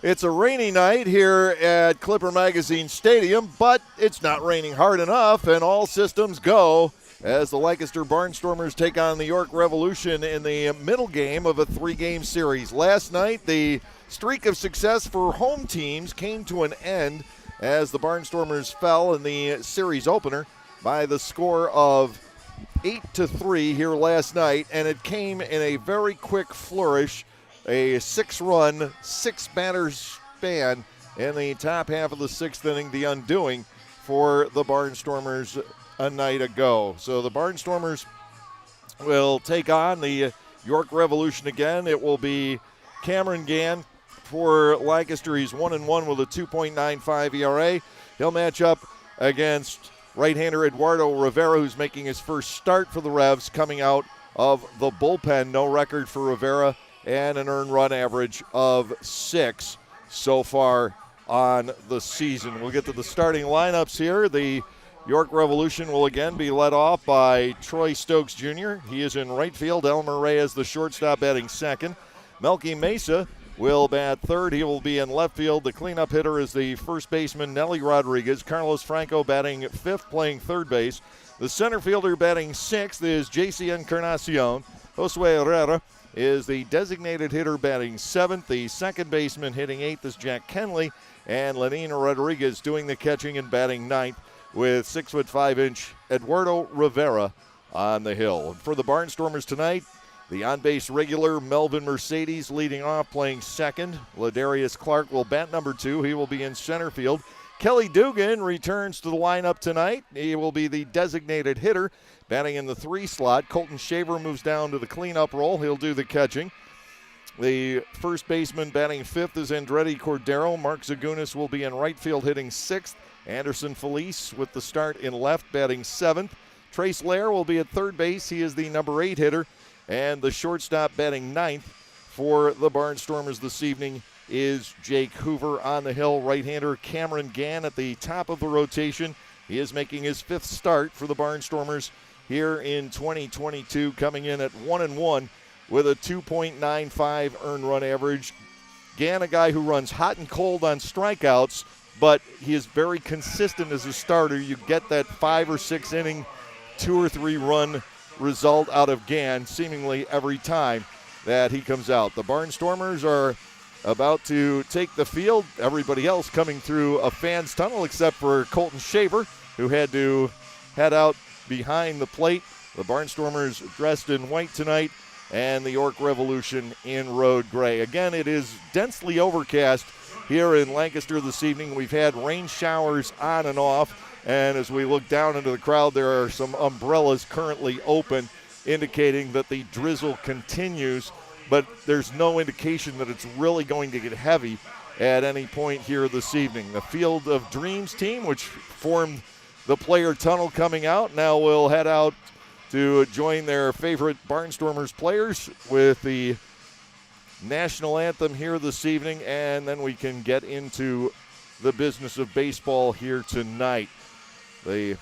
It's a rainy night here at Clipper Magazine Stadium, but it's not raining hard enough, and all systems go as the Lancaster Barnstormers take on the York Revolution in the middle game of a three-game series. Last night, the streak of success for home teams came to an end as the Barnstormers fell in the series opener by the score of 8-3 here last night, and it came in a very quick flourish. A 6-run, 6-batter span in the top half of the sixth inning, the undoing for the Barnstormers a night ago. So the Barnstormers will take on the York Revolution again. It will be Cameron Gann for Lancaster. He's 1-1 with a 2.95 ERA. He'll match up against right-hander Eduardo Rivera, who's making his first start for the Revs, coming out of the bullpen. No record for Rivera, and an earned run average of 6 so far on the season. We'll get to the starting lineups here. The York Revolution will again be led off by Troy Stokes Jr. He is in right field. Elmer Reyes, the shortstop, batting second. Melky Mesa will bat third. He will be in left field. The cleanup hitter is the first baseman, Nelly Rodriguez. Carlos Franco batting fifth, playing third base. The center fielder batting sixth is J.C. Encarnacion. Josue Herrera is the designated hitter batting seventh. The second baseman hitting eighth is Jack Kenley. And Lenin Rodriguez doing the catching and batting ninth with 6'5" Eduardo Rivera on the hill. And for the Barnstormers tonight, the on-base regular Melvin Mercedes leading off, playing second. Ladarius Clark will bat number 2. He will be in center field. Kelly Dugan returns to the lineup tonight. He will be the designated hitter, batting in the 3 slot. Colton Shaver moves down to the cleanup role. He'll do the catching. The first baseman batting fifth is Andretti Cordero. Mark Zagunis will be in right field hitting sixth. Anderson Felice with the start in left, batting seventh. Trace Lair will be at third base. He is the number 8 hitter. And the shortstop batting ninth for the Barnstormers this evening is Jake Hoover. On the hill, right-hander Cameron Gann at the top of the rotation. He is making his 5th start for the Barnstormers here in 2022, coming in at 1-1 with a 2.95 earned run average. Gann, a guy who runs hot and cold on strikeouts, but he is very consistent as a starter. You get that 5 or 6 inning, 2 or 3 run result out of Gann seemingly every time that he comes out. The Barnstormers are about to take the field. Everybody else coming through a fan's tunnel except for Colton Shaver, who had to head out behind the plate. The Barnstormers dressed in white tonight, and the York Revolution in road gray. Again, it is densely overcast here in Lancaster this evening. We've had rain showers on and off, and as we look down into the crowd, there are some umbrellas currently open, indicating that the drizzle continues, but there's no indication that it's really going to get heavy at any point here this evening. The Field of Dreams team, which formed the player tunnel coming out, now will head out to join their favorite Barnstormers players with the national anthem here this evening, and then we can get into the business of baseball here tonight. The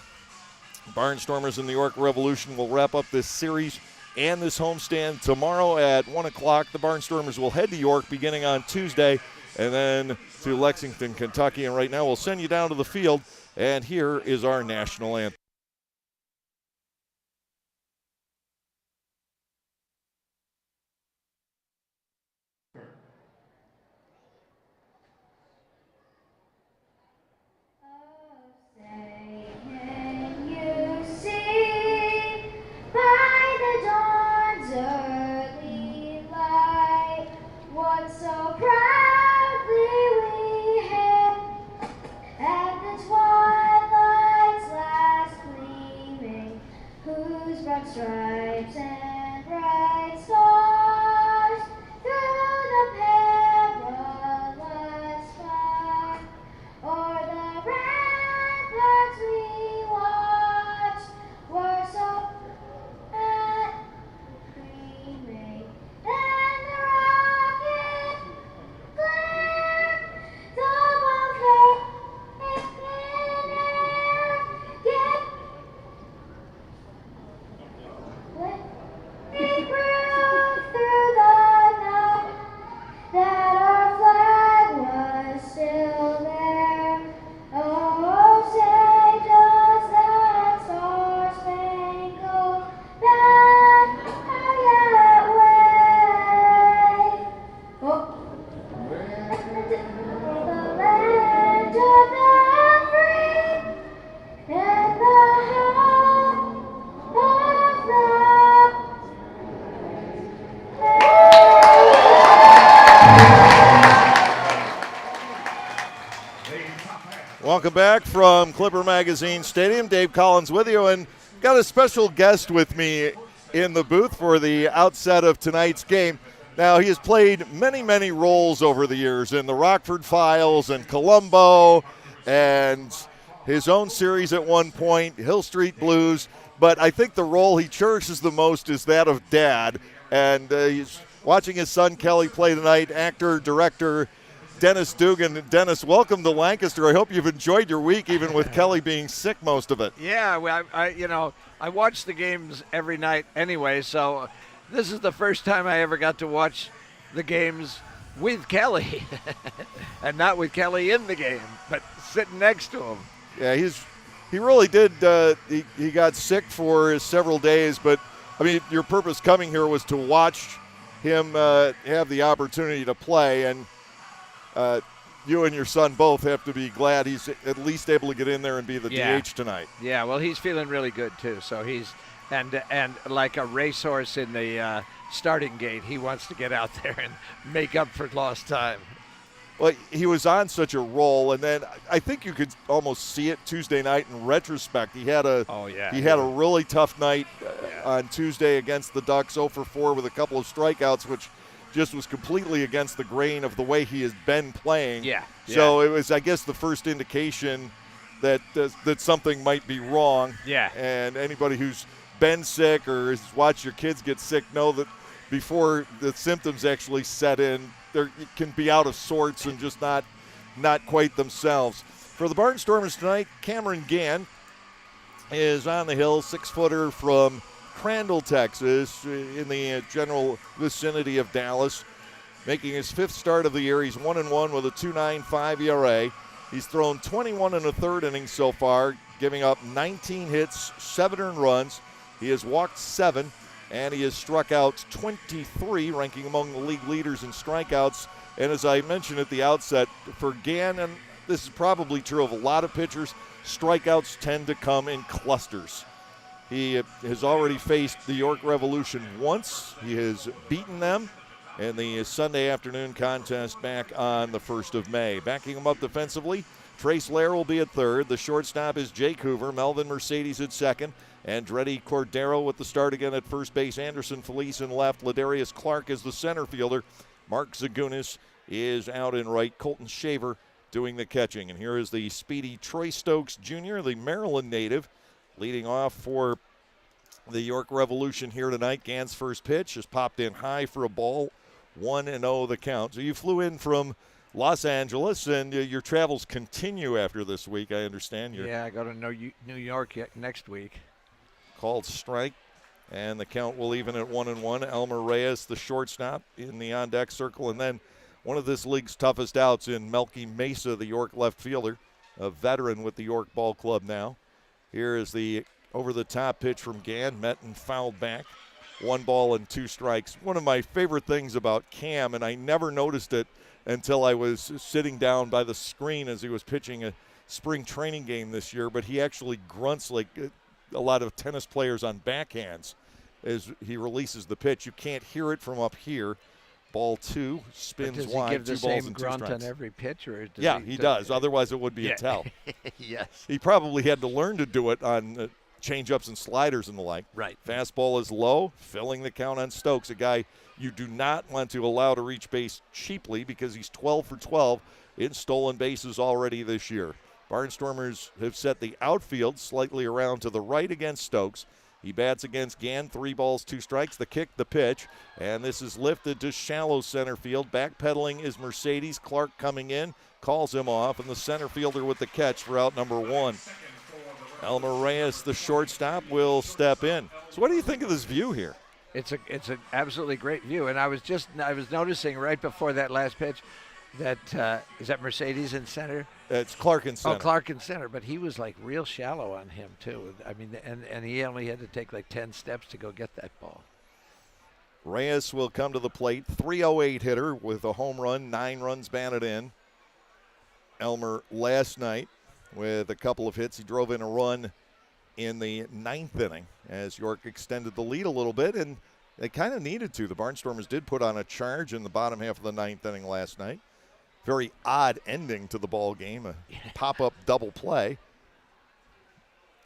Barnstormers and the York Revolution will wrap up this series and this homestand tomorrow at 1 o'clock. The Barnstormers will head to York beginning on Tuesday and then to Lexington, Kentucky. And right now we'll send you down to the field, and here is our national anthem. back from Clipper Magazine Stadium. Dave Collins with you, and got a special guest with me in the booth for the outset of tonight's game. Now, he has played many, many roles over the years in the Rockford Files and Columbo and his own series at one point, Hill Street Blues. But I think the role he cherishes the most is that of dad. And he's watching his son Kelly play tonight, actor, director, Dennis Dugan. Dennis, welcome to Lancaster. I hope you've enjoyed your week, even with Kelly being sick most of it. Yeah, well, I watch the games every night anyway, so this is the first time I ever got to watch the games with Kelly, and not with Kelly in the game, but sitting next to him. Yeah, he really did. He got sick for several days, but I mean, your purpose coming here was to watch him have the opportunity to play, and you and your son both have to be glad he's at least able to get in there and be the DH tonight. Yeah, well, he's feeling really good too. So he's and like a racehorse in the starting gate, he wants to get out there and make up for lost time. Well, he was on such a roll, and then I think you could almost see it Tuesday night in retrospect. He had a had a really tough night on Tuesday against the Ducks, 0 for 4 with a couple of strikeouts, which just was completely against the grain of the way he has been playing. So it was, I guess, the first indication that something might be wrong. And anybody who's been sick or has watched your kids get sick know that before the symptoms actually set in, they can be out of sorts and just not quite themselves. For the Barnstormers tonight, Cameron Gann is on the hill, 6-footer from Crandall, Texas, in the general vicinity of Dallas, making his 5th start of the year. He's 1-1 with a 2.95 ERA. He's thrown 21 1/3 innings so far, giving up 19 hits, 7 earned runs. He has walked 7, and he has struck out 23, ranking among the league leaders in strikeouts. And as I mentioned at the outset, for Gann, and this is probably true of a lot of pitchers, strikeouts tend to come in clusters. He has already faced the York Revolution once. He has beaten them in the Sunday afternoon contest back on the 1st of May. Backing him up defensively, Trace Lair will be at third. The shortstop is Jake Hoover, Melvin Mercedes at second, Andretti Cordero with the start again at first base. Anderson Felice in left. Ladarius Clark is the center fielder. Mark Zagunis is out in right. Colton Shaver doing the catching. And here is the speedy Troy Stokes Jr., the Maryland native, leading off for the York Revolution here tonight. Gann's first pitch has popped in high for a ball. 1-0 the count. So you flew in from Los Angeles, and your travels continue after this week, I understand. I go to New York next week. Called strike, and the count will even at 1-1. Elmer Reyes, the shortstop, in the on-deck circle, and then one of this league's toughest outs in Melky Mesa, the York left fielder, a veteran with the York Ball Club now. Here is the over-the-top pitch from Gann, met and fouled back. 1 ball and 2 strikes. One of my favorite things about Cam, and I never noticed it until I was sitting down by the screen as he was pitching a spring training game this year, but he actually grunts like a lot of tennis players on backhands as he releases the pitch. You can't hear it from up here. Ball 2 spins wide. 2 balls and 2 strikes. Does he give the same grunt on every pitch? Or he does. Otherwise, it would be a tell. Yes. He probably had to learn to do it on change-ups and sliders and the like. Right. Fastball is low, filling the count on Stokes, a guy you do not want to allow to reach base cheaply because he's 12 for 12 in stolen bases already this year. Barnstormers have set the outfield slightly around to the right against Stokes. He bats against Gann, 3 balls, 2 strikes, the kick, the pitch, and this is lifted to shallow center field. Backpedaling is Mercedes. Clark coming in, calls him off, and the center fielder with the catch for out number 1. Elmer Reyes, the shortstop, will step in. So what do you think of this view here? It's an absolutely great view, and I was noticing right before that last pitch that is that Mercedes in center? It's Clark in center. Oh, Clark in center, but he was like real shallow on him too. I mean, and he only had to take like 10 steps to go get that ball. Reyes will come to the plate, 308 hitter with a home run, 9 runs batted in. Elmer last night with a couple of hits. He drove in a run in the 9th inning as York extended the lead a little bit, and they kind of needed to. The Barnstormers did put on a charge in the bottom half of the 9th inning last night. very odd ending to the ball game, a pop-up double play.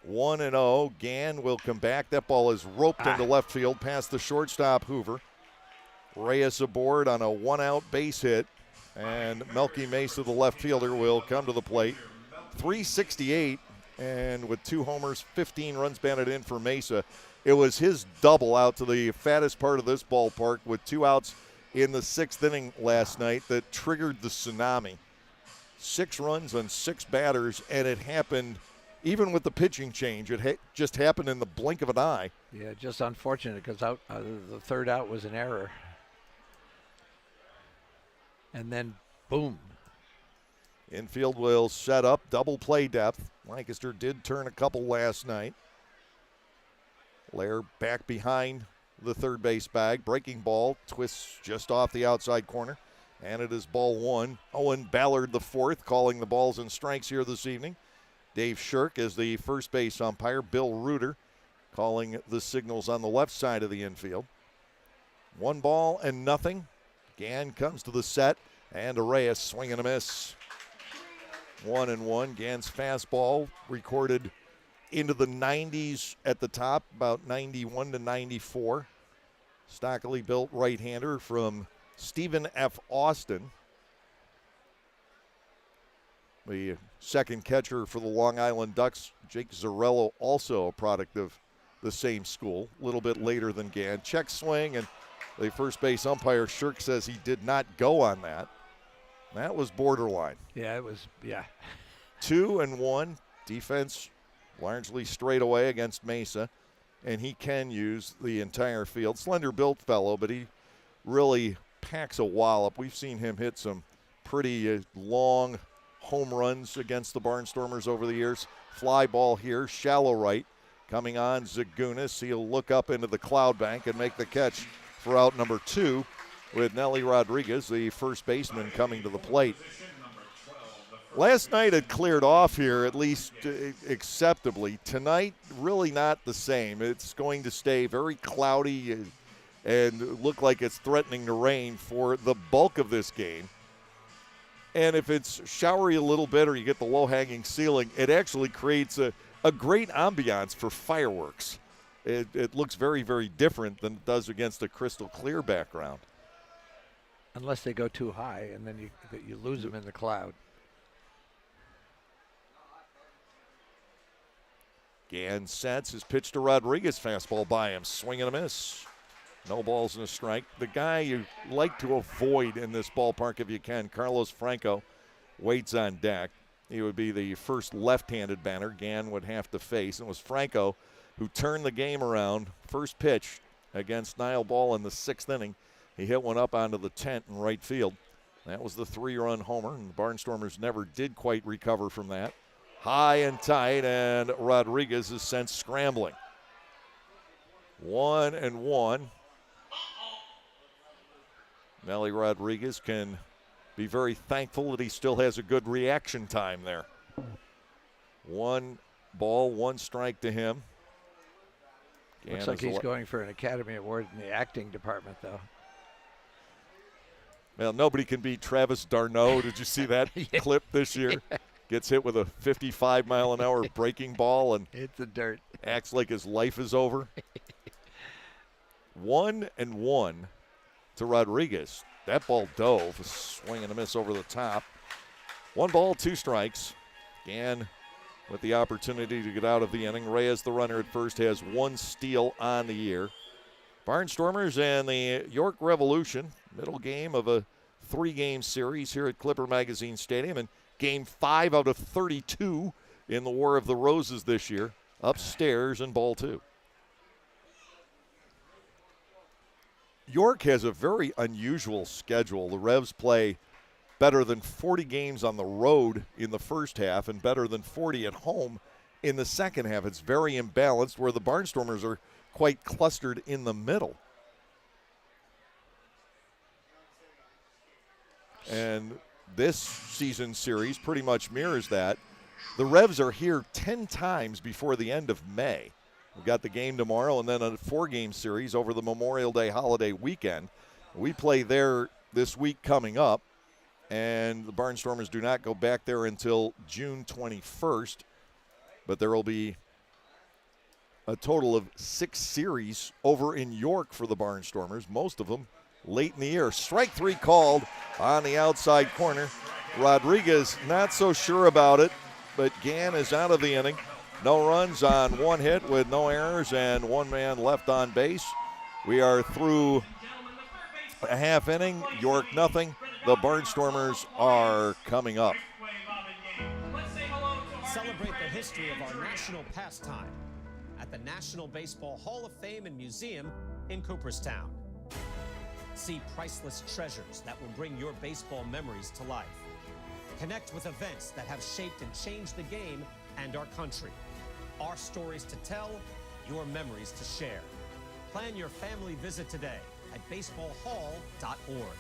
1-0. Gann will come back. That ball is roped into left field past the shortstop, Hoover. Reyes aboard on a one-out base hit, and Melky Mesa, the left fielder, will come to the plate. 368, and with 2 homers, 15 runs batted in for Mesa. It was his double out to the fattest part of this ballpark with 2 outs in the 6th inning last night that triggered the tsunami. 6 runs on 6 batters, and it happened even with the pitching change. It just happened in the blink of an eye. Yeah, just unfortunate because the 3rd out was an error. And then, boom. Infield will set up double play depth. Lancaster did turn a couple last night. Lair back behind the third base bag. Breaking ball twists just off the outside corner. And it is ball 1. Owen Ballard, the 4th, calling the balls and strikes here this evening. Dave Shirk is the first base umpire. Bill Reuter calling the signals on the left side of the infield. 1-0. Gann comes to the set, and Reyes swing and a miss. 1-1. Gann's fastball recorded into the 90s at the top, about 91 to 94. Stockily built right-hander from Stephen F. Austin. The second catcher for the Long Island Ducks, Jake Zarello, also a product of the same school, a little bit later than Gann. Check swing, and the first base umpire, Shirk, says he did not go on that. That was borderline. Yeah, it was, yeah. 2-1. Defense largely straight away against Mesa, and he can use the entire field. Slender-built fellow, but he really packs a wallop. We've seen him hit some pretty long home runs against the Barnstormers over the years. Fly ball here, shallow right. Coming on, Zagunis. He'll look up into the cloud bank and make the catch for out number 2 with Nelly Rodriguez, the first baseman, coming to the plate. Last night it cleared off here, at least acceptably. Tonight, really not the same. It's going to stay very cloudy and look like it's threatening to rain for the bulk of this game. And if it's showery a little bit or you get the low-hanging ceiling, it actually creates a great ambiance for fireworks. It looks very, very different than it does against a crystal clear background. Unless they go too high, and then you lose them in the cloud. Gann sets his pitch to Rodriguez. Fastball by him. Swing and a miss. No balls and a strike. The guy you like to avoid in this ballpark if you can, Carlos Franco, waits on deck. He would be the first left-handed batter Gann would have to face. And it was Franco who turned the game around. First pitch against Niall Ball in the 6th inning. He hit one up onto the tent in right field. That was the 3-run homer, and the Barnstormers never did quite recover from that. High and tight, and Rodriguez is sent scrambling. 1-1. Nelly Rodriguez can be very thankful that he still has a good reaction time there. 1 ball, 1 strike to him. Looks like he's going for an Academy Award in the acting department, though. Well, nobody can beat Travis d'Arnaud. Did you see that clip this year? Yeah. Gets hit with a 55-mile-an-hour breaking ball and hits the dirt. Acts like his life is over. 1-1 to Rodriguez. That ball dove, a swing and a miss over the top. 1 ball, 2 strikes. Gann with the opportunity to get out of the inning. Reyes, the runner at first, has 1 steal on the year. Barnstormers and the York Revolution, middle game of a 3-game series here at Clipper Magazine Stadium, and game 5 out of 32 in the War of the Roses this year, upstairs in ball 2. York has a very unusual schedule. The Revs play better than 40 games on the road in the first half and better than 40 at home in the second half. It's very imbalanced, where the Barnstormers are quite clustered in the middle. And this season series pretty much mirrors that. The Revs are here 10 times before the end of May. We've got the game tomorrow and then a 4-game series over the Memorial Day holiday weekend. We play there this week coming up. and the Barnstormers do not go back there until June 21st. But there will be a total of 6 series over in York for the Barnstormers, most of them late in the year. Strike 3 called on the outside corner. Rodriguez not so sure about it, but Gann is out of the inning. No runs on 1 hit with no errors and 1 man left on base. We are through a half inning. York nothing. The Barnstormers are coming up. Celebrate the history of our national pastime at the National Baseball Hall of Fame and Museum in Cooperstown. See priceless treasures that will bring your baseball memories to life. Connect with events that have shaped and changed the game and our country. Our stories to tell, your memories to share. Plan your family visit today at baseballhall.org.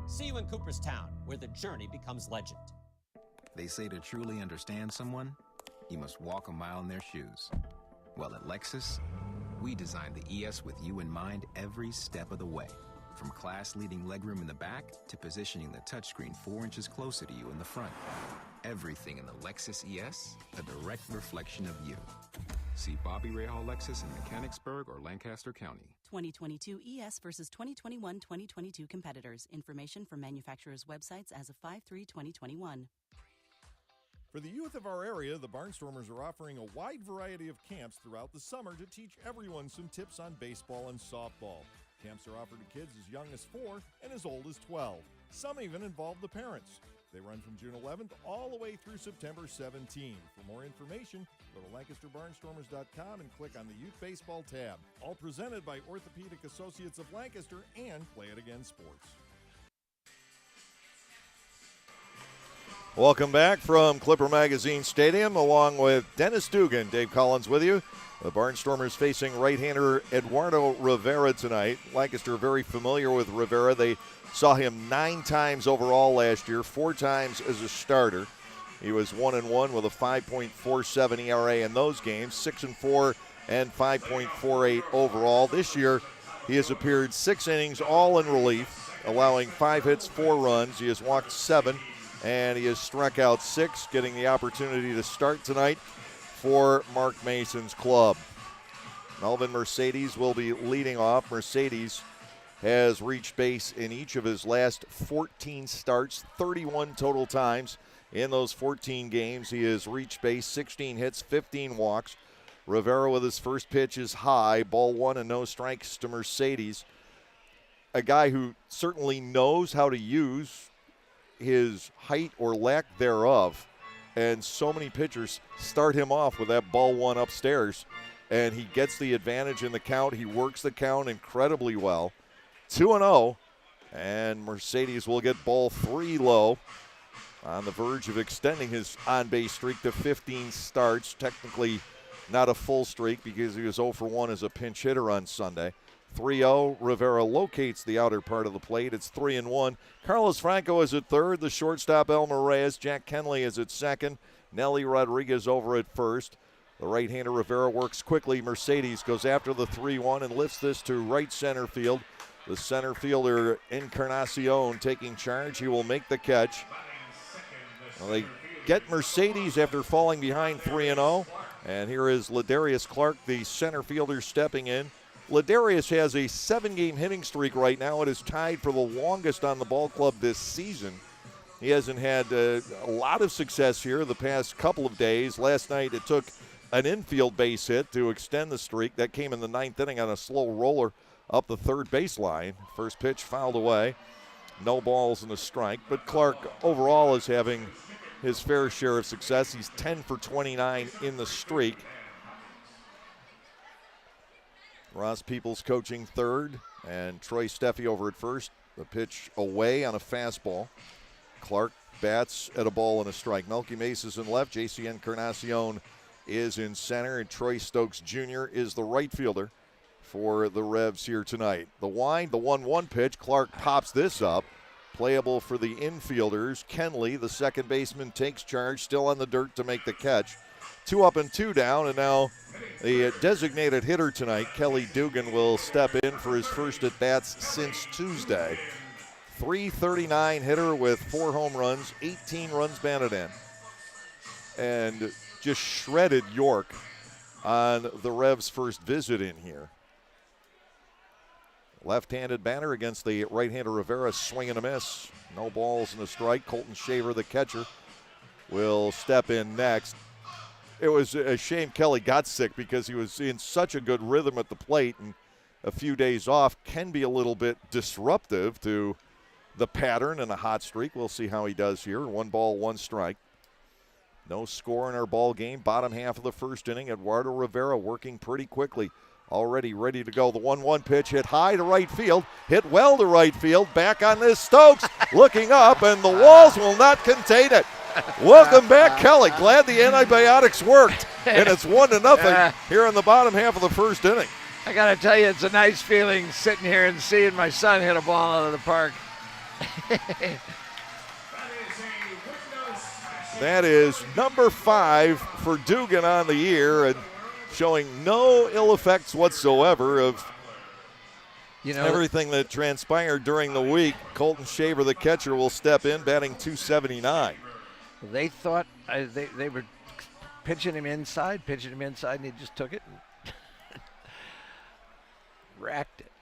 See you in Cooperstown, where the journey becomes legend. They say to truly understand someone, you must walk a mile in their shoes. Well, at Lexus, we designed the ES with you in mind every step of the way. From class-leading legroom in the back to positioning the touchscreen 4 inches closer to you in the front. Everything in the Lexus ES, a direct reflection of you. See Bobby Rahal Lexus in Mechanicsburg or Lancaster County. 2022 ES versus 2021-2022 competitors. Information from manufacturers' websites as of 5/3/2021. For the youth of our area, the Barnstormers are offering a wide variety of camps throughout the summer to teach everyone some tips on baseball and softball. Camps are offered to kids as young as 4 and as old as 12. Some even involve the parents. They run from June 11th all the way through September 17. For more information, go to LancasterBarnstormers.com and click on the Youth Baseball tab. All presented by Orthopedic Associates of Lancaster and Play It Again Sports. Welcome back from Clipper Magazine Stadium, along with Dennis Dugan. Dave Collins with you. The Barnstormers facing right-hander Eduardo Rivera tonight. Lancaster very familiar with Rivera. They saw him 9 times overall last year, 4 times as a starter. He was 1-1 with a 5.47 ERA in those games, 6-4 and 5.48 overall. This year, he has appeared 6 innings, all in relief, allowing 5 hits, 4 runs. He has walked 7, and he has struck out 6, getting the opportunity to start tonight for Mark Mason's club. Melvin Mercedes will be leading off. Mercedes has reached base in each of his last 14 starts, 31 total times. In those 14 games, he has reached base, 16 hits, 15 walks. Rivera with his first pitch is high, ball 1 and no strikes to Mercedes. A guy who certainly knows how to use his height or lack thereof. And so many pitchers start him off with that ball 1 upstairs. And he gets the advantage in the count. He works the count incredibly well. 2-0. And Mercedes will get ball 3 low. On the verge of extending his on-base streak to 15 starts. Technically not a full streak because he was 0 for 1 as a pinch hitter on Sunday. 3-0. Rivera locates the outer part of the plate. It's 3-1. Carlos Franco is at third. The shortstop Elmer Reyes. Jack Kenley is at second. Nelly Rodriguez over at first. The right-hander Rivera works quickly. Mercedes goes after the 3-1 and lifts this to right center field. The center fielder Encarnacion taking charge. He will make the catch. Well, they get Mercedes after falling behind 3-0. And here is Ladarius Clark, the center fielder, stepping in. Ladarius has a 7-game hitting streak right now. It is tied for the longest on the ball club this season. He hasn't had a lot of success here the past couple of days. Last night it took an infield base hit to extend the streak. That came in the 9th inning on a slow roller up the third baseline. First pitch fouled away. No balls and a strike. But Clark overall is having his fair share of success. He's 10 for 29 in the streak. Ross Peoples coaching third, and Troy Steffi over at first. The pitch away on a fastball. Clark bats at a ball and a strike. Melky Mesa's in left. J.C. Encarnacion is in center, and Troy Stokes Jr. is the right fielder for the Revs here tonight. The wind, the 1-1 pitch. Clark pops this up. Playable for the infielders. Kenley, the second baseman, takes charge, still on the dirt to make the catch. 2 up and 2 down, and now the designated hitter tonight, Kelly Dugan, will step in for his first at-bats since Tuesday. .339 hitter with 4 home runs, 18 runs batted in. And just shredded York on the Revs' first visit in here. Left-handed batter against the right-hander Rivera, swing and a miss. No balls and a strike. Colton Shaver, the catcher, will step in next. It was a shame Kelly got sick because he was in such a good rhythm at the plate, and a few days off can be a little bit disruptive to the pattern and a hot streak. We'll see how he does here. 1 ball, 1 strike. No score in our ball game. Bottom half of the first inning. Eduardo Rivera working pretty quickly. Already ready to go. The 1-1 pitch hit high to right field. Hit well to right field. Back on this Stokes. Looking up, and the walls will not contain it. Welcome back, Kelly. Glad the antibiotics worked. And it's 1-0 here in the bottom half of the first inning. I got to tell you, it's a nice feeling sitting here and seeing my son hit a ball out of the park. That is number 5 for Dugan on the year, and showing no ill effects whatsoever of everything that transpired during the week. Colton Shaver, the catcher, will step in, batting .279. They thought they were pitching him inside, and he just took it and racked it.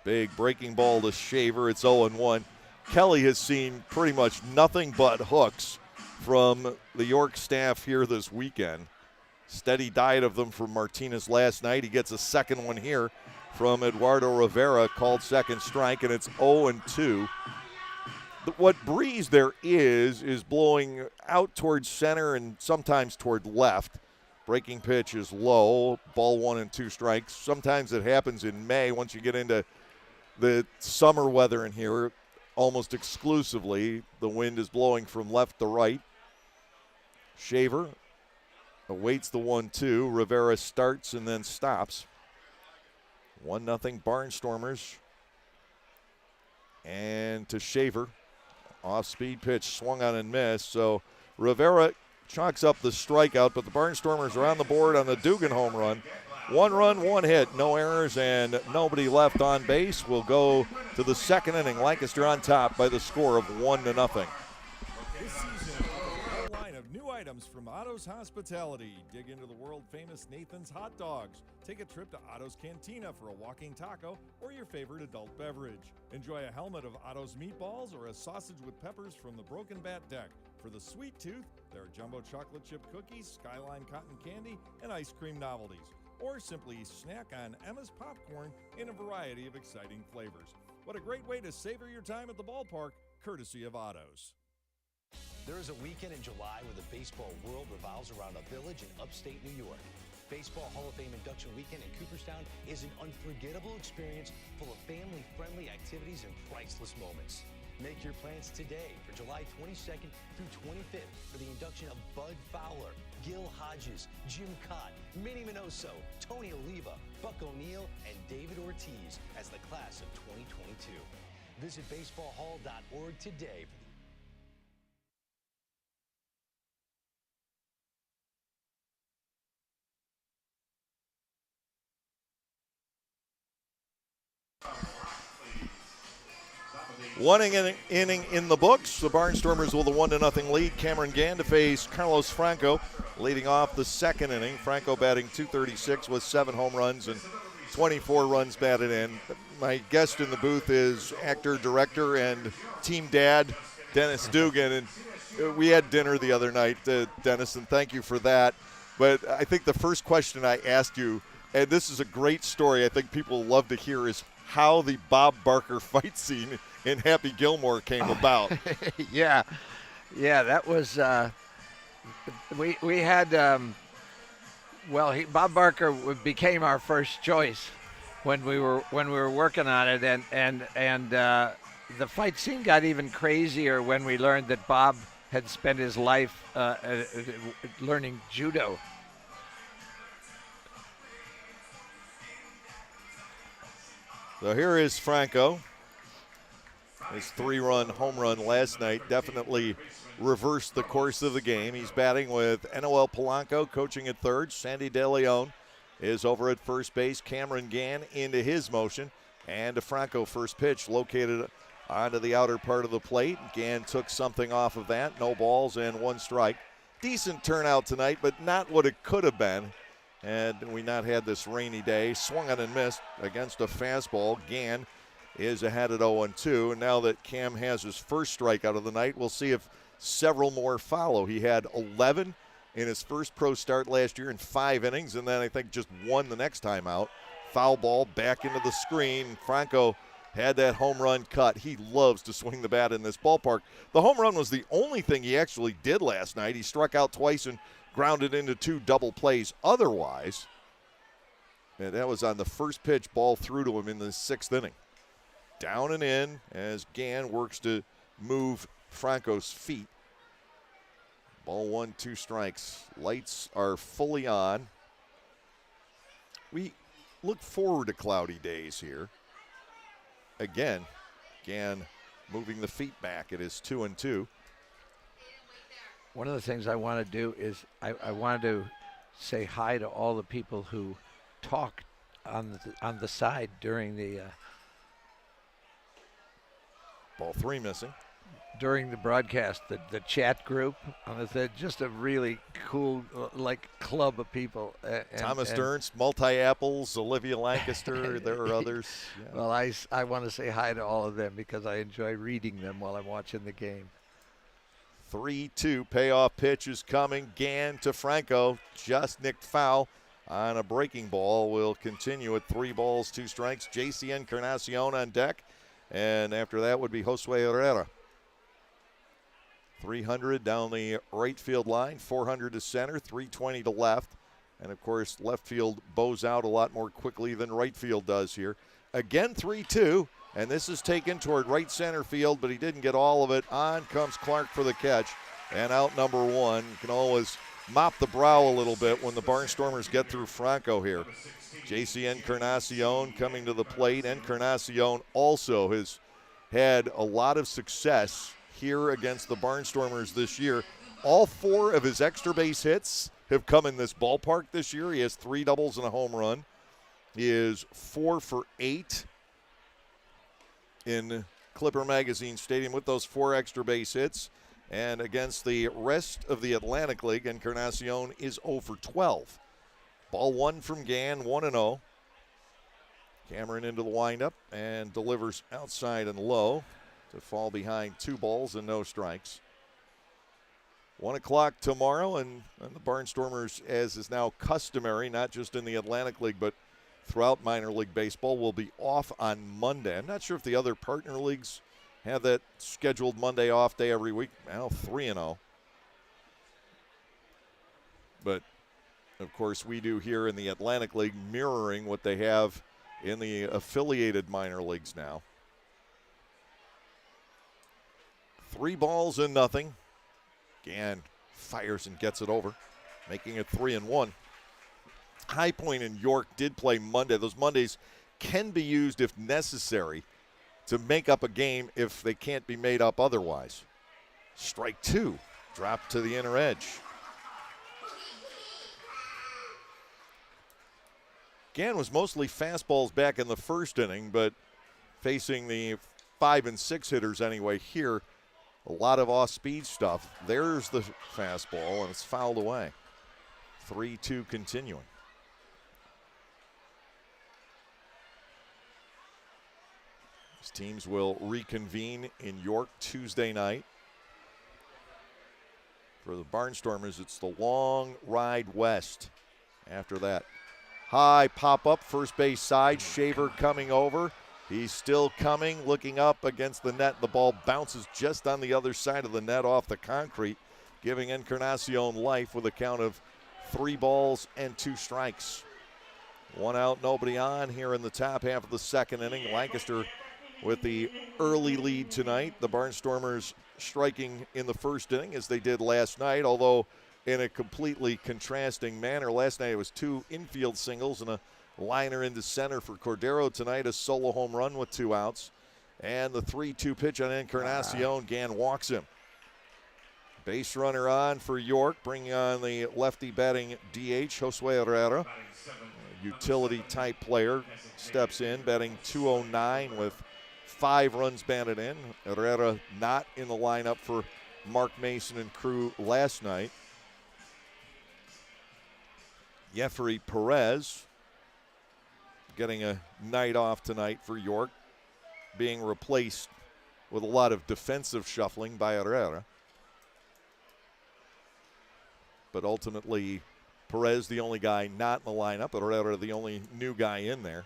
Big breaking ball to Shaver. It's 0-1. Kelly has seen pretty much nothing but hooks from the York staff here this weekend. Steady diet of them from Martinez last night. He gets a second one here from Eduardo Rivera, called second strike, and it's 0-2. What breeze there is blowing out towards center and sometimes toward left. Breaking pitch is low, ball 1 and 2 strikes. Sometimes it happens in May once you get into the summer weather in here. Almost exclusively, the wind is blowing from left to right. Shaver awaits the 1-2. Rivera starts and then stops. 1-0 Barnstormers. And to Shaver. Off-speed pitch, swung on and missed. So Rivera chalks up the strikeout, but the Barnstormers are on the board on the Dugan home run. 1 run, 1 hit, no errors, and nobody left on base. We'll go to the second inning. Lancaster on top by the score of 1-0. This season, a whole line of new items from Otto's Hospitality. Dig into the world-famous Nathan's Hot Dogs. Take a trip to Otto's Cantina for a walking taco or your favorite adult beverage. Enjoy a helmet of Otto's meatballs or a sausage with peppers from the Broken Bat Deck. For the sweet tooth, there are jumbo chocolate chip cookies, Skyline cotton candy, and ice cream novelties. Or simply snack on Emma's popcorn in a variety of exciting flavors. What a great way to savor your time at the ballpark, courtesy of Otto's. There is a weekend in July where the baseball world revolves around a village in upstate New York. Baseball Hall of Fame induction weekend in Cooperstown is an unforgettable experience full of family-friendly activities and priceless moments. Make your plans today for July 22nd through 25th for the induction of Bud Fowler, Gil Hodges, Jim Cott, Minnie Minoso, Tony Oliva, Buck O'Neill, and David Ortiz as the class of 2022. Visit baseballhall.org today. One inning in the books. The Barnstormers with a 1-0 lead. Cameron Gann to face Carlos Franco, leading off the second inning. Franco batting .236 with 7 home runs and 24 runs batted in. My guest in the booth is actor, director, and team dad, Dennis Dugan. And we had dinner the other night, Dennis, and thank you for that. But I think the first question I asked you, and this is a great story I think people love to hear, is how the Bob Barker fight scene in Happy Gilmore came about. Yeah, that was we had Bob Barker became our first choice when we were working on it, and the fight scene got even crazier when we learned that Bob had spent his life learning judo. So here is Franco. His 3-run home run last night definitely reversed the course of the game. He's batting with Noel Polanco coaching at third. Sandy De Leon is over at first base. Cameron Gann into his motion. And DeFranco, first pitch, located onto the outer part of the plate. Gann took something off of that. No balls and 1 strike. Decent turnout tonight, but not what it could have been had we not had this rainy day. Swung on and missed against a fastball. Gann is ahead at 0-2. And now that Cam has his first strikeout of the night, we'll see if several more follow. He had 11 in his first pro start last year in 5 innings, and then I think just 1 the next time out. Foul ball back into the screen. Franco had that home run cut. He loves to swing the bat in this ballpark. The home run was the only thing he actually did last night. He struck out twice and grounded into 2 double plays otherwise. And that was on the first pitch, ball through to him in the 6th inning. Down and in as Gann works to move Franco's feet. Ball 1, 2 strikes. Lights are fully on. We look forward to cloudy days here. Again, Gann moving the feet back. It is 2-2. One of the things I want to do is I wanted to say hi to all the people who talk on the side during the Ball 3 missing. During the broadcast, the chat group. Just a really cool club of people. Thomas Ernst, Multi-Apples, Olivia Lancaster. There are others. Yeah. Well, I want to say hi to all of them because I enjoy reading them while I'm watching the game. 3-2, payoff pitch is coming. Gann to Franco, just nicked foul on a breaking ball. Will continue at 3 balls, 2 strikes. JC Encarnacion on deck, and after that would be Josue Herrera. 300 down the right field line, 400 to center, 320 to left. And, of course, left field bows out a lot more quickly than right field does here. Again, 3-2, and this is taken toward right center field, but he didn't get all of it. On comes Clark for the catch, and out number 1. You can always mop the brow a little bit when the Barnstormers get through Franco here. JC Encarnacion coming to the plate. Encarnacion also has had a lot of success here against the Barnstormers this year. All 4 of his extra base hits have come in this ballpark this year. He has 3 doubles and a home run. He is 4 for 8 in Clipper Magazine Stadium with those 4 extra base hits. And against the rest of the Atlantic League, Encarnacion is 0 for 12. Ball 1 from Gann, 1-0. Cameron into the windup and delivers outside and low to fall behind 2 balls and no strikes. 1 o'clock tomorrow, and the Barnstormers, as is now customary, not just in the Atlantic League, but throughout minor league baseball, will be off on Monday. I'm not sure if the other partner leagues have that scheduled Monday off day every week. Now 3-0. But, of course, we do here in the Atlantic League, mirroring what they have in the affiliated minor leagues now. 3 balls and nothing. Gann fires and gets it over, making it 3-1. High Point and York did play Monday. Those Mondays can be used if necessary to make up a game if they can't be made up otherwise. Strike 2, drop to the inner edge. Gann was mostly fastballs back in the first inning, but facing the 5 and 6 hitters anyway here, a lot of off-speed stuff. There's the fastball, and it's fouled away. 3-2 continuing. These teams will reconvene in York Tuesday night. For the Barnstormers, it's the long ride west after that. High pop-up, first base side. Shaver coming over. He's still coming, looking up against the net. The ball bounces just on the other side of the net off the concrete, giving Encarnacion life with a count of 3 balls and 2 strikes. 1 out, nobody on here in the top half of the second inning. Lancaster with the early lead tonight. The Barnstormers striking in the first inning as they did last night, although in a completely contrasting manner. Last night it was 2 infield singles and a liner into center for Cordero. Tonight a solo home run with 2 outs. And the 3-2 pitch on Encarnacion. Gann walks him. Base runner on for York, bringing on the lefty batting DH, Josue Herrera. utility type player, steps in, batting .209 with 5 runs batted in. Herrera not in the lineup for Mark Mason and crew last night. Jeffrey Perez getting a night off tonight for York, being replaced with a lot of defensive shuffling by Herrera. But ultimately, Perez the only guy not in the lineup, but Herrera the only new guy in there.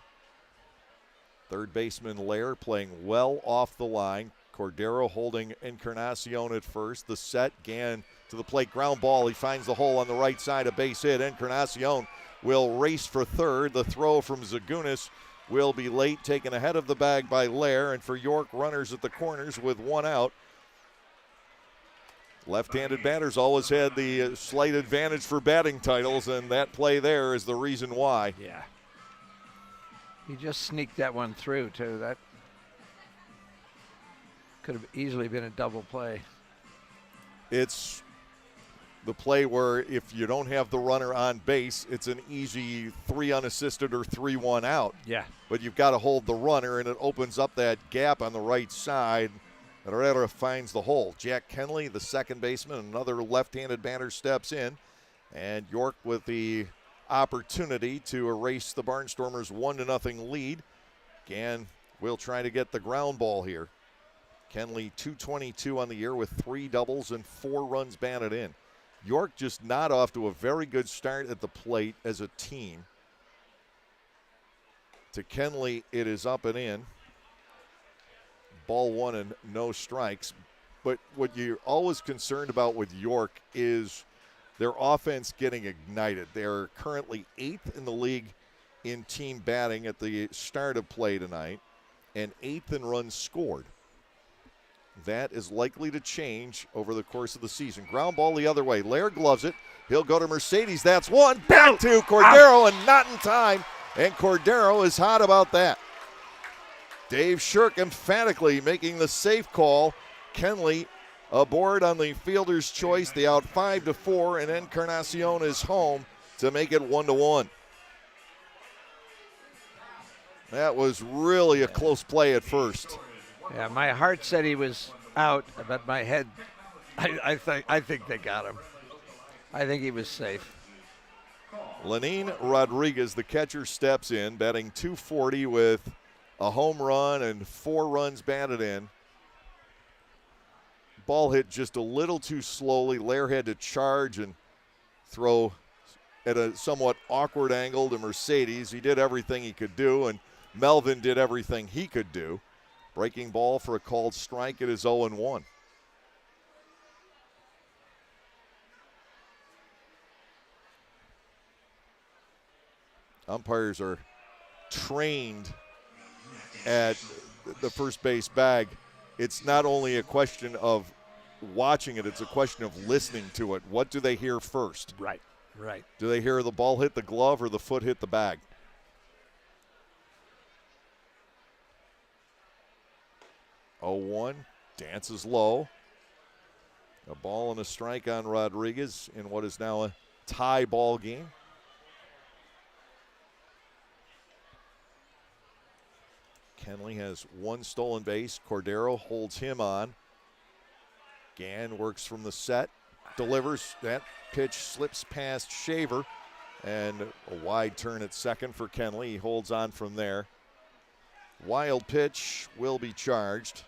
Third baseman Lair playing well off the line. Cordero holding Encarnacion at first. The set, Gann to the plate, ground ball. He finds the hole on the right side, a base hit. Encarnacion will race for third. The throw from Zagunis will be late, taken ahead of the bag by Lair. And for York, runners at the corners with 1 out. Left-handed batters always had the slight advantage for batting titles, and that play there is the reason why. Yeah. He just sneaked that one through, too. That could have easily been a double play. It's the play where if you don't have the runner on base, it's an easy 3 unassisted or 3-1 out. Yeah. But you've got to hold the runner, and it opens up that gap on the right side. And Herrera finds the hole. Jack Kenley, the second baseman, another left-handed batter, steps in. And York with the opportunity to erase the Barnstormers' 1-0 lead. Gann will try to get the ground ball here. Kenley .222 on the year with 3 doubles and 4 runs batted in. York just not off to a very good start at the plate as a team. To Kenley, it is up and in. Ball 1 and no strikes. But what you're always concerned about with York is their offense getting ignited. They're currently 8th in the league in team batting at the start of play tonight and 8th in runs scored. That is likely to change over the course of the season. Ground ball the other way. Lair gloves it. He'll go to Mercedes. That's one. Back to Cordero, and not in time. And Cordero is hot about that. Dave Shirk emphatically making the safe call. Kenley aboard on the fielder's choice. The out 5-4, and Encarnacion is home to make it 1-1. That was really a close play at first. Yeah, my heart said he was out, but my head, I think they got him. I think he was safe. Lenin Rodriguez, the catcher, steps in, batting .240 with a home run and 4 runs batted in. Ball hit just a little too slowly. Lair had to charge and throw at a somewhat awkward angle to Mercedes. He did everything he could do, and Melvin did everything he could do. Breaking ball for a called strike. It is 0-1. Umpires are trained at the first base bag. It's not only a question of watching it, it's a question of listening to it. What do they hear first? Right. Do they hear the ball hit the glove or the foot hit the bag? Dances low. A ball and a strike on Rodriguez in what is now a tie ball game. Kenley has 1 stolen base. Cordero holds him on. Gann works from the set, delivers. That pitch slips past Shaver, and a wide turn at second for Kenley. He holds on from there. Wild pitch will be charged.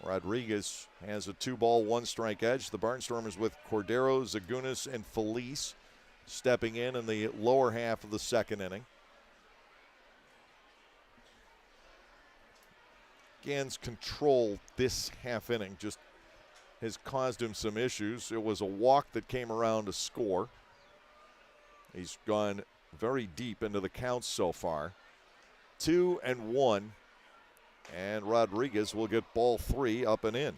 Rodriguez has a 2-ball, 1-strike edge. The Barnstormers with Cordero, Zagunis, and Felice stepping in the lower half of the second inning. Gann's control this half inning just has caused him some issues. It was a walk that came around to score. He's gone very deep into the counts so far. 2-1. And Rodriguez will get ball 3 up and in.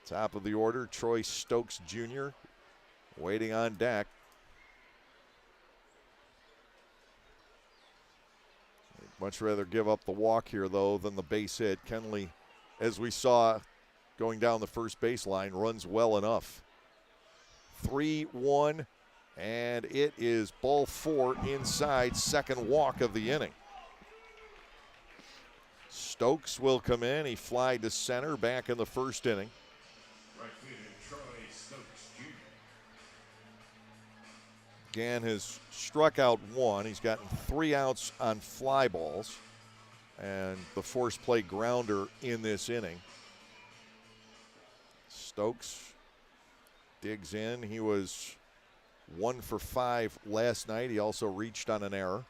Top of the order, Troy Stokes Jr. waiting on deck. I'd much rather give up the walk here, though, than the base hit. Kenley, as we saw going down the first baseline, runs well enough. 3-1, and it is ball 4 inside, second walk of the inning. Stokes will come in. He flied to center back in the first inning. Gann has struck out 1. He's gotten 3 outs on fly balls and the force play grounder in this inning. Stokes digs in. He was 1 for 5 last night. He also reached on an error.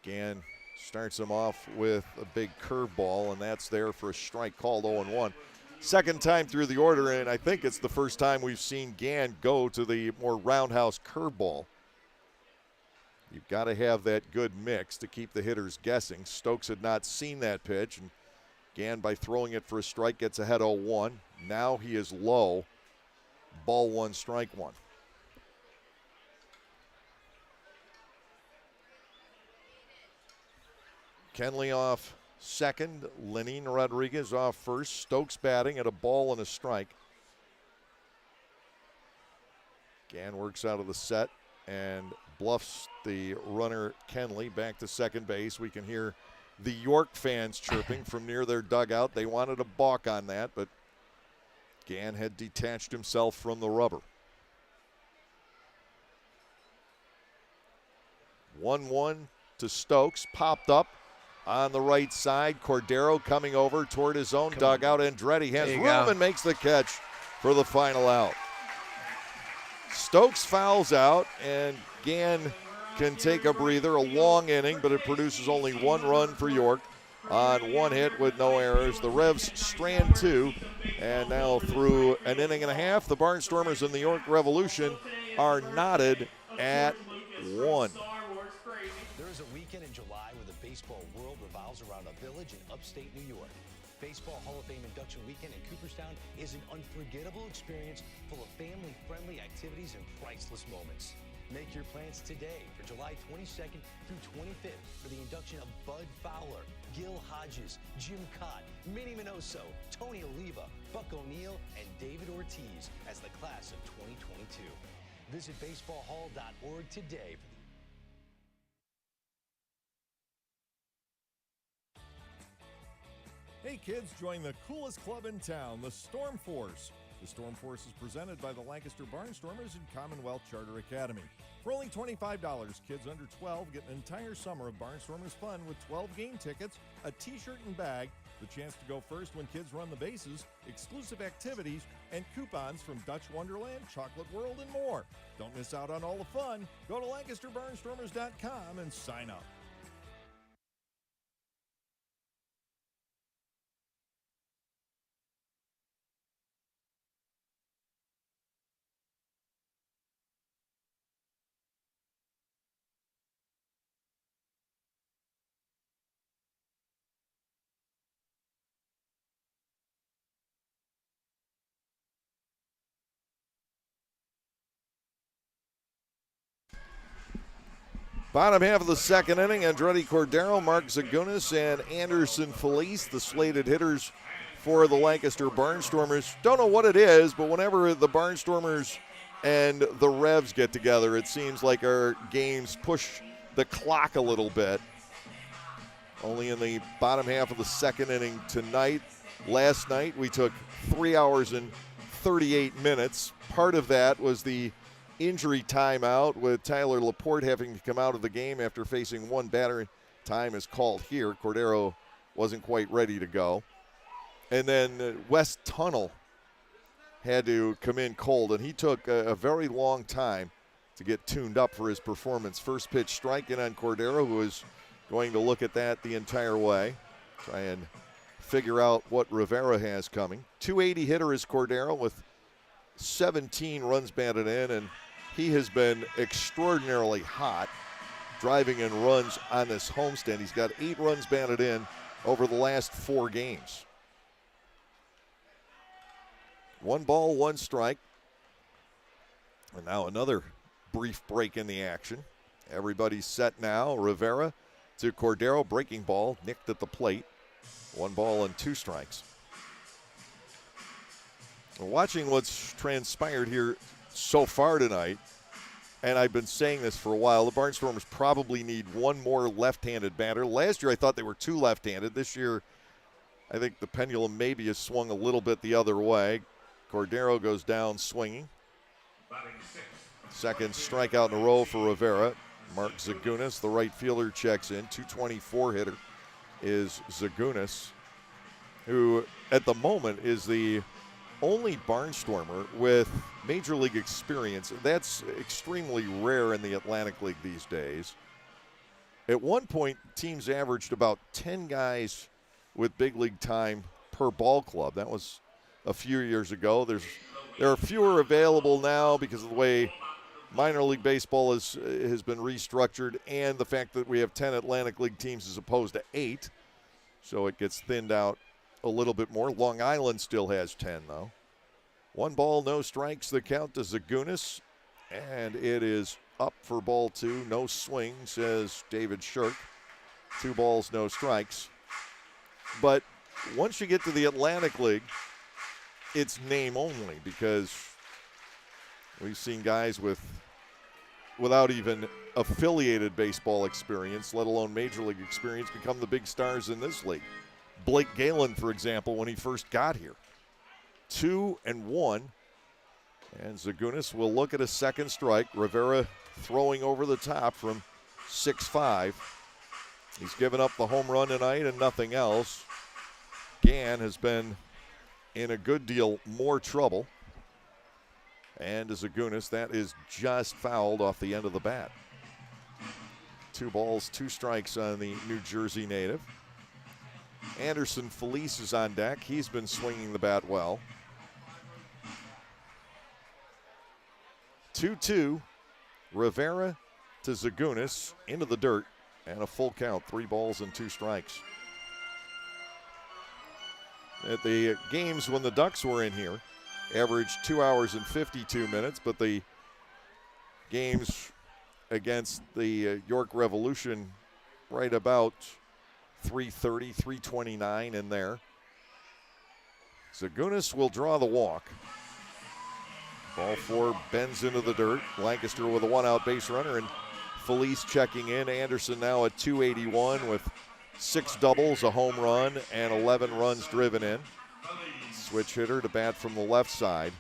Gann starts him off with a big curveball, and that's there for a strike called 0-1. Second time through the order, and I think it's the first time we've seen Gann go to the more roundhouse curveball. You've got to have that good mix to keep the hitters guessing. Stokes had not seen that pitch, and Gann, by throwing it for a strike, gets ahead 0-1. Now he is low. Ball 1, strike 1. Kenley off second. Lenin Rodriguez off first. Stokes batting at a ball and a strike. Gann works out of the set and bluffs the runner Kenley back to second base. We can hear the York fans chirping from near their dugout. They wanted a balk on that, but Gann had detached himself from the rubber. 1-1 to Stokes. Popped up on the right side. Cordero coming over toward his own dugout. Andretti has room and makes the catch for the final out. Stokes fouls out, and Gann can take a breather. A long inning, but it produces only 1 run for York on 1 hit with no errors. The Revs strand 2, and now through an inning and a half, the Barnstormers and the York Revolution are knotted at 1. There is a weekend in July where the baseball world revolves around a village in upstate New York. Baseball Hall of Fame induction weekend in Cooperstown is an unforgettable experience full of family-friendly activities and priceless moments. Make your plans today for July 22nd through 25th for the induction of Bud Fowler, Gil Hodges, Jim Cott, Minnie Minoso, Tony Oliva, Buck O'Neill, and David Ortiz as the class of 2022. Visit baseballhall.org today. Hey kids, join the coolest club in town, the Storm Force. The Storm Force is presented by the Lancaster Barnstormers and Commonwealth Charter Academy. For only $25, kids under 12 get an entire summer of Barnstormers fun with 12 game tickets, a t-shirt and bag, the chance to go first when kids run the bases, exclusive activities, and coupons from Dutch Wonderland, Chocolate World, and more. Don't miss out on all the fun. Go to LancasterBarnstormers.com and sign up. Bottom half of the second inning, Andretti Cordero, Mark Zagunis, and Anderson Felice, the slated hitters for the Lancaster Barnstormers. Don't know what it is, but whenever the Barnstormers and the Revs get together, it seems like our games push the clock a little bit. Only in the bottom half of the second inning tonight. Last night, we took 3 hours and 38 minutes. Part of that was the injury timeout with Tyler Laporte having to come out of the game after facing 1 batter. Time is called here. Cordero wasn't quite ready to go. And then West Tunnel had to come in cold, and he took a very long time to get tuned up for his performance. First pitch strike in on Cordero, who is going to look at that the entire way, try and figure out what Rivera has coming. 280 hitter is Cordero with 17 runs batted in, and he has been extraordinarily hot, driving in runs on this homestand. He's got 8 runs batted in over the last 4 games. 1 ball, 1 strike. And now another brief break in the action. Everybody's set now. Rivera to Cordero, breaking ball, nicked at the plate. 1 ball and 2 strikes. Watching what's transpired here so far tonight, and I've been saying this for a while, the Barnstormers probably need one more left-handed batter. Last year I thought they were two left-handed. This year I think the pendulum maybe has swung a little bit the other way. Cordero goes down swinging. Second strikeout in a row for Rivera. Mark Zagunis, the right fielder, checks in. 224 hitter is Zagunis, who at the moment is the only Barnstormer with Major League experience. That's extremely rare in the Atlantic League these days. At one point, teams averaged about 10 guys with big league time per ball club. That was a few years ago. There are fewer available now because of the way minor league baseball has been restructured and the fact that we have 10 Atlantic League teams as opposed to 8. So it gets thinned out a little bit more. Long Island still has 10, though. 1 ball, no strikes, the count to Zagunis. And it is up for ball 2. No swing, says David Shirk. 2 balls, no strikes. But once you get to the Atlantic League, it's name only because we've seen guys without even affiliated baseball experience, let alone Major League experience, become the big stars in this league. Blake Galen, for example, when he first got here. 2-1. And Zagunis will look at a second strike. Rivera throwing over the top from 6-5. He's given up the home run tonight and nothing else. Gann has been in a good deal more trouble. And to Zagunis, that is just fouled off the end of the bat. 2 balls, 2 strikes on the New Jersey native. Anderson Felice is on deck. He's been swinging the bat well. 2-2. Rivera to Zagunis into the dirt. And a full count, 3 balls and 2 strikes. At the games when the Ducks were in here, averaged 2 hours and 52 minutes, but the games against the York Revolution right about 3:30, 3:29 in there. Zagunis will draw the walk. Ball 4 bends into the dirt. Lancaster with a 1-out base runner, and Felice checking in. Anderson now at 281 with 6 doubles, a home run, and 11 runs driven in. Switch hitter to bat from the left side.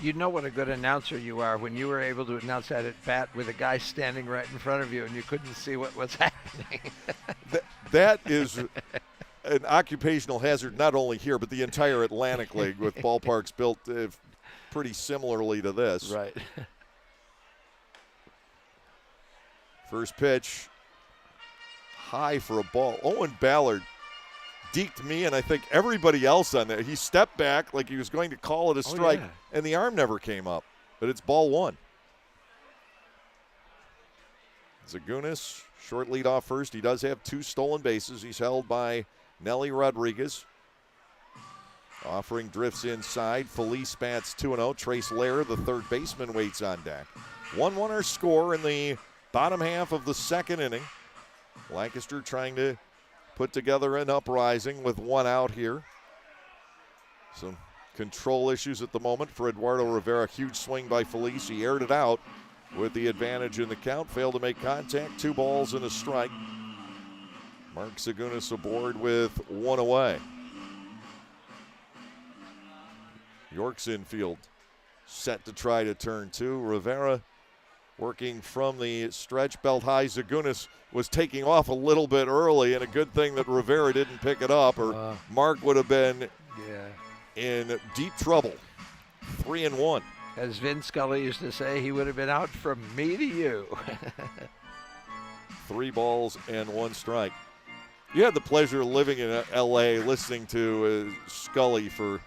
You know what a good announcer you are when you were able to announce that at bat with a guy standing right in front of you and you couldn't see what was happening. That is an occupational hazard not only here but the entire Atlantic League with ballparks built pretty similarly to this. Right. First pitch, high for a ball. Owen Ballard deked me and I think everybody else on there. He stepped back like he was going to call it a strike, and the arm never came up. But it's ball 1. Zagunis, short lead off first. He does have 2 stolen bases. He's held by Nelly Rodriguez. Offering drifts inside. Felice bats 2-0. Trace Lair, the third baseman, waits on deck. 1-1 our score in the bottom half of the second inning. Lancaster trying to put together an uprising with 1 out here. Some control issues at the moment for Eduardo Rivera. Huge swing by Felice. He aired it out with the advantage in the count. Failed to make contact. 2 balls and a strike. Mark Zagunis aboard with 1 away. York's infield set to try to turn 2. Rivera working from the stretch, belt high. Zagunis was taking off a little bit early, and a good thing that Rivera didn't pick it up, or Mark would have been in deep trouble. 3-1. As Vin Scully used to say, he would have been out from me to you. 3 balls and 1 strike. You had the pleasure of living in L.A., listening to Scully for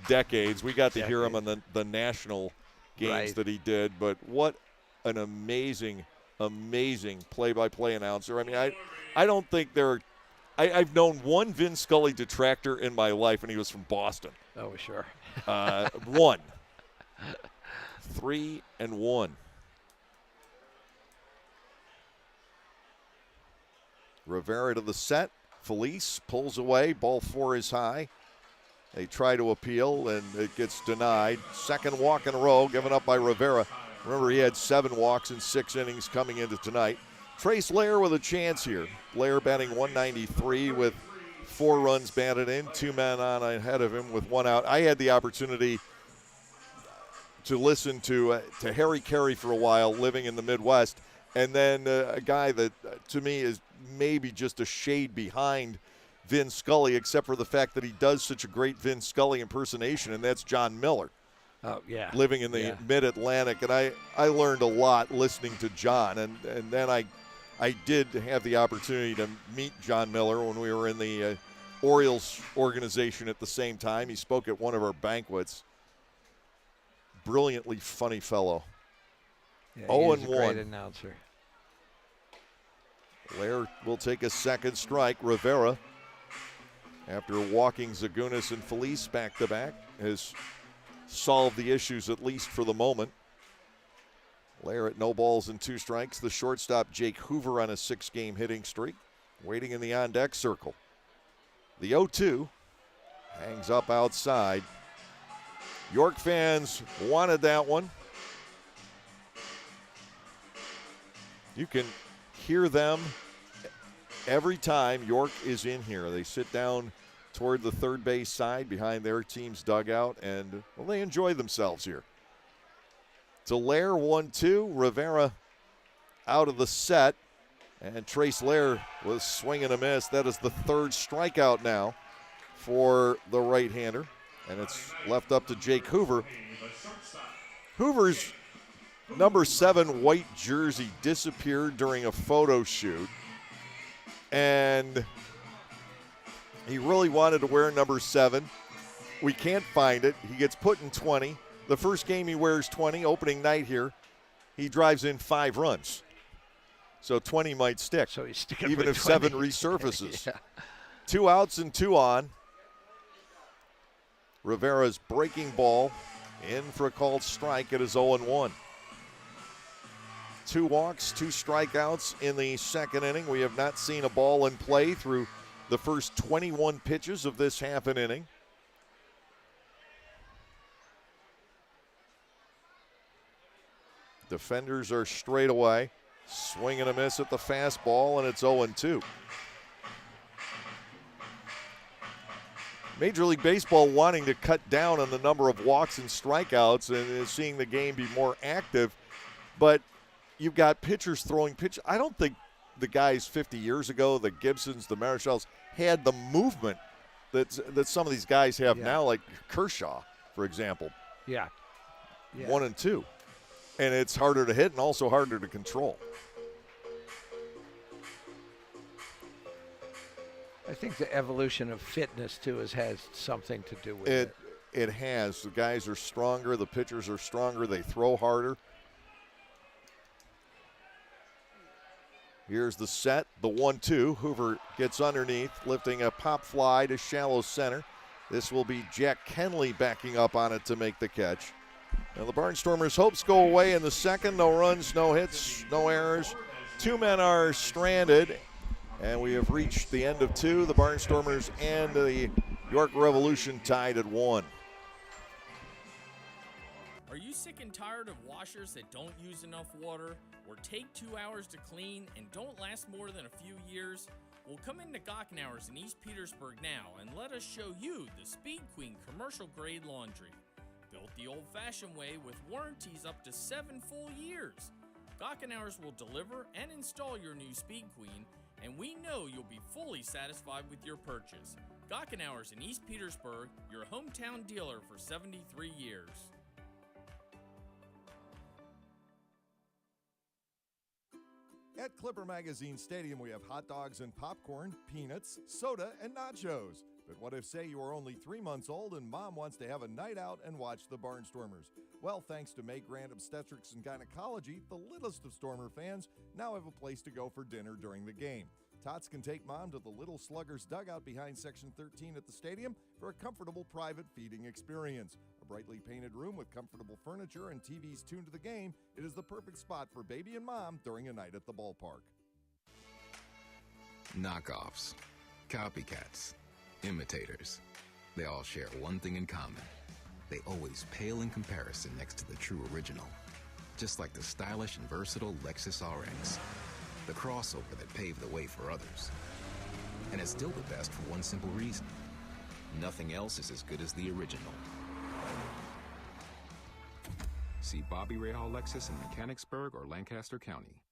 decades. We got to hear him on the national games that he did, but what an amazing play-by-play announcer. I mean, I don't think I've known one Vin Scully detractor in my life, and he was from Boston. Oh, sure. 1. 3-1. Rivera to the set. Felice pulls away. Ball 4 is high. They try to appeal, and it gets denied. Second walk in a row given up by Rivera. Remember, he had 7 walks in 6 innings coming into tonight. Trace Lair with a chance here. Lair batting 193 with 4 runs batted in, 2 men on ahead of him with 1 out. I had the opportunity to listen to Harry Carey for a while, living in the Midwest, and then a guy that to me is maybe just a shade behind Vin Scully, except for the fact that he does such a great Vin Scully impersonation, and that's John Miller. Oh, yeah. Living in the mid-Atlantic, and I learned a lot listening to John, and then I did have the opportunity to meet John Miller when we were in the Orioles organization at the same time. He spoke at one of our banquets. Brilliantly funny fellow. Yeah, 0-1. He's a great announcer. Lair will take a second strike. Rivera, after walking Zagunis and Felice back-to-back, has solved the issues at least for the moment. Lair at no balls and 2 strikes. The shortstop, Jake Hoover, on a 6-game hitting streak, waiting in the on-deck circle. The 0-2 hangs up outside. York fans wanted that one. You can hear them every time York is in here. They sit down toward the third base side behind their team's dugout, and well, they enjoy themselves here. To Lair, 1-2. Rivera out of the set, and Trace Lair was swinging a miss. That is the 3rd strikeout now for the right-hander, and it's left up to Jake Hoover. Hoover's number 7 white jersey disappeared during a photo shoot, and he really wanted to wear number 7. We can't find it. He gets put in 20. The first game he wears 20, opening night here, he drives in 5 runs. So 20 might stick, so he's sticking even with if 20. 7 resurfaces. Yeah. 2 outs and 2 on. Rivera's breaking ball in for a called strike. It is 0-1. 2 walks, 2 strikeouts in the second inning. We have not seen a ball in play through the first 21 pitches of this half an inning. Defenders are straight away. Swing and a miss at the fastball, and it's 0-2. Major League Baseball wanting to cut down on the number of walks and strikeouts and seeing the game be more active. But you've got pitchers throwing pitch. I don't think the guys 50 years ago, the Gibsons, the Marichals, had the movement that some of these guys have now, like Kershaw, for example. Yeah. 1 and 2. And it's harder to hit and also harder to control. I think the evolution of fitness, too, has something to do with it. It has. The guys are stronger. The pitchers are stronger. They throw harder. Here's the set, the 1-2. Hoover gets underneath, lifting a pop fly to shallow center. This will be Jack Kenley backing up on it to make the catch. Now the Barnstormers' hopes go away in the second. No runs, no hits, no errors. 2 men are stranded, and we have reached the end of 2. The Barnstormers and the York Revolution tied at 1. Are you sick and tired of washers that don't use enough water or take 2 hours to clean and don't last more than a few years? Well, come into Gockenauer's in East Petersburg now and let us show you the Speed Queen commercial grade laundry. Built the old-fashioned way with warranties up to 7 full years. Gockenauer's will deliver and install your new Speed Queen, and we know you'll be fully satisfied with your purchase. Gockenauer's in East Petersburg, your hometown dealer for 73 years. At Clipper Magazine Stadium, we have hot dogs and popcorn, peanuts, soda, and nachos. But what if, say, you are only 3 months old and mom wants to have a night out and watch the Barnstormers? Well, thanks to May Grant Obstetrics and Gynecology, the littlest of Stormer fans now have a place to go for dinner during the game. Tots can take mom to the Little Sluggers dugout behind Section 13 at the stadium for a comfortable private feeding experience. A brightly painted room with comfortable furniture and TVs tuned to the game, it is the perfect spot for baby and mom during a night at the ballpark. Knockoffs, copycats, imitators. They all share one thing in common. They always pale in comparison next to the true original. Just like the stylish and versatile Lexus RX, the crossover that paved the way for others. And it's still the best for one simple reason. Nothing else is as good as the original. See Bobby Rahal Lexus in Mechanicsburg or Lancaster County.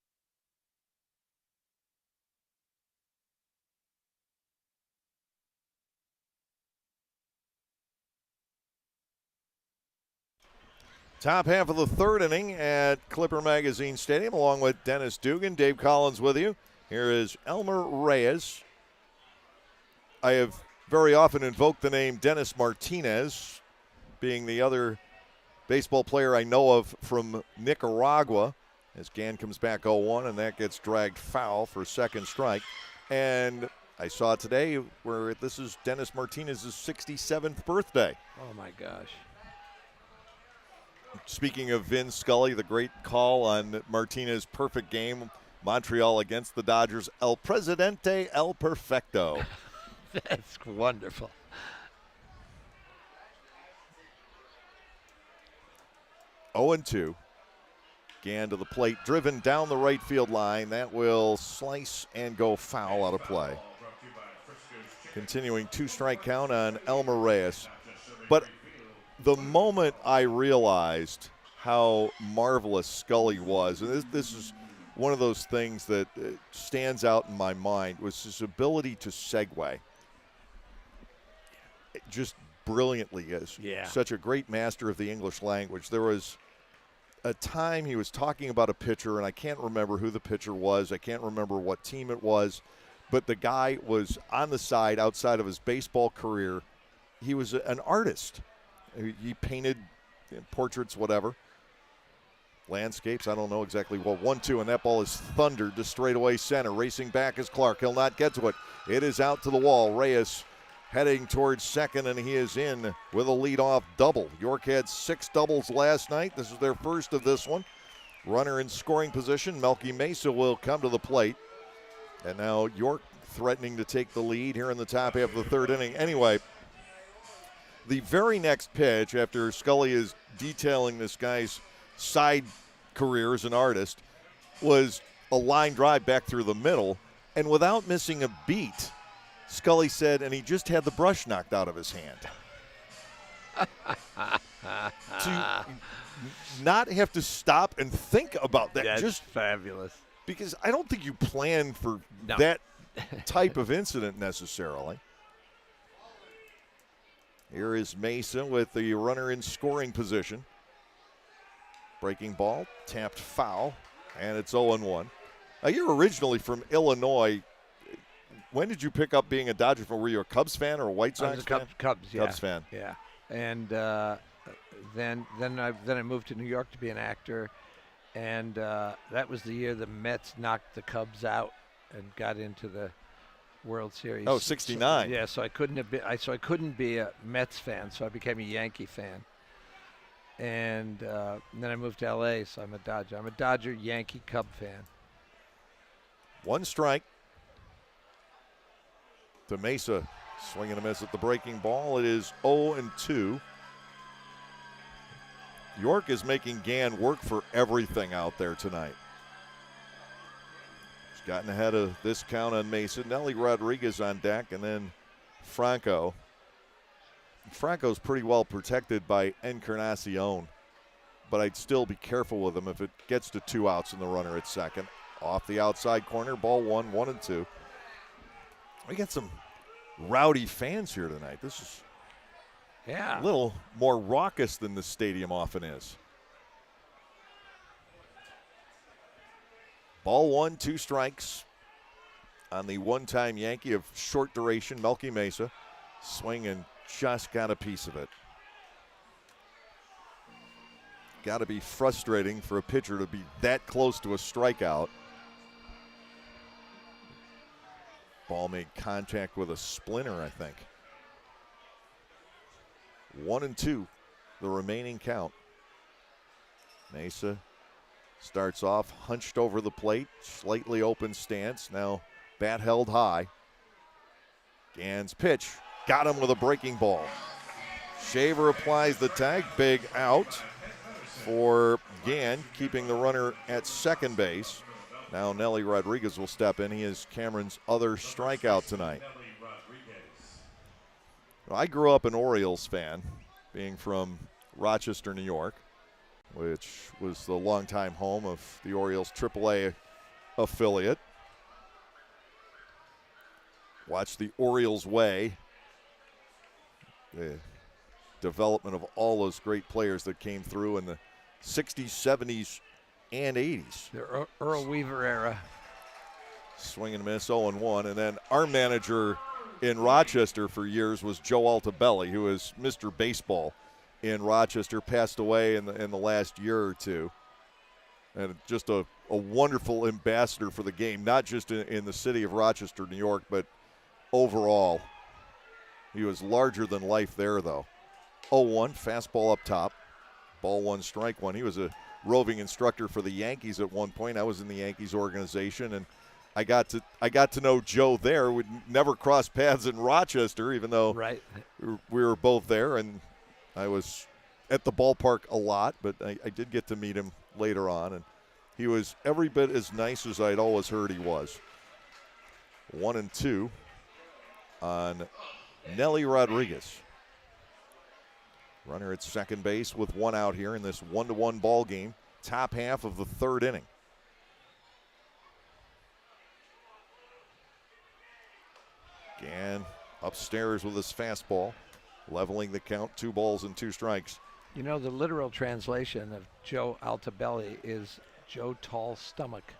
Top half of the third inning at Clipper Magazine Stadium, along with Dennis Dugan. Dave Collins with you. Here is Elmer Reyes. I have very often invoked the name Dennis Martinez, being the other baseball player I know of from Nicaragua, as Gann comes back 0-1, and that gets dragged foul for second strike. And I saw today where this is Dennis Martinez's 67th birthday. Oh, my gosh. Speaking of Vin Scully, the great call on Martinez's perfect game, Montreal against the Dodgers, El Presidente El Perfecto. That's wonderful. Oh, 0-2. Gann to the plate, driven down the right field line. That will slice and go foul out of play. Continuing two-strike count on Elmer Reyes. But the moment I realized how marvelous Scully was, and this is one of those things that stands out in my mind, was his ability to segue. Just brilliantly is. Yeah. Such a great master of the English language. There was a time he was talking about a pitcher, and I can't remember who the pitcher was. I can't remember what team it was, but the guy was on the side outside of his baseball career. He was an artist. He painted portraits, whatever. Landscapes, I don't know exactly what. 1-2, and that ball is thundered to straightaway center. Racing back is Clark. He'll not get to it. It is out to the wall. Reyes heading towards second, and he is in with a leadoff double. York had 6 doubles last night. This is their first of this one. Runner in scoring position. Melky Mesa will come to the plate. And now York threatening to take the lead here in the top half of the third inning. Anyway, the very next pitch, after Scully is detailing this guy's side career as an artist, was a line drive back through the middle. And without missing a beat, Scully said, and he just had the brush knocked out of his hand. To not have to stop and think about that. That's just fabulous. Because I don't think you plan for No. that type of incident necessarily. Here is Mesa with the runner in scoring position. Breaking ball, tapped foul, and it's 0-1. Now, you're originally from Illinois. When did you pick up being a Dodger fan? Were you a Cubs fan or a White Sox fan? Cubs, yeah. Cubs fan. Yeah. And then I moved to New York to be an actor, and that was the year the Mets knocked the Cubs out and got into the World Series. Oh, 69. Yeah, so I couldn't be a Mets fan, so I became a Yankee fan. And then I moved to L.A., so I'm a Dodger. I'm a Dodger, Yankee, Cub fan. One strike to Mesa, swinging a miss at the breaking ball. It is 0-2. York is making Gann work for everything out there tonight. He's gotten ahead of this count on Mesa. Nelly Rodriguez on deck, and then Franco. Franco's pretty well protected by Encarnacion, but I'd still be careful with him if it gets to 2 outs and the runner at second. Off the outside corner, ball 1-1-2. We got some rowdy fans here tonight. This is a little more raucous than the stadium often is. Ball 1, 2 strikes on the one-time Yankee of short duration, Melky Mesa. Swing and just got a piece of it. Got to be frustrating for a pitcher to be that close to a strikeout. Ball made contact with a splinter, I think. 1-2, the remaining count. Mesa starts off hunched over the plate, slightly open stance. Now bat held high. Gann's pitch got him with a breaking ball. Shaver applies the tag, big out for Gann, keeping the runner at second base. Now Nelly Rodriguez will step in. He is Cameron's other strikeout tonight. I grew up an Orioles fan, being from Rochester, New York, which was the longtime home of the Orioles AAA affiliate. Watched the Orioles way, the development of all those great players that came through in the 60s, 70s, and 80s. The Earl Weaver era. Swing and miss, 0-1. And then our manager in Rochester for years was Joe Altobelli, who is Mr. Baseball in Rochester, passed away in the last year or two. And just a wonderful ambassador for the game, not just in the city of Rochester, New York, but overall. He was larger than life there, though. 0-1, fastball up top. Ball one, strike one. He was a roving instructor for the Yankees at one point. I was in the Yankees organization, and I got to know Joe there. We'd never crossed paths in Rochester, even though we were both there, and I was at the ballpark a lot, but I did get to meet him later on, and he was every bit as nice as I'd always heard he was. 1-2 on Nelly Rodriguez. Runner at second base with one out here in this 1-1 ball game, top half of the third inning. Gann upstairs with his fastball, leveling the count, 2 balls and 2 strikes. You know, the literal translation of Joe Altobelli is Joe Tall Stomach.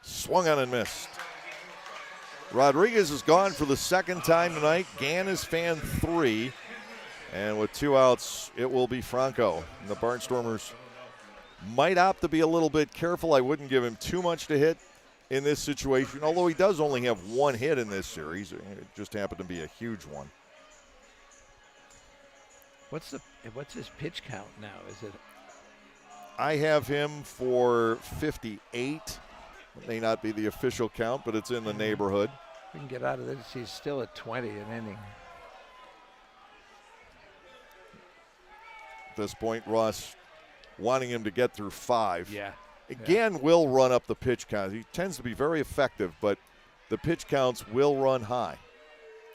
Swung on and missed. Rodriguez is gone for the second time tonight. Gann is fan 3. And with 2 outs, it will be Franco. And the Barnstormers might opt to be a little bit careful. I wouldn't give him too much to hit in this situation, although he does only have 1 hit in this series. It just happened to be a huge one. What's his pitch count now? Is it? I have him for 58. It may not be the official count, but it's in the neighborhood. We can get out of this. He's still at 20 an inning. At this point, Ross wanting him to get through 5. Yeah. Gann will run up the pitch count. He tends to be very effective, but the pitch counts will run high.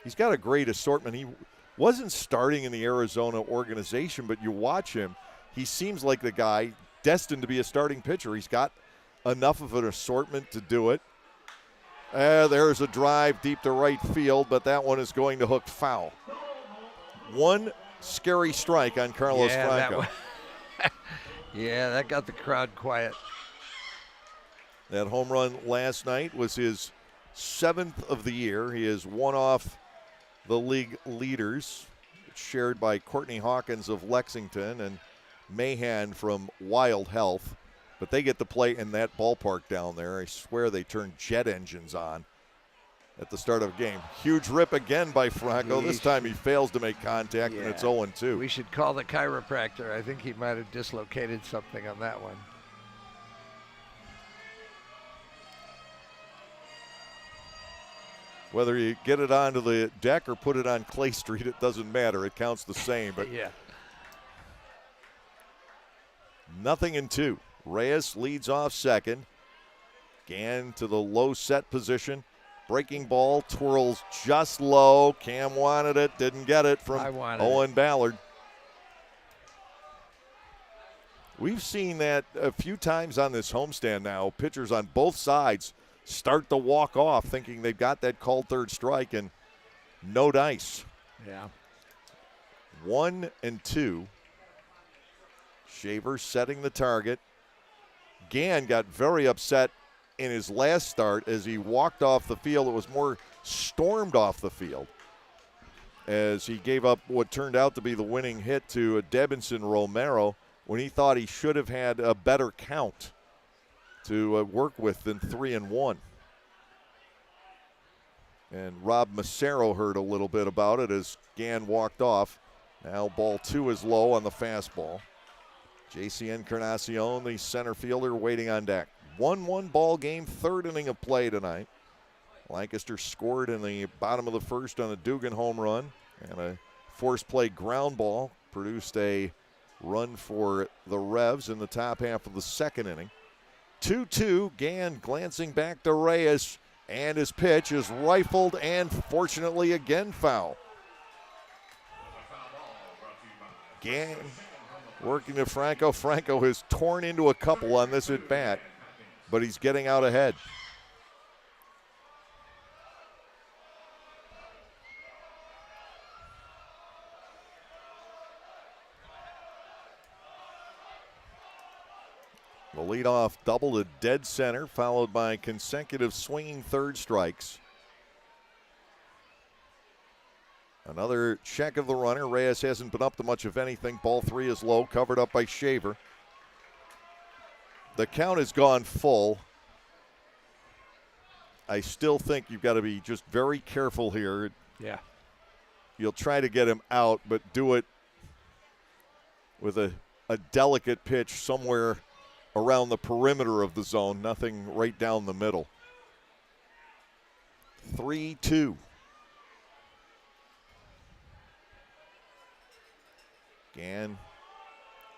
He's got a great assortment. He wasn't starting in the Arizona organization, but you watch him, he seems like the guy destined to be a starting pitcher. He's got enough of an assortment to do it. There's a drive deep to right field, but that one is going to hook foul. 1 scary strike on Carlos Franco. That got the crowd quiet. That home run last night was his 7th of the year. He is one off the league leaders, shared by Courtney Hawkins of Lexington and Mahan from Wild Health. But they get to play in that ballpark down there. I swear they turn jet engines on at the start of a game. Huge rip again by Franco. This time he fails to make contact, and it's 0-2. We should call the chiropractor. I think he might have dislocated something on that one. Whether you get it onto the deck or put it on Clay Street, it doesn't matter. It counts the same. But yeah. 0-2. Reyes leads off second. Gann to the low set position. Breaking ball, twirls just low. Cam wanted it, didn't get it from Owen Ballard. We've seen that a few times on this homestand now. Pitchers on both sides start to walk off thinking they've got that called third strike, and no dice. Yeah. 1-2. Shaver setting the target. Gann got very upset in his last start as he walked off the field. It was more stormed off the field as he gave up what turned out to be the winning hit to Debinson Romero when he thought he should have had a better count to work with than 3-1. And Rob Massaro heard a little bit about it as Gann walked off. Now ball 2 is low on the fastball. JC Encarnacion, the center fielder, waiting on deck. 1-1 ball game, third inning of play tonight. Lancaster scored in the bottom of the first on a Dugan home run, and a force play ground ball produced a run for the Revs in the top half of the second inning. 2-2, Gann glancing back to Reyes, and his pitch is rifled and fortunately again foul. Gann working to Franco. Franco has torn into a couple on this at bat, but he's getting out ahead. The leadoff double to dead center, followed by consecutive swinging third strikes. Another check of the runner. Reyes hasn't been up to much of anything. Ball three is low, covered up by Shaver. The count has gone full. I still think you've got to be just very careful here. Yeah. You'll try to get him out, but do it with a delicate pitch somewhere around the perimeter of the zone, nothing right down the middle. 3-2. Gann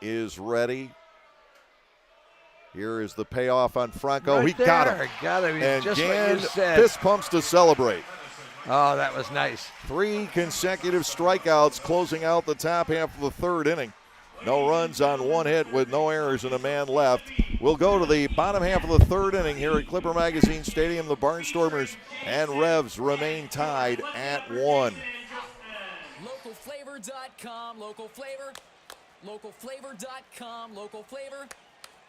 is ready. Here is the payoff on Franco. Right he got him. Got him. And just Gann what you said. fist pumps to celebrate. Oh, that was nice. 3 consecutive strikeouts closing out the top half of the third inning. No runs on one hit with no errors and a man left. We'll go to the bottom half of the third inning here at Clipper Magazine Stadium. The Barnstormers and Revs remain tied at 1. Localflavor.com, local flavor. Localflavor.com, local flavor.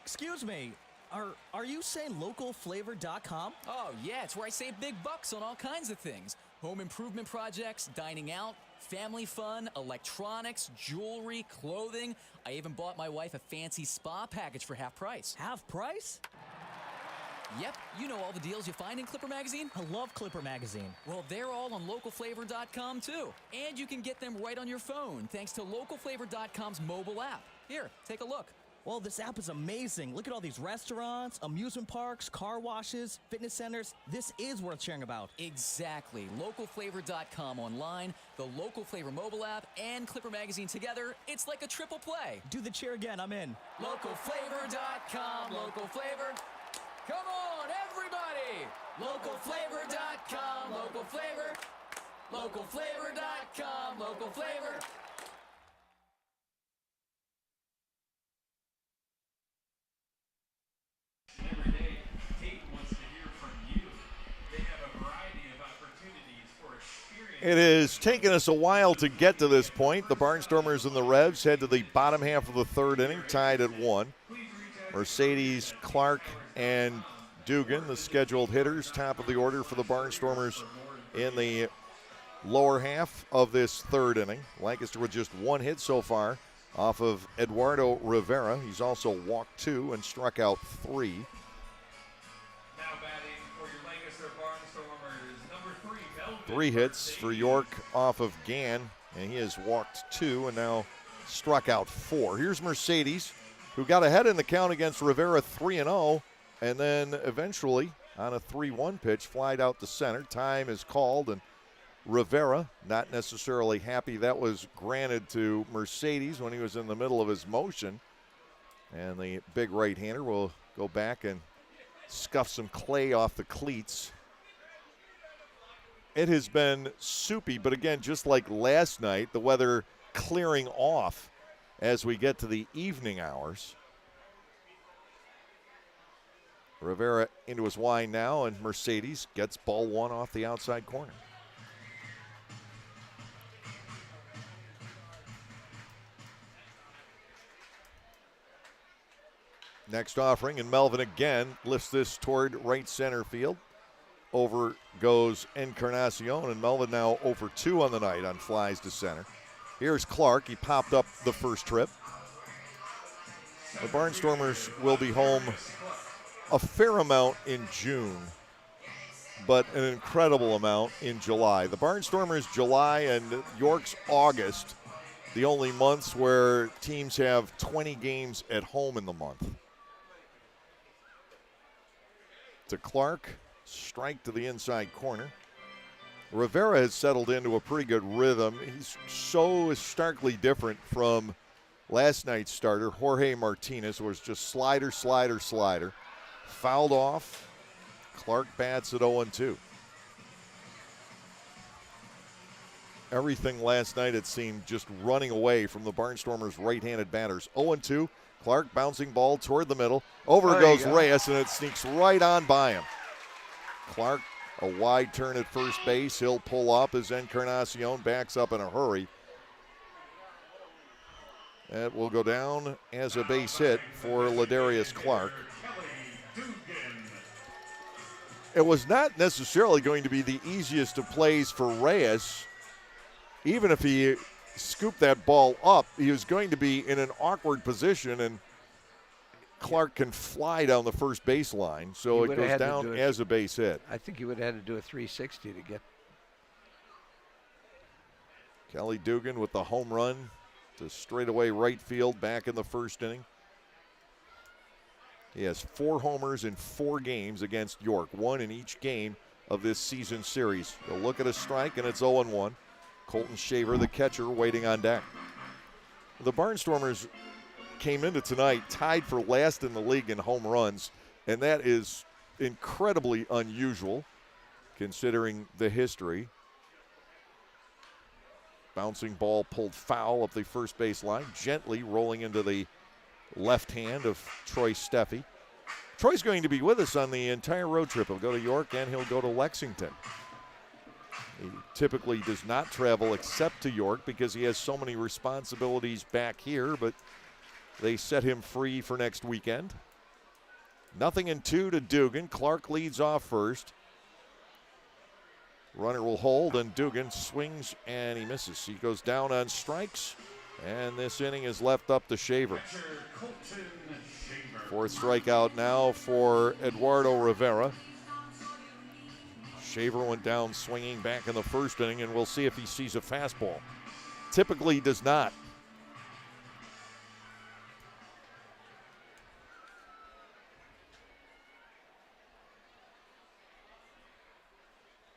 Excuse me, are you saying localflavor.com? Oh, yeah, it's where I save big bucks on all kinds of things. Home improvement projects, dining out, family fun, electronics, jewelry, clothing. I even bought my wife a fancy spa package for half price. Half price? Yep, you know all the deals you find in Clipper Magazine. I love Clipper Magazine. Well, they're all on localflavor.com too. And you can get them right on your phone thanks to localflavor.com's mobile app. Here, take a look. Well, this app is amazing. Look at all these restaurants, amusement parks, car washes, fitness centers. This is worth sharing about. Exactly. Localflavor.com online, the Local Flavor mobile app, and Clipper Magazine together. It's like a triple play. Do the cheer again. I'm in. Localflavor.com, local flavor. Come on, everybody! Localflavor.com, local flavor. Localflavor.com, local flavor. Every day, Kate wants to hear from you. They have a variety of opportunities for experience. It has taken us a while to get to this point. The Barnstormers and the Revs head to the bottom half of the third inning, tied at 1. Mercedes, Clark, and Dugan, the scheduled hitters, top of the order for the Barnstormers in the lower half of this third inning. Lancaster with just 1 hit so far off of Eduardo Rivera. He's also walked 2 and struck out 3. Now batting for your Lancaster Barnstormers, number 3, Melvin 3 hits for York off of Gann, and he has walked 2 and now struck out 4. Here's Mercedes, who got ahead in the count against Rivera 3-0, and then eventually on a 3-1 pitch, flied out to center. Time is called, and Rivera not necessarily happy that was granted to Mercedes when he was in the middle of his motion. And the big right-hander will go back and scuff some clay off the cleats. It has been soupy, but again, just like last night, the weather clearing off as we get to the evening hours. Rivera into his wind now, and Mercedes gets ball 1 off the outside corner. Next offering, and Melvin again lifts this toward right center field. Over goes Encarnacion, and Melvin now over 2 on the night on flies to center. Here's Clark. He popped up the first trip. The Barnstormers will be home a fair amount in June, but an incredible amount in July. The Barnstormers July and York's August the only months where teams have 20 games at home in the month. To Clark, strike to the inside corner. Rivera has settled into a pretty good rhythm. He's so starkly different from last night's starter, Jorge Martinez, was just slider, slider, slider. Fouled off. Clark bats at 0-2. Everything last night, it seemed, just running away from the Barnstormers' right-handed batters. 0-2. Clark bouncing ball toward the middle. Over goes Reyes, and it sneaks right on by him. Clark, a wide turn at first base. He'll pull up as Encarnacion backs up in a hurry. It will go down as a base hit for Ladarius Clark. It was not necessarily going to be the easiest of plays for Reyes. Even if he scooped that ball up, he was going to be in an awkward position, and Clark can fly down the first baseline, so it goes down as a base hit. I think he would have had to do a 360 to get. Kelly Dugan with the home run to straightaway right field back in the first inning. He has 4 homers in 4 games against York, 1 in each game of this season series. He'll look at a strike, and it's 0-1. Colton Shaver, the catcher, waiting on deck. The Barnstormers came into tonight tied for last in the league in home runs, and that is incredibly unusual considering the history. Bouncing ball pulled foul up the first base line, gently rolling into the left hand of Troy Steffi. Troy's going to be with us on the entire road trip. He'll go to York and he'll go to Lexington. He typically does not travel except to York because he has so many responsibilities back here, but they set him free for next weekend. 0-2 to Dugan. Clark leads off first. Runner will hold, and Dugan swings, and he misses. He goes down on strikes, and this inning is left up to Shaver. 4th strikeout now for Eduardo Rivera. Shaver went down swinging back in the first inning, and we'll see if he sees a fastball. Typically he does not.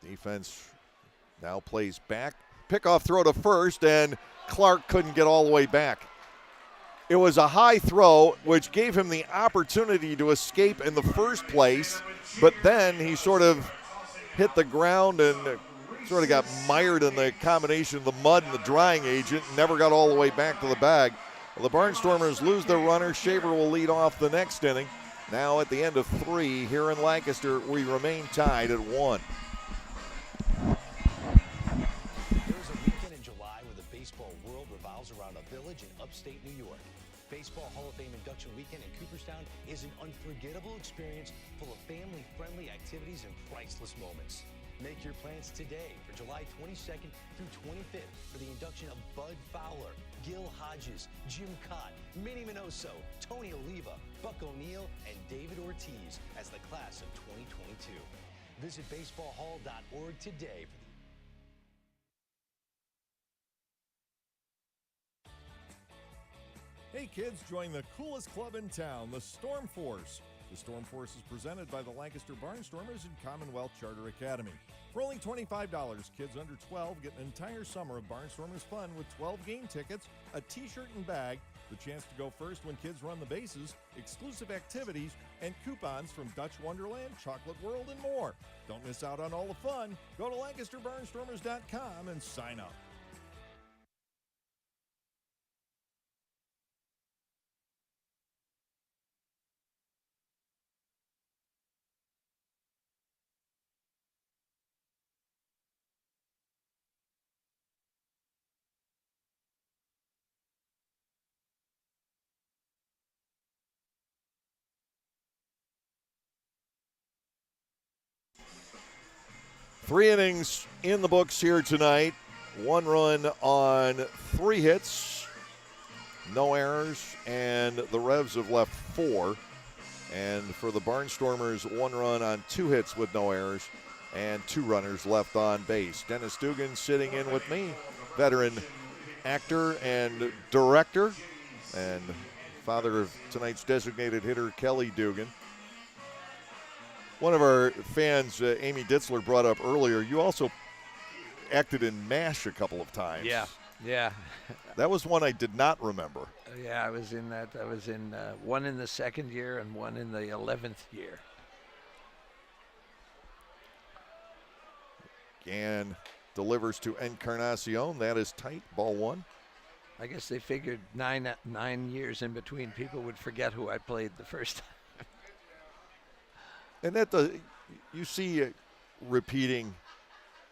Defense now plays back. Pickoff throw to first, and Clark couldn't get all the way back. It was a high throw, which gave him the opportunity to escape in the first place, but then he sort of hit the ground and sort of got mired in the combination of the mud and the drying agent and never got all the way back to the bag. Well, the Barnstormers lose their runner. Shaver will lead off the next inning. Now at the end of 3 here in Lancaster, we remain tied at 1. There's a weekend in July where the baseball world revolves around a village in upstate New York. Baseball Hall of Fame induction weekend in Cooperstown is an unforgettable experience full of family-friendly activities and priceless moments. Make your plans today for July 22nd through 25th for the induction of Bud Fowler, Gil Hodges, Jim Cott, Minnie Minoso, Tony Oliva, Buck O'Neill, and David Ortiz as the class of 2022. Visit baseballhall.org today for the Hey kids, join the coolest club in town, the Storm Force. The Storm Force is presented by the Lancaster Barnstormers and Commonwealth Charter Academy. For only $25, kids under 12 get an entire summer of Barnstormers fun with 12 game tickets, a t-shirt and bag, the chance to go first when kids run the bases, exclusive activities, and coupons from Dutch Wonderland, Chocolate World, and more. Don't miss out on all the fun. Go to LancasterBarnstormers.com and sign up. Three innings in the books here tonight. 1 run on 3 hits, no errors, and the Revs have left 4. And for the Barnstormers, 1 run on 2 hits with no errors and 2 runners left on base. Dennis Dugan sitting in with me, veteran actor and director, and father of tonight's designated hitter, Kelly Dugan. One of our fans, Amy Ditzler, brought up earlier, you also acted in MASH a couple of times. Yeah. That was one I did not remember. Yeah, I was in that. I was in one in the second year and one in the 11th year. Gann delivers to Encarnacion. That is tight. Ball one. I guess they figured 9 years in between, people would forget who I played the first time. And you see repeating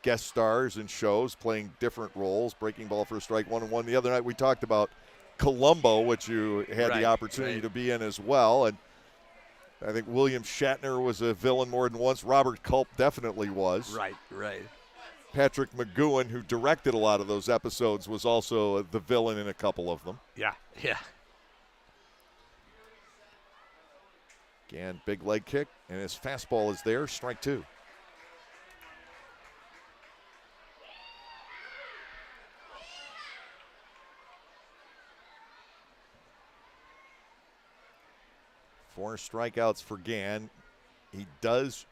guest stars in shows playing different roles, breaking ball for a strike, 1-1. The other night we talked about Columbo, which you had the opportunity to be in as well. And I think William Shatner was a villain more than once. Robert Culp definitely was. Right. Patrick McGowan, who directed a lot of those episodes, was also the villain in a couple of them. Yeah. Gann, big leg kick, and his fastball is there, strike two. Four strikeouts for Gann. He does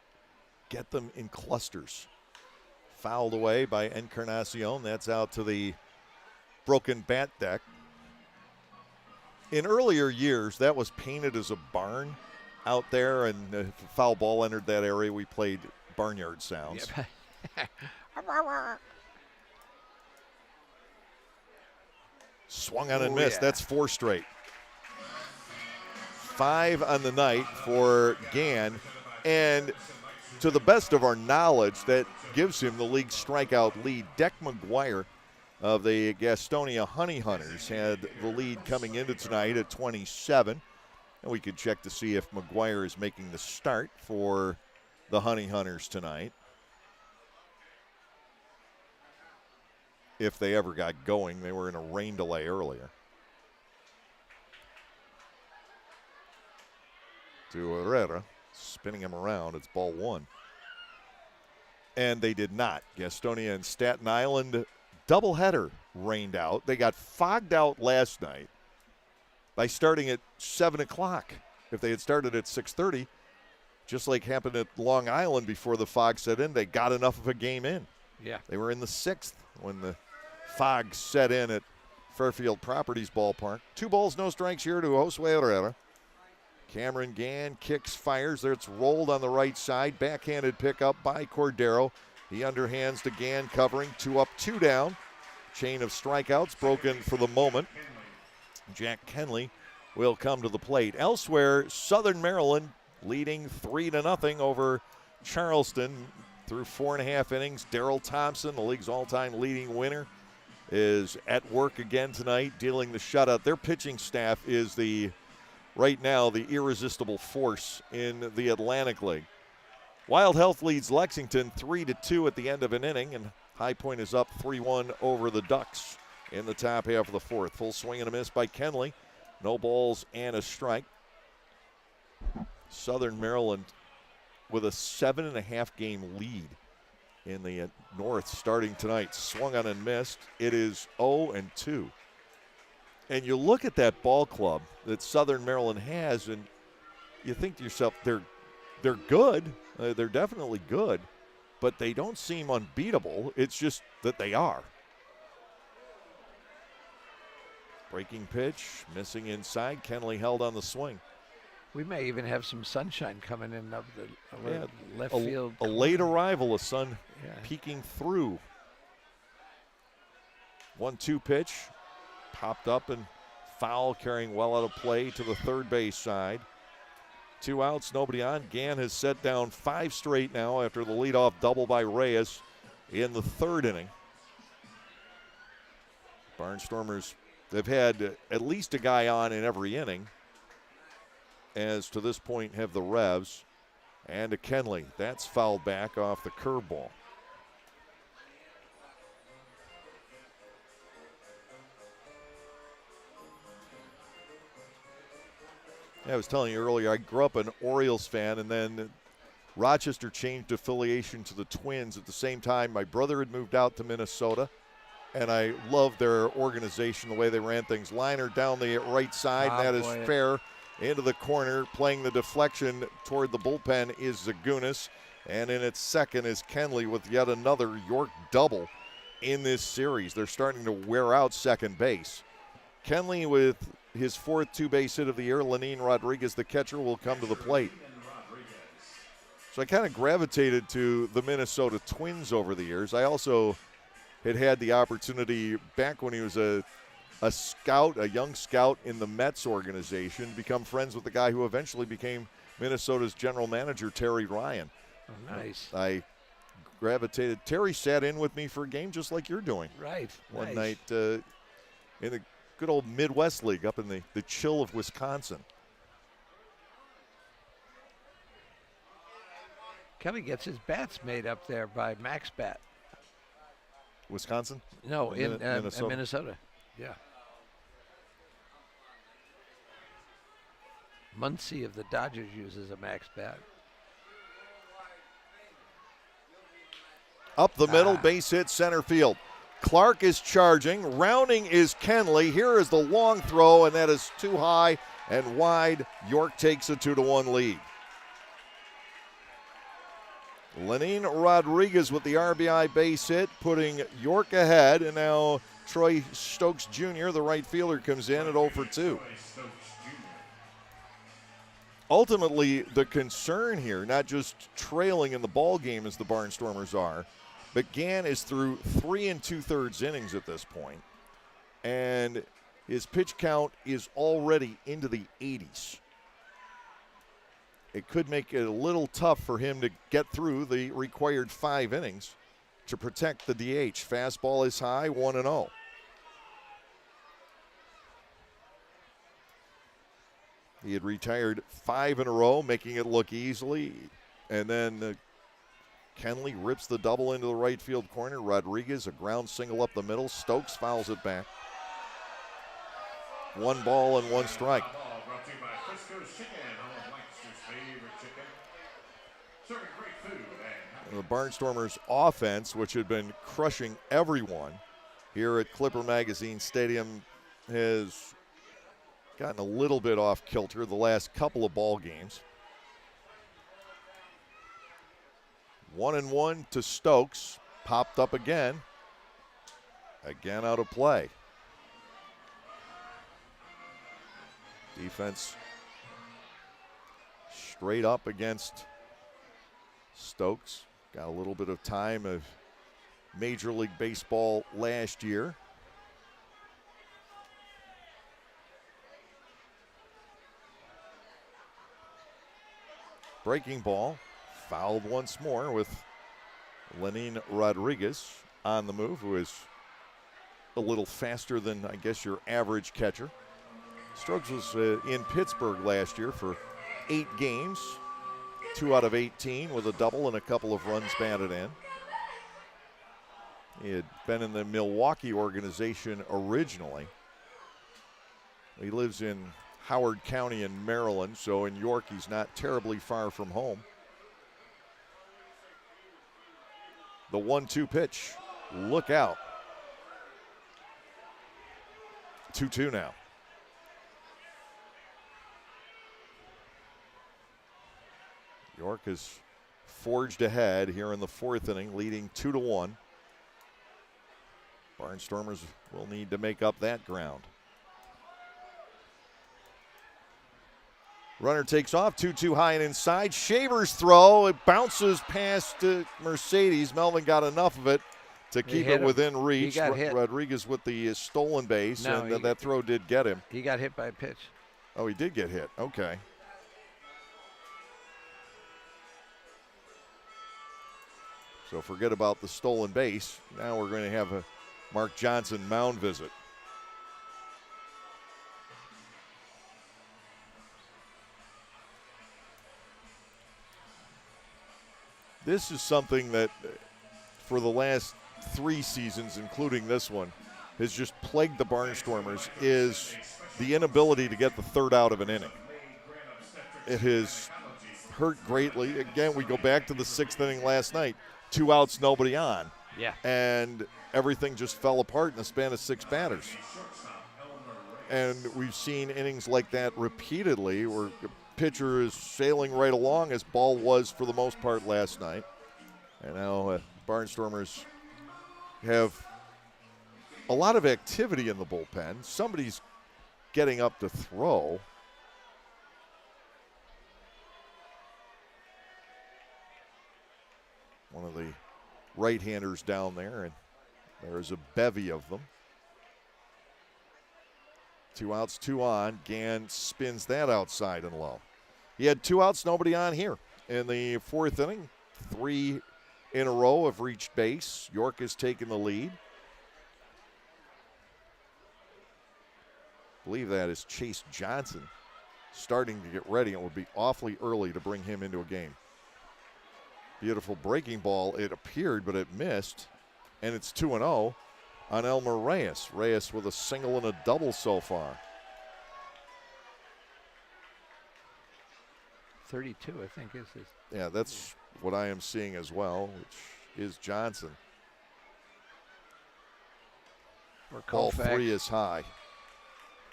get them in clusters. Fouled away by Encarnacion. That's out to the broken bat deck. In earlier years, that was painted as a barn out there, and if a foul ball entered that area, we played barnyard sounds. Yep. Swung on and missed. Yeah. That's four straight. 5 on the night for Gann, and to the best of our knowledge, that gives him the league strikeout lead. Deck McGuire of the Gastonia Honey Hunters had the lead coming into tonight at 27. And we could check to see if McGuire is making the start for the Honey Hunters tonight, if they ever got going. They were in a rain delay earlier. To Herrera, spinning him around. It's ball one. And they did not. Gastonia and Staten Island doubleheader rained out. They got fogged out last night by starting at 7 o'clock. If they had started at 6:30, just like happened at Long Island before the fog set in, they got enough of a game in. Yeah. They were in the 6th when the fog set in at Fairfield Properties Ballpark. 2 balls, no strikes here to Josue Herrera. Cameron Gann kicks, fires. There it's rolled on the right side. Backhanded pickup by Cordero. He underhands to Gann, covering. 2 up, 2 down. Chain of strikeouts broken for the moment. Jack Kenley will come to the plate. Elsewhere, Southern Maryland leading 3-0 over Charleston through 4.5 innings. Darrell Thompson, the league's all-time leading winner, is at work again tonight, dealing the shutout. Their pitching staff is right now the irresistible force in the Atlantic League. Wild Health leads Lexington 3-2 at the end of an inning, and High Point is up 3-1 over the Ducks in the top half of the 4th. Full swing and a miss by Kenley. No balls and a strike. Southern Maryland with a 7.5 game lead in the North starting tonight. Swung on and missed. It is 0-2. And you look at that ball club that Southern Maryland has, and you think to yourself, they're good. They're definitely good, but they don't seem unbeatable. It's just that they are. Breaking pitch, missing inside. Kenley held on the swing. We may even have some sunshine coming in up the left field. A late arrival of sun peeking through. 1-2 pitch. Popped up and foul, carrying well out of play to the third base side. 2 outs, nobody on. Gann has set down 5 straight now after the leadoff double by Reyes in the 3rd inning. Barnstormers, they've had at least a guy on in every inning, as to this point have the Revs. And to Kenley, that's fouled back off the curveball. I was telling you earlier, I grew up an Orioles fan, and then Rochester changed affiliation to the Twins at the same time. My brother had moved out to Minnesota, and I love their organization, the way they ran things. Liner down the right side, and that is fair. Into the corner, playing the deflection toward the bullpen is Zagunis. And in its second is Kenley with yet another York double in this series. They're starting to wear out second base. Kenley with his fourth two-base hit of the year. Lenin Rodriguez, the catcher, will come to the plate. So I kind of gravitated to the Minnesota Twins over the years. I also had the opportunity back when he was a scout, a young scout in the Mets organization, to become friends with the guy who eventually became Minnesota's general manager, Terry Ryan. Oh, nice. I gravitated. Terry sat in with me for a game just like you're doing. Right. One night in the good old Midwest League up in the chill of Wisconsin. Kelly gets his bats made up there by Max Bat. Wisconsin? No, in Minnesota. Yeah. Muncy of the Dodgers uses a Max Bat. Up the middle, base hit center field. Clark is charging. Rounding is Kenley. Here is the long throw, and that is too high and wide. York takes a 2-1 lead. Lenin Rodriguez with the RBI base hit, putting York ahead. And now Troy Stokes Jr., the right fielder, comes in at 0 for 2. Ultimately, the concern here, not just trailing in the ball game as the Barnstormers are, but Gann is through 3 2/3 innings at this point, and his pitch count is already into the 80s. It could make it a little tough for him to get through the required 5 innings to protect the DH. Fastball is high, 1-0. He had retired 5 in a row, making it look easily, and then Kenley rips the double into the right field corner. Rodriguez, a ground single up the middle. Stokes fouls it back. 1 ball and 1 strike. The Barnstormers' offense, which had been crushing everyone here at Clipper Magazine Stadium, has gotten a little bit off kilter the last couple of ball games. 1-1 to Stokes. Popped up again. Again out of play. Defense straight up against Stokes. Got a little bit of time of Major League Baseball last year. Breaking ball. Fouled once more with Lenin Rodriguez on the move, who is a little faster than, I guess, your average catcher. Stokes was in Pittsburgh last year for 8 games, 2 out of 18 with a double and a couple of runs batted in. He had been in the Milwaukee organization originally. He lives in Howard County in Maryland, so in York he's not terribly far from home. The 1-2 pitch. Look out. 2-2 now. York has forged ahead here in the 4th inning, leading 2-1. Barnstormers will need to make up that ground. Runner takes off, 2-2 high and inside. Shaver's throw, it bounces past Mercedes. Melvin got enough of it to keep it within reach. He got hit. Rodriguez with the stolen base, and that throw did get him. He got hit by a pitch. Oh, he did get hit. Okay. So forget about the stolen base. Now we're going to have a Mark Johnson mound visit. This is something that for the last 3 seasons, including this one, has just plagued the Barnstormers, is the inability to get the 3rd out of an inning. It has hurt greatly. Again, we go back to the 6th inning last night. 2 outs, nobody on. Yeah. And everything just fell apart in the span of 6 batters. And we've seen innings like that repeatedly where the pitcher is sailing right along, as Ball was for the most part last night. And now Barnstormers have a lot of activity in the bullpen. Somebody's getting up to throw. One of the right-handers down there, and there's a bevy of them. 2 outs, 2 on. Gann spins that outside and low. He had 2 outs, nobody on here in the 4th inning. 3 in a row have reached base. York has taken the lead. I believe that is Chase Johnson starting to get ready. It would be awfully early to bring him into a game. Beautiful breaking ball, it appeared, but it missed. And it's 2-0 on Elmer Reyes. Reyes with a single and a double so far. 32, I think, is his. Yeah, that's what I am seeing as well, which is Johnson. Or Ball Koufax. 3 is high.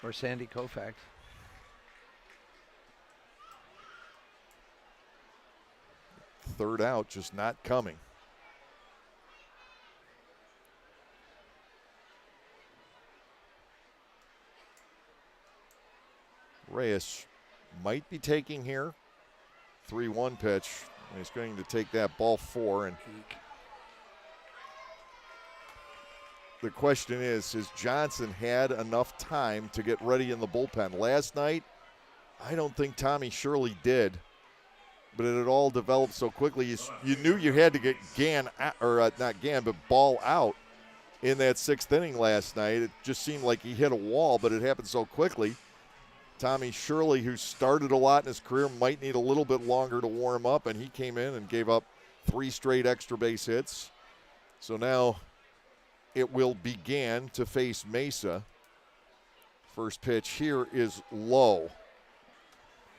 Or Sandy Koufax. Third out, just not coming. Reyes might be taking here. 3-1 pitch. He's going to take that, ball 4. And the question is, has Johnson had enough time to get ready in the bullpen? Last night, I don't think Tommy Shirley did. But it had all developed so quickly. You knew you had to get Gann, or not Gann, but Ball out in that 6th inning last night. It just seemed like he hit a wall, but it happened so quickly. Tommy Shirley, who started a lot in his career, might need a little bit longer to warm up, and he came in and gave up 3 straight extra base hits. So now it will begin to face Mesa. First pitch here is low.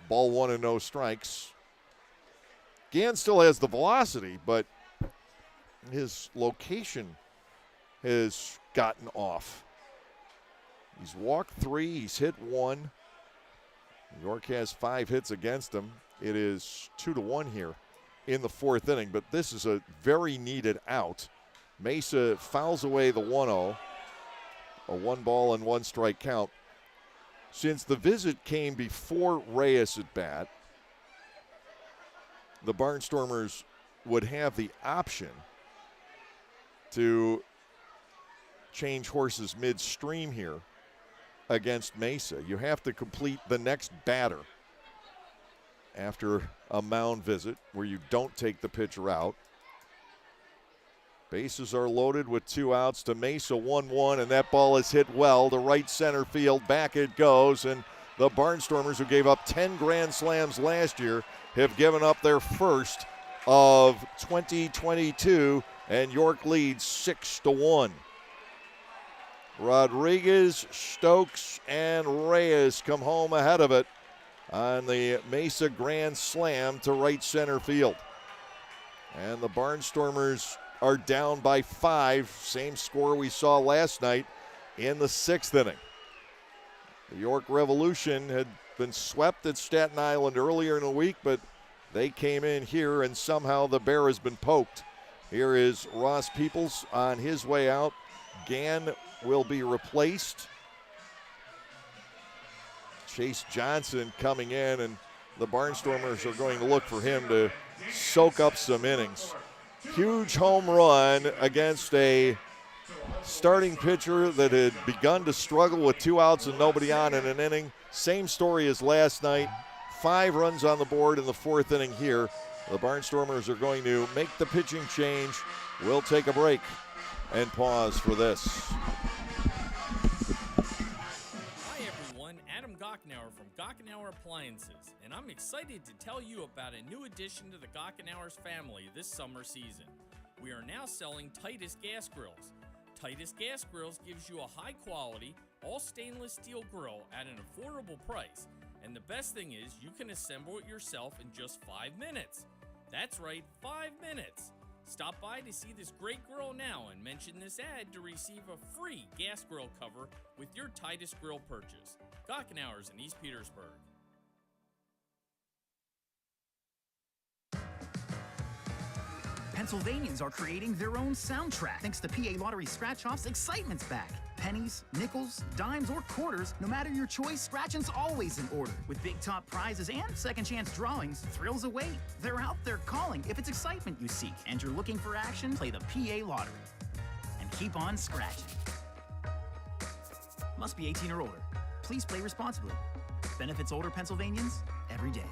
Ball 1 and no strikes. Gann still has the velocity, but his location has gotten off. He's walked 3, he's hit 1. York has 5 hits against him. It is 2-1 here in the 4th inning, but this is a very needed out. Mesa fouls away the 1-0, a 1 and 1 strike count. Since the visit came before Reyes at bat, the Barnstormers would have the option to change horses midstream here against Mesa. You have to complete the next batter after a mound visit where you don't take the pitcher out. Bases are loaded with 2 outs to Mesa, 1-1, and that ball is hit well to right center field. Back it goes, and the Barnstormers, who gave up 10 grand slams last year, have given up their first of 2022, and York leads 6-1. Rodriguez, Stokes, and Reyes come home ahead of it on the Mesa grand slam to right center field. And the Barnstormers are down by 5, same score we saw last night in the 6th inning. The York Revolution had been swept at Staten Island earlier in the week, but they came in here and somehow the bear has been poked. Here is Ross Peoples on his way out. Gann will be replaced. Chase Johnson coming in, and the Barnstormers are going to look for him to soak up some innings. Huge home run against a starting pitcher that had begun to struggle with 2 outs and nobody on in an inning. Same story as last night. 5 runs on the board in the 4th inning here. The Barnstormers are going to make the pitching change. We'll take a break and pause for this. Hi everyone, Adam Gochenauer from Gochenauer Appliances, and I'm excited to tell you about a new addition to the Gochenauers family this summer season. We are now selling Titus Gas Grills. Titus Gas Grills gives you a high quality, all stainless steel grill at an affordable price. And the best thing is you can assemble it yourself in just 5 minutes. That's right, 5 minutes. Stop by to see this great grill now and mention this ad to receive a free gas grill cover with your Titus Grill purchase. Gockenauers in East Petersburg. Pennsylvanians are creating their own soundtrack. Thanks to PA Lottery Scratch-Offs, excitement's back. Pennies, nickels, dimes, or quarters, no matter your choice, scratching's always in order. With big top prizes and second chance drawings, thrills await. They're out there calling. If it's excitement you seek and you're looking for action, play the PA Lottery. And keep on scratching. Must be 18 or older. Please play responsibly. Benefits older Pennsylvanians every day.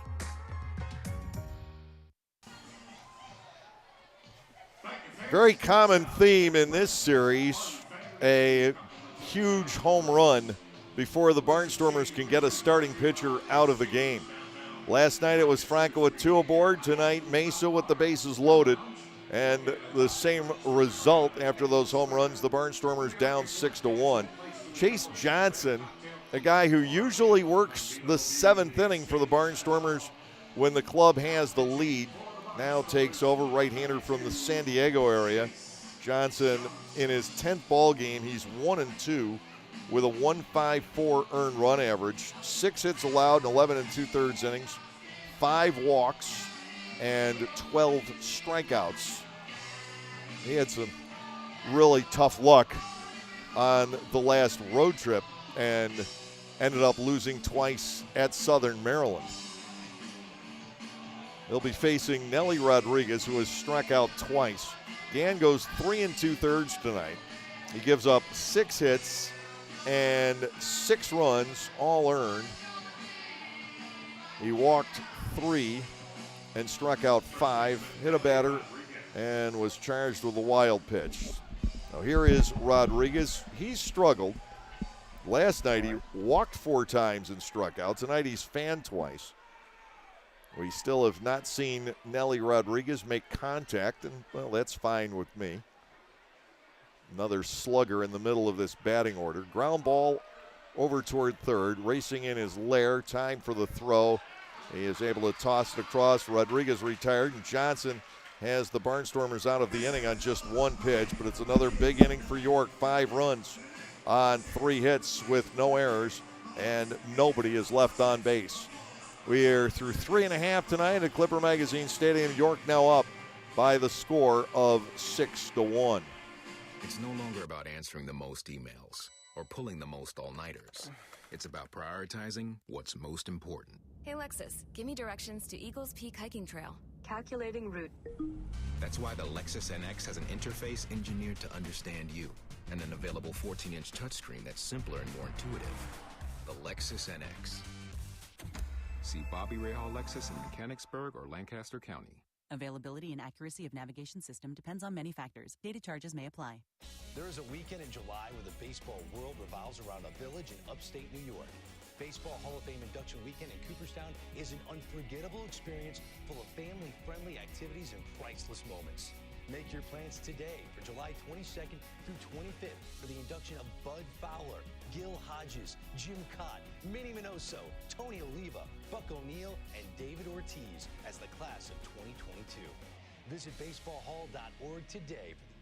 Very common theme in this series, a huge home run before the Barnstormers can get a starting pitcher out of the game. Last night it was Franco with 2 aboard. Tonight Mesa with the bases loaded. And the same result after those home runs, the Barnstormers down 6-1. Chase Johnson, a guy who usually works the 7th inning for the Barnstormers when the club has the lead, now takes over, right-hander from the San Diego area. Johnson, in his 10th ball game, he's 1-2 with a 1.54 earned run average, 6 hits allowed in 11 2/3 innings, 5 walks, and 12 strikeouts. He had some really tough luck on the last road trip and ended up losing twice at Southern Maryland. They'll be facing Nelly Rodriguez, who has struck out twice. Gann goes 3 2/3 tonight. He gives up 6 hits and 6 runs, all earned. He walked 3 and struck out 5, hit a batter, and was charged with a wild pitch. Now here is Rodriguez. He's struggled. Last night he walked 4 times and struck out. Tonight he's fanned twice. We still have not seen Nelly Rodriguez make contact, and, well, that's fine with me. Another slugger in the middle of this batting order. Ground ball over toward third. Racing in his lair. Time for the throw. He is able to toss it across. Rodriguez retired, and Johnson has the Barnstormers out of the inning on just 1 pitch, but it's another big inning for York. 5 runs on 3 hits with no errors, and nobody is left on base. We are through 3.5 tonight at Clipper Magazine Stadium. York now up by the score of 6-1. It's no longer about answering the most emails or pulling the most all-nighters. It's about prioritizing what's most important. Hey, Lexus, give me directions to Eagles Peak Hiking Trail. Calculating route. That's why the Lexus NX has an interface engineered to understand you and an available 14-inch touchscreen that's simpler and more intuitive. The Lexus NX. See Bobby Rahal Lexus in Mechanicsburg or Lancaster County. Availability and accuracy of navigation system depends on many factors. Data charges may apply. There is a weekend in July where the baseball world revolves around a village in upstate New York. Baseball Hall of Fame induction weekend in Cooperstown is an unforgettable experience full of family-friendly activities and priceless moments. Make your plans today for July 22nd through 25th for the induction of Bud Fowler, Gil Hodges, Jim Cott, Minnie Minoso, Tony Oliva, Buck O'Neill, and David Ortiz as the class of 2022. Visit baseballhall.org today for the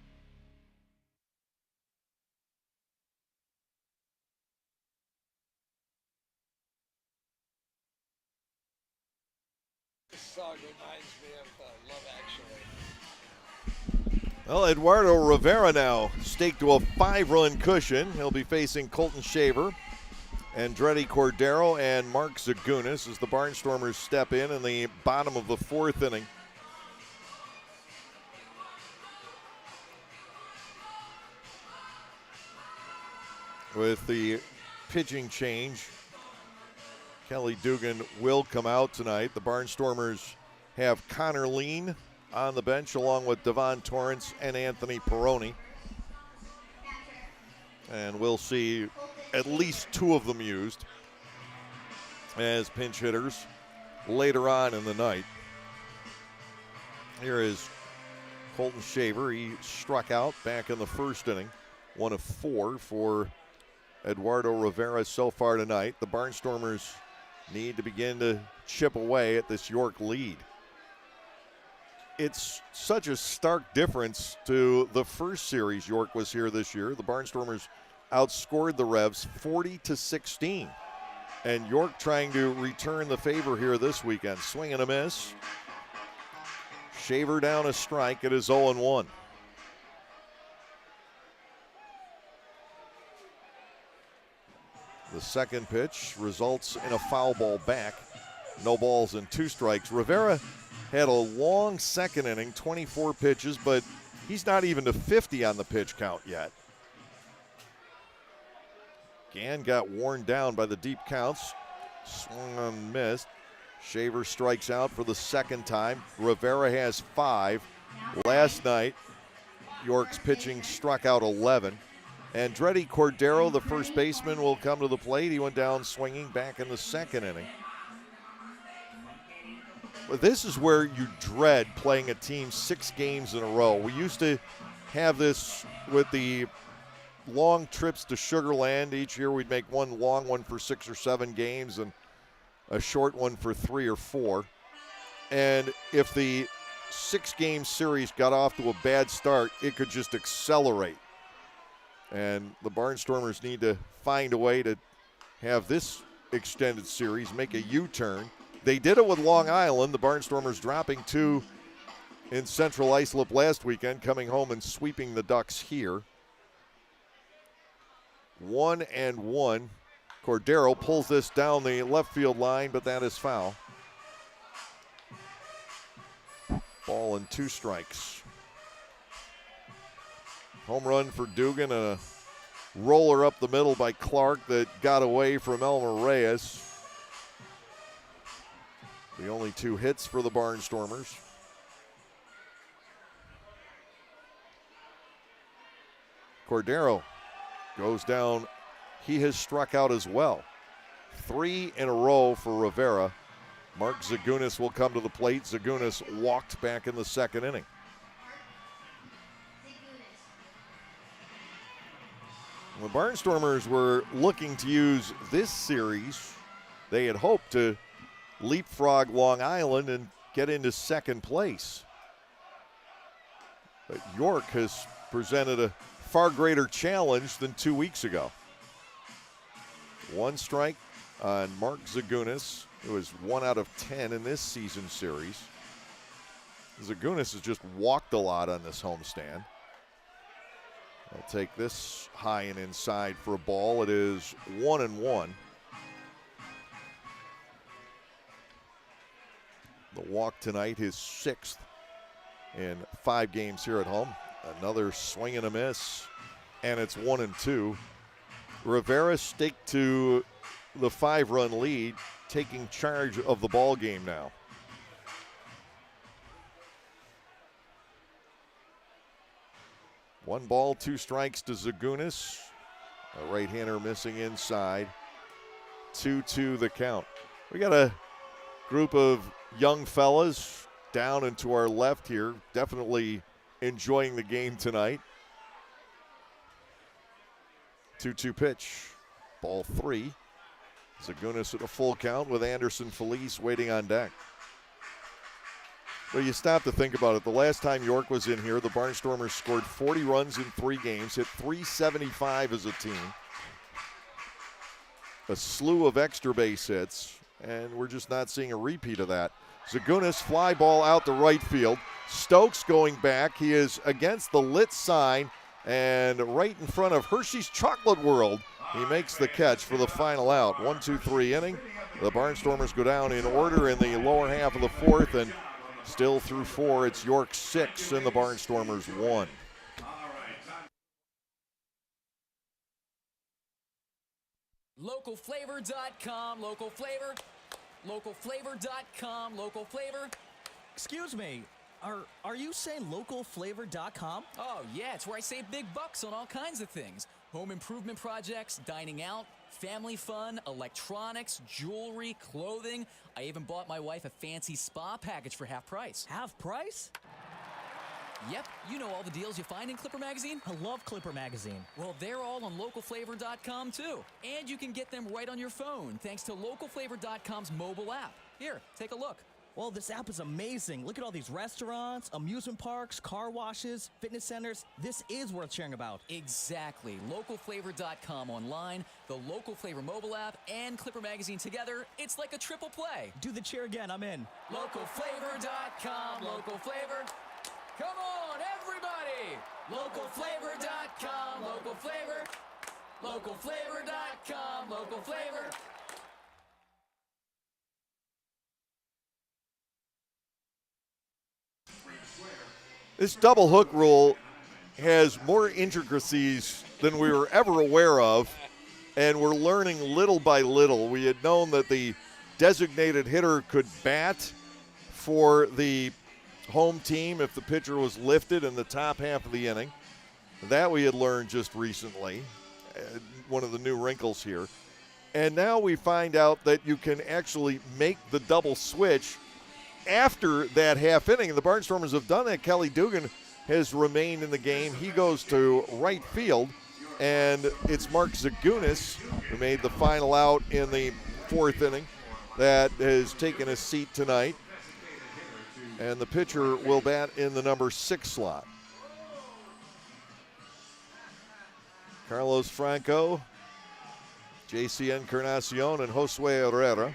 This song reminds me of Love Actually. Well, Eduardo Rivera now staked to a 5-run cushion. He'll be facing Colton Shaver, Andretti Cordero, and Mark Zagunis as the Barnstormers step in the bottom of the 4th inning. With the pitching change, Kelly Dugan will come out tonight. The Barnstormers have Connor Lean on the bench along with Devon Torrance and Anthony Perrone. And we'll see at least 2 of them used as pinch hitters later on in the night. Here is Colton Shaver. He struck out back in the 1st inning. 1 of 4 for Eduardo Rivera so far tonight. The Barnstormers need to begin to chip away at this York lead. it's such a stark difference to the first series York was here this year. The Barnstormers outscored the Revs 40-16. And York trying to return the favor here this weekend. Swing and a miss. Shaver down a strike. It is 0-1. The second pitch results in a foul ball back. No balls and 2 strikes. Rivera had a long second inning, 24 pitches, but he's not even to 50 on the pitch count yet. Gann got worn down by the deep counts. Swung and missed. Shaver strikes out for the second time. Rivera has 5. Last night, York's pitching struck out 11. Andretti Cordero, the first baseman, will come to the plate. He went down swinging back in the second inning. But this is where you dread playing a team 6 games in a row. We used to have this with the long trips to Sugar Land. Each year we'd make one long one for 6 or 7 games and a short one for 3 or 4. And if the 6-game series got off to a bad start, it could just accelerate. And the Barnstormers need to find a way to have this extended series make a U-turn. They did it with Long Island. The Barnstormers dropping 2 in Central Islip last weekend, coming home and sweeping the Ducks here. 1-1. Cordero pulls this down the left field line, but that is foul. Ball and 2 strikes. Home run for Dugan and a roller up the middle by Clark that got away from Elmer Reyes. The only 2 hits for the Barnstormers. Cordero goes down. He has struck out as well. 3 in a row for Rivera. Mark Zagunis will come to the plate. Zagunis walked back in the second inning. The Barnstormers were looking to use this series. They had hoped to leapfrog Long Island and get into second place. But York has presented a far greater challenge than 2 weeks ago. 1 strike on Mark Zagunis, who is 1 out of 10 in this season series. Zagunis has just walked a lot on this homestand. I'll take this high and inside for a ball. It is 1-1. The walk tonight, his 6th in 5 games here at home. Another swing and a miss, and it's 1-2. Rivera staked to the 5-run lead, taking charge of the ball game now. One ball, 2 strikes to Zagunis. A right-hander missing inside. 2-2 the count. We got a group of young fellas down and to our left here, definitely enjoying the game tonight. 2-2 pitch, ball 3. Zagunis at a full count with Anderson Felice waiting on deck. Well, you stop to think about it. The last time York was in here, the Barnstormers scored 40 runs in 3 games, hit .375 as a team. A slew of extra base hits, and we're just not seeing a repeat of that. Zagunis, fly ball out to right field. Stokes going back. He is against the lit sign and right in front of Hershey's Chocolate World. He makes the catch for the final out. 1-2-3 inning. The Barnstormers go down in order in the lower half of the 4th, and still through 4, it's York 6 and the Barnstormers 1. Localflavor.com, local flavor. Localflavor.com, local flavor. Excuse me, are you saying localflavor.com? Oh, yeah, it's where I save big bucks on all kinds of things. Home improvement projects, dining out, family fun, electronics, jewelry, clothing. I even bought my wife a fancy spa package for half price. Half price? Yep, you know all the deals you find in Clipper Magazine. I love Clipper Magazine. Well, they're all on localflavor.com too. And you can get them right on your phone thanks to localflavor.com's mobile app. Here, take a look. Well, this app is amazing. Look at all these restaurants, amusement parks, car washes, fitness centers. This is worth sharing about. Exactly. Localflavor.com online, the Local Flavor mobile app, and Clipper Magazine together. It's like a triple play. Do the cheer again. I'm in. Localflavor.com. Local Flavor. Come on, everybody. Localflavor.com. Local Flavor. Localflavor.com. Local Flavor. This double hook rule has more intricacies than we were ever aware of, and we're learning little by little. We had known that the designated hitter could bat for the home team if the pitcher was lifted in the top half of the inning. That we had learned just recently, one of the new wrinkles here. And now we find out that you can actually make the double switch after that half inning. The Barnstormers have done that. Kelly Dugan has remained in the game. He goes to right field, and it's Mark Zagunis, who made the final out in the fourth inning, that has taken a seat tonight. And the pitcher will bat in the number 6 slot. Carlos Franco, JC Encarnacion, and Josue Herrera,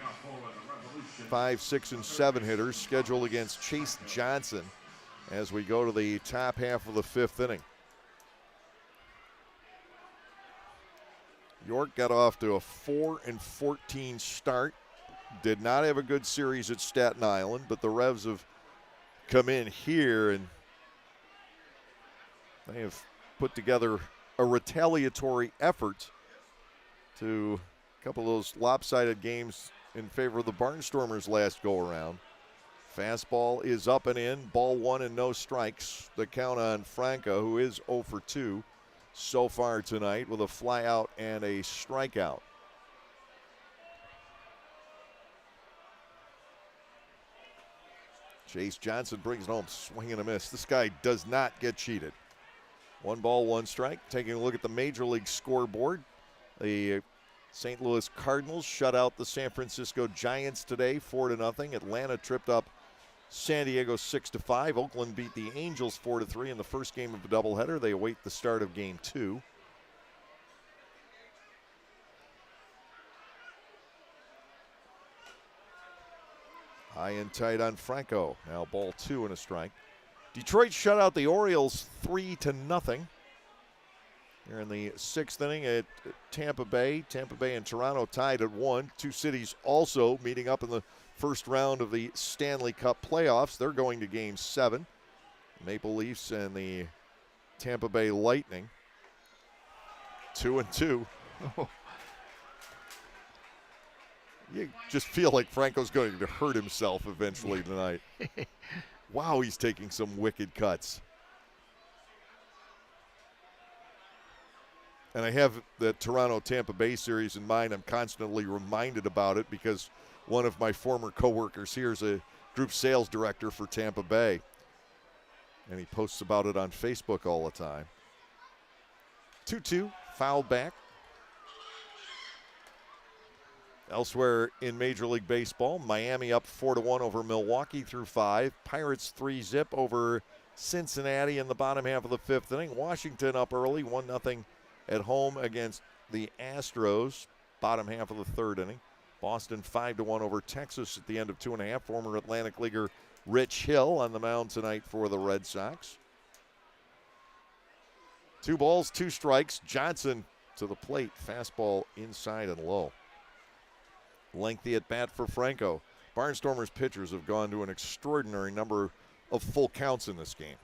5, 6, and 7 hitters scheduled against Chase Johnson as we go to the top half of the 5th inning. York got off to a 4-14 start. Did not have a good series at Staten Island, but the Revs have come in here and they have put together a retaliatory effort to a couple of those lopsided games in favor of the Barnstormers last go-around. Fastball is up and in. Ball 1 and no strikes. The count on Franco, who is 0 for 2 so far tonight with a fly out and a strikeout. Chase Johnson brings it home, swing and a miss. This guy does not get cheated. 1 ball, 1 strike. Taking a look at the Major League scoreboard. The St. Louis Cardinals shut out the San Francisco Giants today, 4-0. Atlanta tripped up San Diego 6-5. Oakland beat the Angels 4-3 in the first game of the doubleheader. They await the start of game 2. High and tight on Franco. Now ball 2 and a strike. Detroit shut out the Orioles 3-0. Here in the 6th inning at Tampa Bay. Tampa Bay and Toronto tied at 1. Two cities also meeting up in the first round of the Stanley Cup playoffs. They're going to game 7. Maple Leafs and the Tampa Bay Lightning. 2-2. You just feel like Franco's going to hurt himself eventually tonight. Wow, he's taking some wicked cuts. And I have the Toronto-Tampa Bay series in mind. I'm constantly reminded about it because one of my former coworkers here is a group sales director for Tampa Bay. And he posts about it on Facebook all the time. 2-2, foul back. Elsewhere in Major League Baseball, Miami up 4-1 over Milwaukee through 5. Pirates 3-0 over Cincinnati in the bottom half of the 5th inning. Washington up early, 1-0 at home against the Astros, bottom half of the 3rd inning. Boston 5-1 over Texas at the end of 2.5. Former Atlantic Leaguer Rich Hill on the mound tonight for the Red Sox. 2 balls, 2 strikes. Johnson to the plate. Fastball inside and low. Lengthy at bat for Franco. Barnstormers pitchers have gone to an extraordinary number of full counts in this game.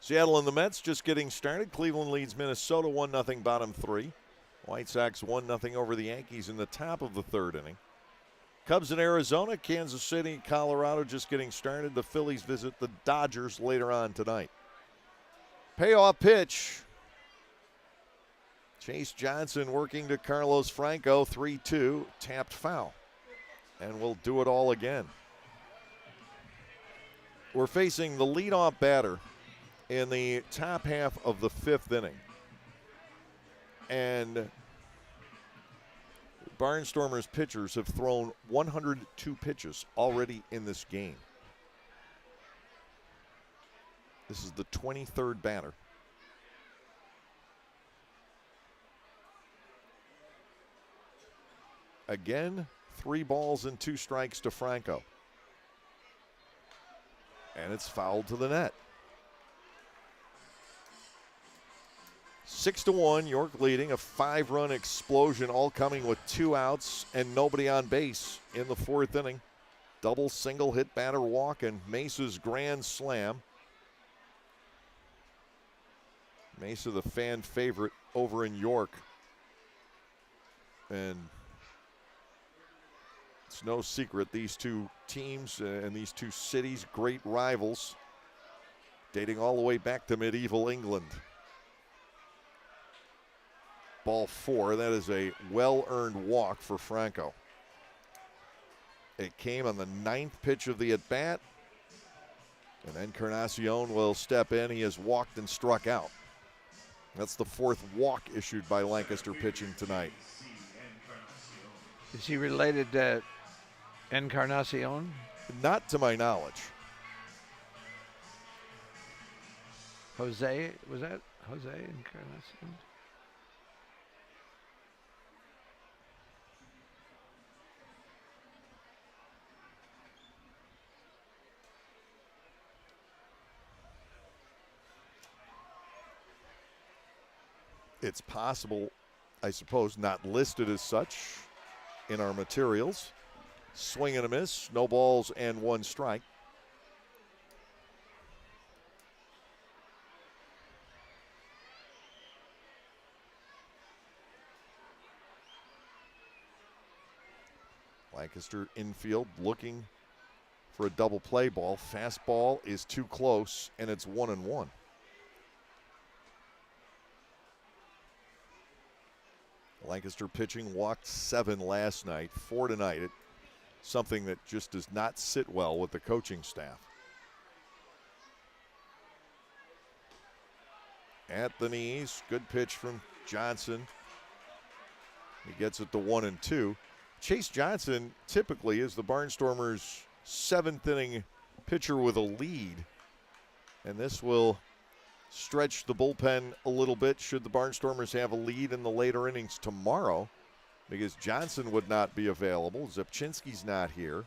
Seattle and the Mets just getting started. Cleveland leads Minnesota 1-0 bottom 3. White Sox 1-0 over the Yankees in the top of the 3rd inning. Cubs in Arizona, Kansas City, Colorado just getting started. The Phillies visit the Dodgers later on tonight. Payoff pitch. Chase Johnson working to Carlos Franco, 3-2, tapped foul. And we'll do it all again. We're facing the leadoff batter in the top half of the 5th inning. And Barnstormers pitchers have thrown 102 pitches already in this game. This is the 23rd batter. Again, 3 balls and 2 strikes to Franco. And it's fouled to the net. 6-1, York leading, a 5-run explosion, all coming with 2 outs and nobody on base in the 4th inning. Double, single, hit, batter, walk, and Mesa's grand slam. Mesa, the fan favorite over in York. And it's no secret, these two teams and these two cities, great rivals, dating all the way back to medieval England. Ball 4, that is a well-earned walk for Franco. It came on the 9th pitch of the at-bat, and Encarnacion will step in. He has walked and struck out. That's the 4th walk issued by Lancaster pitching tonight. Is he related to Encarnacion? Not to my knowledge. Jose, was that Jose Encarnacion? It's possible, I suppose, not listed as such in our materials. Swing and a miss, no balls and 1 strike. Lancaster infield looking for a double play ball. Fastball is too close, and it's 1-1. Lancaster pitching walked 7 last night, 4 tonight. It's something that just does not sit well with the coaching staff. At the knees, good pitch from Johnson. He gets it to 1-2. Chase Johnson typically is the Barnstormers' 7th inning pitcher with a lead. And this will stretch the bullpen a little bit should the Barnstormers have a lead in the later innings tomorrow, because Johnson would not be available. Zepchinski's not here.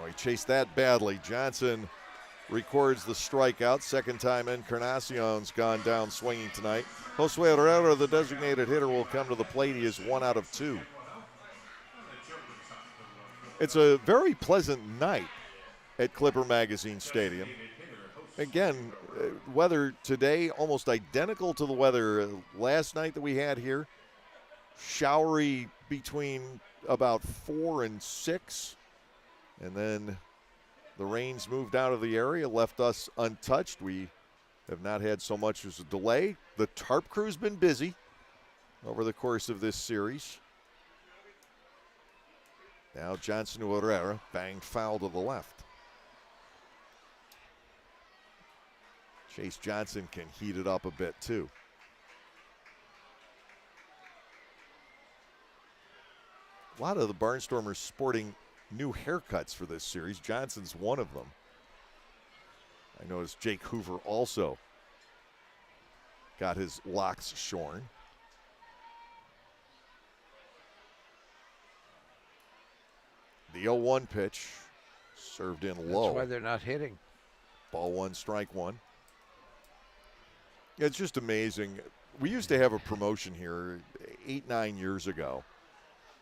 Oh, he chased that badly. Johnson records the strikeout. Second time Encarnacion's gone down swinging tonight. Josue Herrera, the designated hitter, will come to the plate. He is 1 out of 2. It's a very pleasant night at Clipper Magazine Stadium. Again, weather today almost identical to the weather last night that we had here. Showery between about 4 and 6. And then the rains moved out of the area, left us untouched. We have not had so much as a delay. The tarp crew's been busy over the course of this series. Now Johnson to Herrera, banged foul to the left. Chase Johnson can heat it up a bit too. A lot of the Barnstormers sporting new haircuts for this series. Johnson's one of them. I noticed Jake Hoover also got his locks shorn. The 0-1 pitch served in low. That's why they're not hitting. Ball 1, strike 1. It's just amazing. We used to have a promotion here 8-9 years ago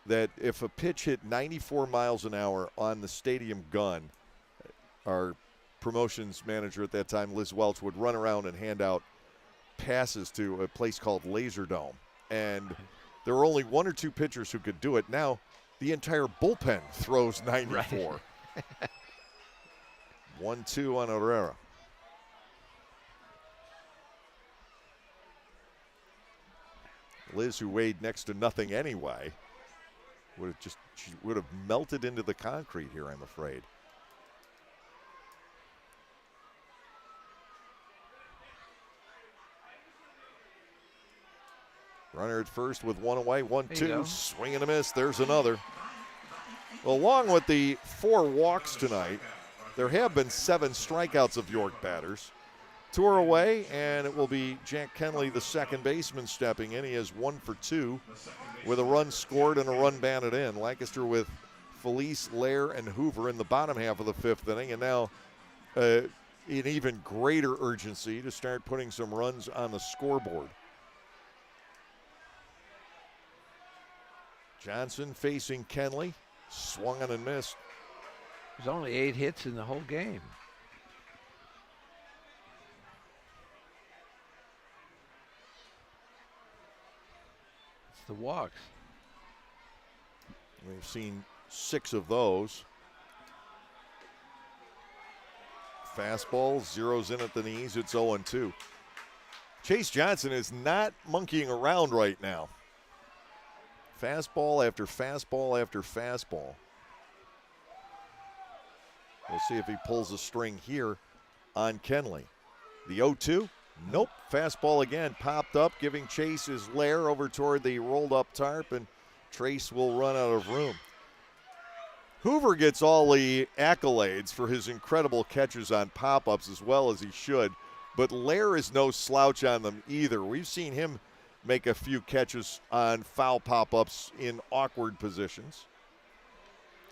that if a pitch hit 94 miles an hour on the stadium gun, our promotions manager at that time, Liz Welch, would run around and hand out passes to a place called Laserdome. And there were only 1 or 2 pitchers who could do it. Now the entire bullpen throws 94. Right. 1-2 on Herrera. Liz, who weighed next to nothing anyway, she would have melted into the concrete here, I'm afraid. Runner at first with one away, 1-2, go. swing and a miss. There's another. Along with the 4 walks tonight, there have been 7 strikeouts of York batters. 2 are away, and it will be Jack Kenley, the second baseman, stepping in. He has 1 for 2 with a run scored and a run batted in. Lancaster with Felice, Lair, and Hoover in the bottom half of the 5th inning, and now an even greater urgency to start putting some runs on the scoreboard. Johnson facing Kenley, swung on and missed. There's only 8 hits in the whole game. It's the walks. We've seen 6 of those. Fastball, zeroes in at the knees. It's 0-2. Chase Johnson is not monkeying around right now. Fastball after fastball after fastball. We'll see if he pulls a string here on Kenley. The 0-2, nope. Fastball again, popped up, giving Chase his lair over toward the rolled up tarp, and Trace will run out of room. Hoover gets all the accolades for his incredible catches on pop-ups, as well as he should, but Lair is no slouch on them either. We've seen him make a few catches on foul pop-ups in awkward positions.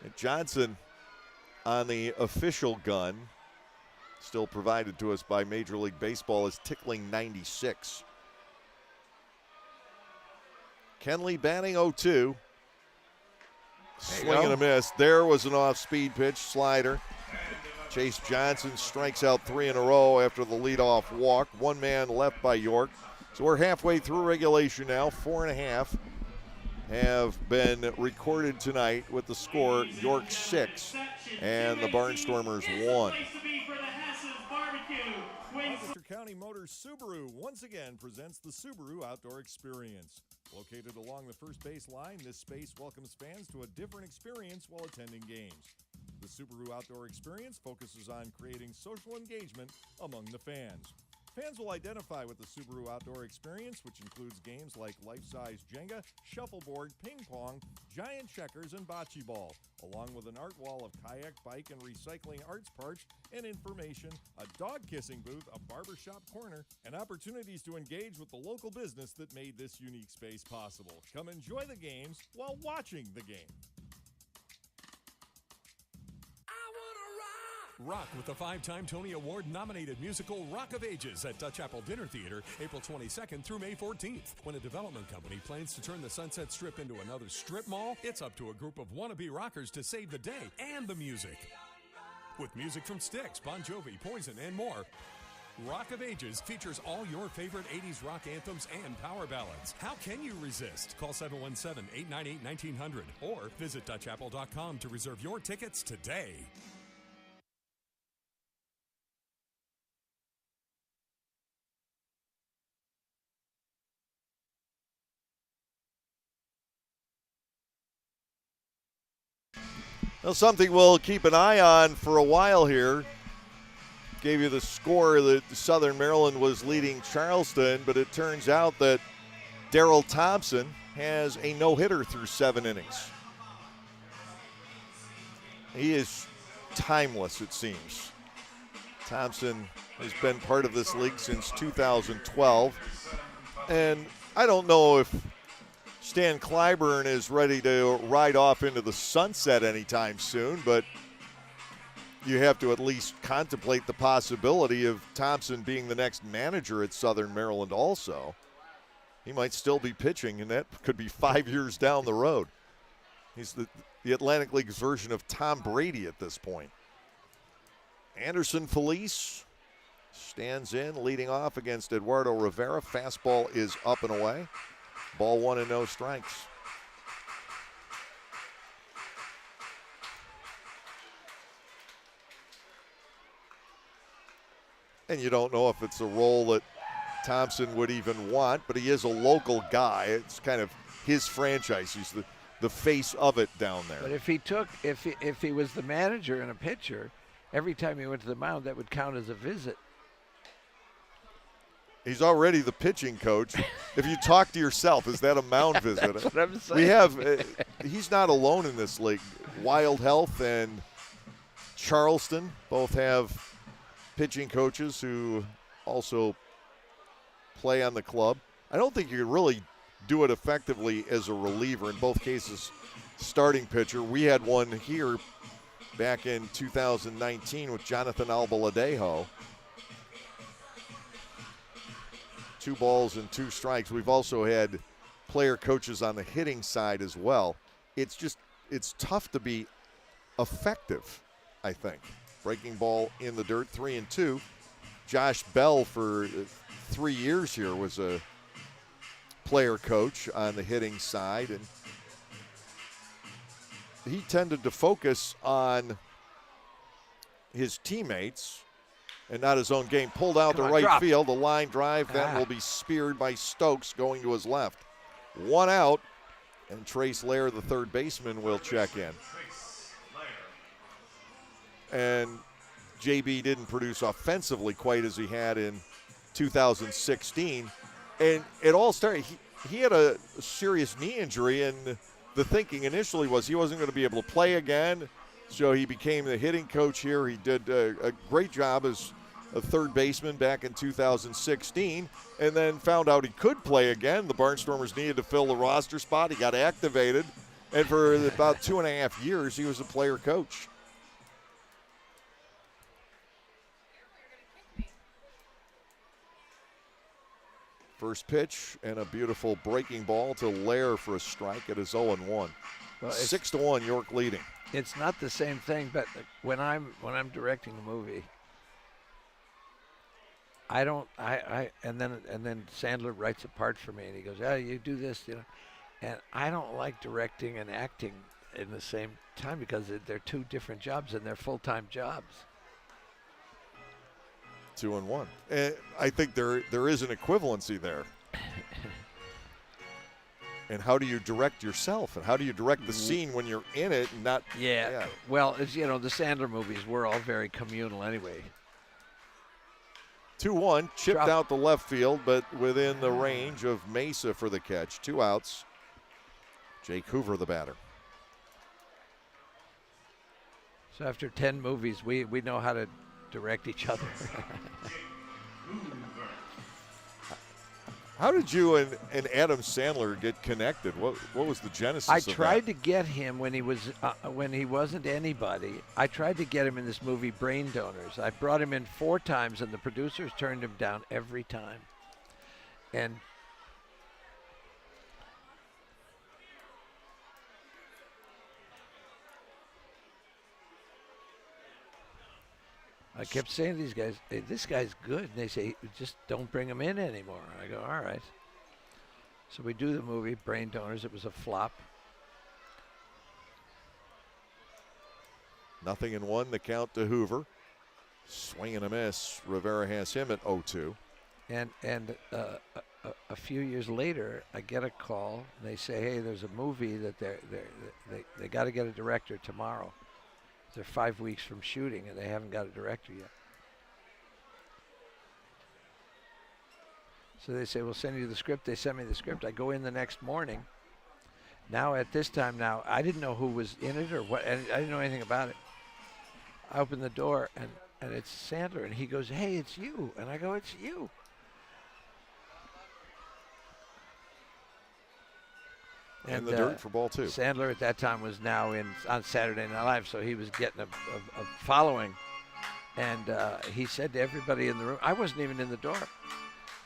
And Johnson on the official gun, still provided to us by Major League Baseball, is tickling 96. Kenley batting 0-2. Swing and a miss. There was an off-speed pitch, slider. Chase Johnson strikes out 3 in a row after the leadoff walk. 1 man left by York. So we're halfway through regulation now. 4.5 have been recorded tonight with the score York 6 and the Barnstormers 1. Lancaster County Motors Subaru once again presents the Subaru Outdoor Experience. Located along the first base line, this space welcomes fans to a different experience while attending games. The Subaru Outdoor Experience focuses on creating social engagement among the fans. Fans will identify with the Subaru Outdoor Experience, which includes games like life-size Jenga, shuffleboard, ping pong, giant checkers, and bocce ball, along with an art wall of kayak, bike, and recycling arts parts and information, a dog-kissing booth, a barbershop corner, and opportunities to engage with the local business that made this unique space possible. Come enjoy the games while watching the game. Rock with the 5-time Tony Award-nominated musical Rock of Ages at Dutch Apple Dinner Theater, April 22nd through May 14th. When a development company plans to turn the Sunset Strip into another strip mall, it's up to a group of wannabe rockers to save the day and the music. With music from Styx, Bon Jovi, Poison, and more, Rock of Ages features all your favorite 80s rock anthems and power ballads. How can you resist? Call 717-898-1900 or visit DutchApple.com to reserve your tickets today. Well, something we'll keep an eye on for a while here. Gave you the score that Southern Maryland was leading Charleston, but it turns out that Darrell Thompson has a no-hitter through 7 innings. He is timeless, it seems. Thompson has been part of this league since 2012, and I don't know if Stan Clyburn is ready to ride off into the sunset anytime soon, but you have to at least contemplate the possibility of Thompson being the next manager at Southern Maryland also. He might still be pitching, and that could be 5 years down the road. He's the Atlantic League's version of Tom Brady at this point. Anderson Felice stands in, leading off against Eduardo Rivera. Fastball is up and away. Ball 1 and no strikes. And you don't know if it's a role that Thompson would even want, but he is a local guy. It's kind of his franchise. He's the face of it down there. But if he was the manager and a pitcher, every time he went to the mound, that would count as a visit. He's already the pitching coach. If you talk to yourself, is that a mound visit? That's what I'm saying. We have. He's not alone in this league. Wild Health and Charleston both have pitching coaches who also play on the club. I don't think you could really do it effectively as a reliever. In both cases, starting pitcher. We had one here back in 2019 with Jonathan Albaladejo. 2 balls and 2 strikes. We've also had player coaches on the hitting side as well. It's tough to be effective, I think. Breaking ball in the dirt, 3-2. Josh Bell for 3 years here was a player coach on the hitting side, and he tended to focus on his teammates and not his own game. Pulled out to right field, the line drive, that will be speared by Stokes going to his left. 1 out, and Trace Lair, the third baseman, will check in. And JB didn't produce offensively quite as he had in 2016. And it all started, he had a serious knee injury, and the thinking initially was he wasn't going to be able to play again, so he became the hitting coach here. He did a great job as a third baseman back in 2016, and then found out he could play again. The Barnstormers needed to fill the roster spot. He got activated, and for about 2.5 years, he was a player coach. First pitch and a beautiful breaking ball to Lair for a strike. It is 0-1. Well, 6-1, York leading. It's not the same thing, but when I'm directing a movie, I don't. And then Sandler writes a part for me, and he goes, "Yeah, you do this, you know." And I don't like directing and acting in the same time because they're 2 different jobs and they're full-time jobs. 2-1. And I think there is an equivalency there. And how do you direct yourself? And how do you direct the scene when you're in it and not? Yeah. Well, as you know, the Sandler movies were all very communal anyway. 2-1, chipped out the left field, but within the range of Mesa for the catch. 2 outs. Jake Hoover, the batter. So after 10 movies, we know how to direct each other. How did you and Adam Sandler get connected? What was the genesis of that? I tried to get him when he wasn't anybody. I tried to get him in this movie Brain Donors. I brought him in 4 times, and the producers turned him down every time. And I kept saying to these guys, "Hey, this guy's good." And they say, "Just don't bring him in anymore." I go, "All right." So we do the movie Brain Donors. It was a flop. 0-1, the count to Hoover. Swing and a miss. Rivera has him at 0-2. And a few years later, I get a call. And they say, "Hey, there's a movie that they got to get a director tomorrow. They're 5 weeks from shooting, and they haven't got a director yet." So they say, "We'll send you the script." They sent me the script. I go in the next morning. Now at this time I didn't know who was in it or what, and I didn't know anything about it. I open the door, and it's Sandler, and he goes, "Hey, it's you." And I go, "It's you." And the dirt for ball 2. Sandler at that time was now on Saturday Night Live, so he was getting a following. And he said to everybody in the room, I wasn't even in the door.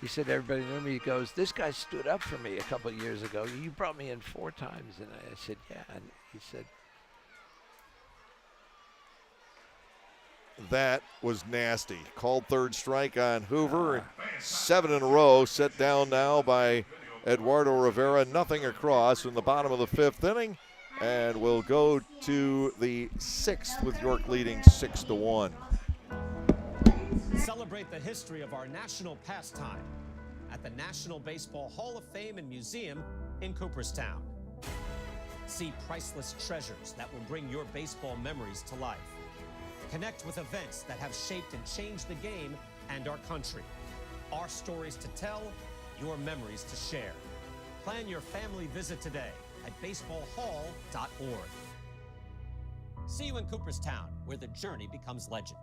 He said to everybody in the room, he goes, "This guy stood up for me a couple of years ago. You brought me in 4 times. And I said, "Yeah." And he said, that was nasty. Called third strike on Hoover. 7 in a row, set down now by Eduardo Rivera. Nothing across in the bottom of the 5th inning. And we'll go to the 6th with York leading 6-1. Celebrate the history of our national pastime at the National Baseball Hall of Fame and Museum in Cooperstown. See priceless treasures that will bring your baseball memories to life. Connect with events that have shaped and changed the game and our country. Our stories to tell, your memories to share. Plan your family visit today at baseballhall.org. See you in Cooperstown, where the journey becomes legend.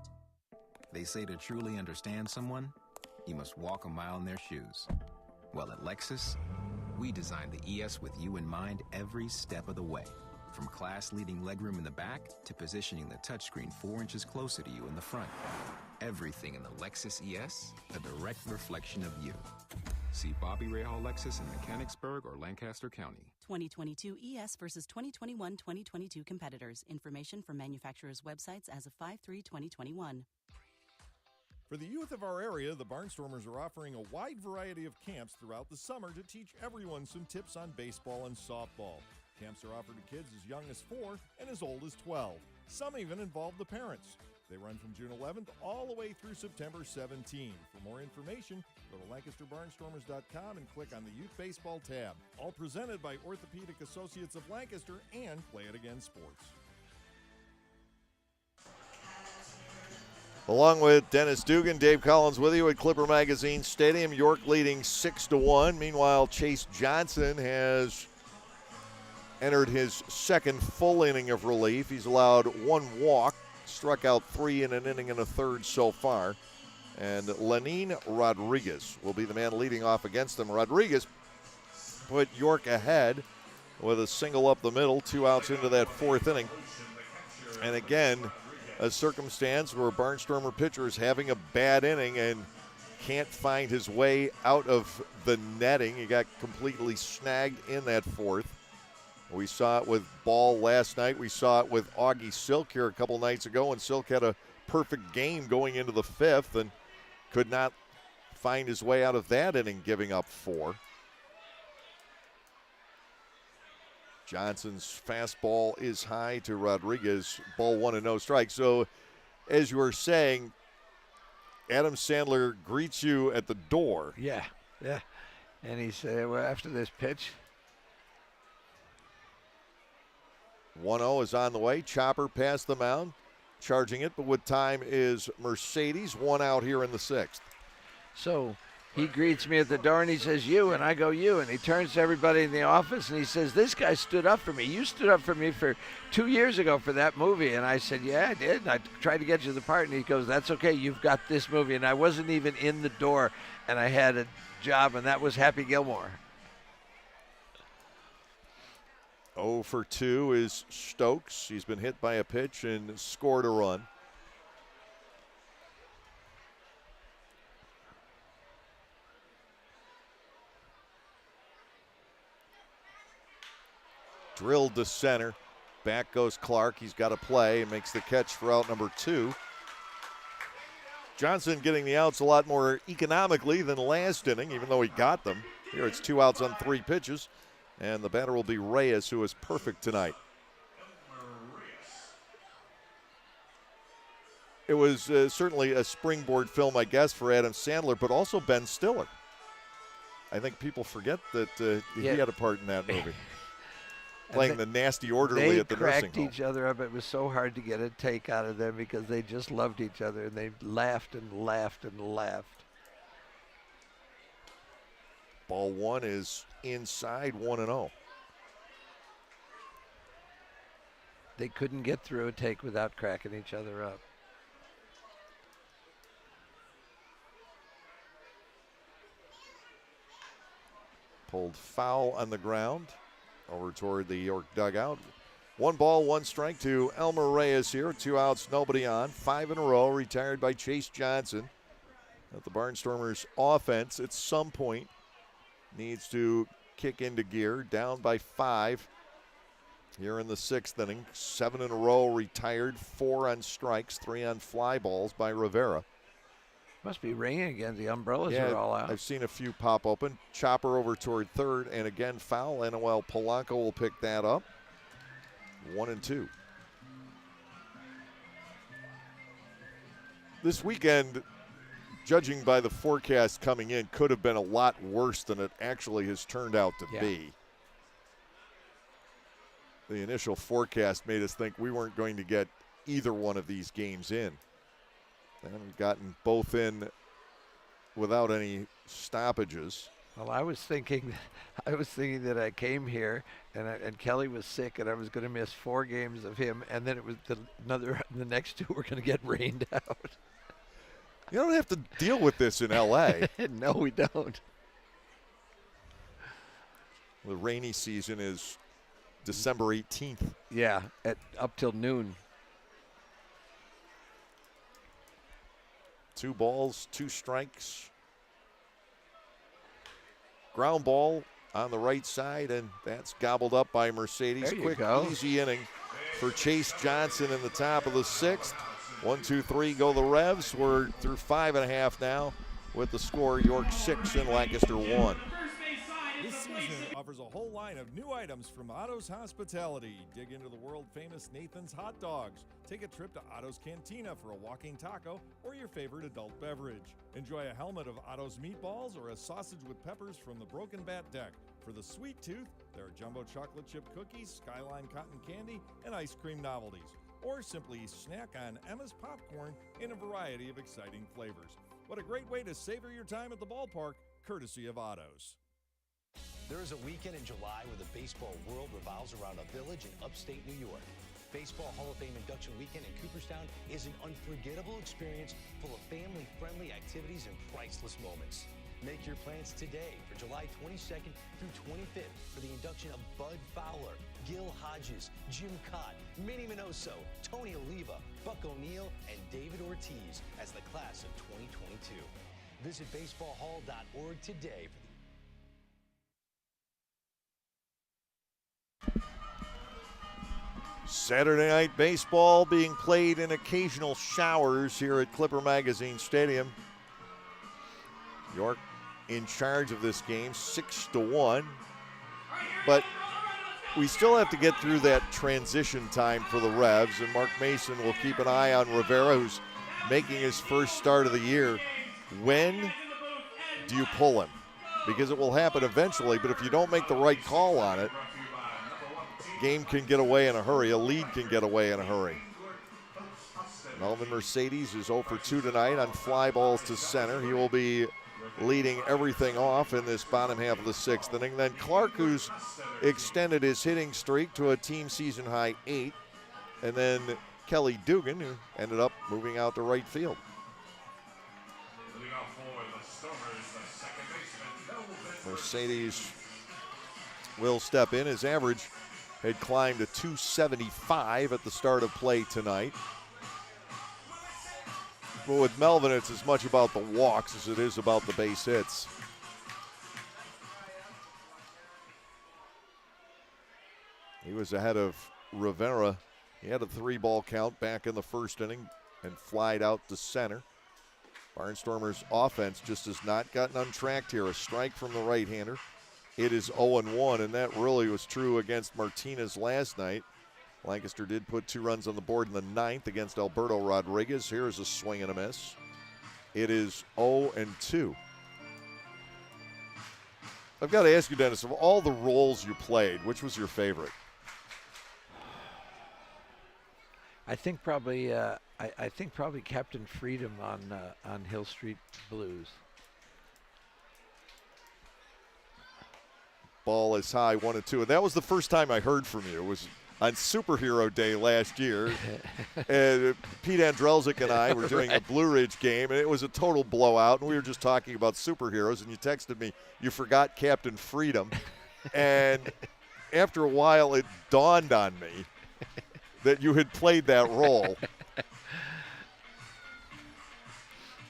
They say to truly understand someone, you must walk a mile in their shoes. Well, at Lexus, we designed the ES with you in mind every step of the way. From class-leading legroom in the back to positioning the touchscreen 4 inches closer to you in the front. Everything in the Lexus ES, a direct reflection of you. See Bobby Rahal Lexus in Mechanicsburg or Lancaster County. 2022 ES versus 2021-2022 competitors. Information from manufacturers' websites as of 5/3/2021. For the youth of our area, the Barnstormers are offering a wide variety of camps throughout the summer to teach everyone some tips on baseball and softball. Camps are offered to kids as young as 4 and as old as 12. Some even involve the parents. They run from June 11th all the way through September 17. For more information, go to LancasterBarnstormers.com and click on the Youth Baseball tab. All presented by Orthopedic Associates of Lancaster and Play It Again Sports. Along with Dennis Dugan, Dave Collins with you at Clipper Magazine Stadium. York leading 6-1. Meanwhile, Chase Johnson has entered his second full inning of relief. He's allowed 1 walk, struck out 3 in an inning and a third so far. And Lenin Rodriguez will be the man leading off against them. Rodriguez put York ahead with a single up the middle, 2 outs into that 4th inning. And again, a circumstance where Barnstormer pitcher is having a bad inning and can't find his way out of the netting. He got completely snagged in that 4th. We saw it with Ball last night. We saw it with Augie Silk here a couple nights ago, and Silk had a perfect game going into the 5th and could not find his way out of that inning, giving up 4. Johnson's fastball is high to Rodriguez. Ball 1 and no strike. So, as you were saying, Adam Sandler greets you at the door. Yeah. And he said, well, after this pitch. 1-0 is on the way. Chopper past the mound, charging it, but with time is Mercedes. 1 out here in the 6th. So he greets me at the door and he says, you, and I go, you. And he turns to everybody in the office and he says, this guy stood up for me. You stood up for me for 2 years ago for that movie. And I said, yeah, I did. And I tried to get you the part. And he goes, that's okay. You've got this movie. And I wasn't even in the door and I had a job, and that was Happy Gilmore. 0 for 2 is Stokes. He's been hit by a pitch and scored a run. Drilled to center. Back goes Clark. He's got to play and makes the catch for out number 2. Johnson getting the outs a lot more economically than last inning, even though he got them. Here it's 2 outs on 3 pitches. And the batter will be Reyes, who is perfect tonight. It was certainly a springboard film, I guess, for Adam Sandler, but also Ben Stiller. I think people forget that he had a part in that movie. Playing the nasty orderly at the nursing home. They cracked each other up. It was so hard to get a take out of them because they just loved each other, and they laughed and laughed and laughed. Ball 1 is inside, 1-0. They couldn't get through a take without cracking each other up. Pulled foul on the ground over toward the York dugout. 1 ball, 1 strike to Elmer Reyes here. 2 outs, nobody on. 5 in a row, retired by Chase Johnson. That the Barnstormers offense at some point needs to kick into gear. Down by 5 here in the 6th inning. 7 in a row retired, 4 on strikes, 3 on fly balls by Rivera. Must be raining again. The umbrellas are all out. I've seen a few pop open. Chopper over toward 3rd, and again foul. Noel Polanco will pick that up. 1-2. This weekend, judging by the forecast coming in, could have been a lot worse than it actually has turned out to be. The initial forecast made us think we weren't going to get either one of these games in. And we've gotten both in without any stoppages. Well, I was thinking that I came here and Kelly was sick and I was going to miss 4 games of him, and then it was the next 2 were going to get rained out. You don't have to deal with this in L.A. No, we don't. The rainy season is December 18th. Yeah, up till noon. 2 balls, 2 strikes. Ground ball on the right side, and that's gobbled up by Mercedes. There you Quick, go. easy inning for Chase Johnson in the top of the 6th. 1, 2, 3 go the Revs. We're through 5.5 now with the score York 6 and Lancaster 1. This season offers a whole line of new items from Otto's Hospitality. Dig into the world-famous Nathan's Hot Dogs. Take a trip to Otto's Cantina for a walking taco or your favorite adult beverage. Enjoy a helmet of Otto's meatballs or a sausage with peppers from the Broken Bat Deck. For the sweet tooth, there are jumbo chocolate chip cookies, Skyline cotton candy, and ice cream novelties. Or simply snack on Emma's popcorn in a variety of exciting flavors. What a great way to savor your time at the ballpark, courtesy of Otto's. There is a weekend in July where the baseball world revolves around a village in upstate New York. Baseball Hall of Fame induction weekend in Cooperstown is an unforgettable experience full of family-friendly activities and priceless moments. Make your plans today for July 22nd through 25th for the induction of Bud Fowler, Gil Hodges, Jim Cott, Minnie Minoso, Tony Oliva, Buck O'Neill, and David Ortiz as the class of 2022. Visit baseballhall.org today for Saturday night baseball being played in occasional showers here at Clipper Magazine Stadium. York in charge of this game, 6-1. But we still have to get through that transition time for the Revs, and Mark Mason will keep an eye on Rivera, who's making his first start of the year. When do you pull him? Because it will happen eventually, but if you don't make the right call on it, game can get away in a hurry. A lead can get away in a hurry. Melvin Mercedes is 0 for 2 tonight on fly balls to center. He will be leading everything off in this bottom half of the 6th inning. Then Clark, who's extended his hitting streak to a team season high 8. And then Kelly Dugan, who ended up moving out to right field. Mercedes will step in. His average had climbed to 275 at the start of play tonight. But with Melvin, it's as much about the walks as it is about the base hits. He was ahead of Rivera. He had a 3-ball count back in the first inning and flied out to center. Barnstormers' offense just has not gotten untracked here. A strike from the right-hander. It is 0-1, and that really was true against Martinez last night. Lancaster did put 2 runs on the board in the 9th against Alberto Rodriguez. Here's a swing and a miss. It is 0-2. I've got to ask you, Dennis, of all the roles you played, which was your favorite? I think probably Captain Freedom on Hill Street Blues. Ball is high, 1-2, and that was the first time I heard from you. It was on Superhero Day last year. And Pete Andrelzik and I were doing a Blue Ridge game, and it was a total blowout, and we were just talking about superheroes, and you texted me, you forgot Captain Freedom. And after a while, it dawned on me that you had played that role.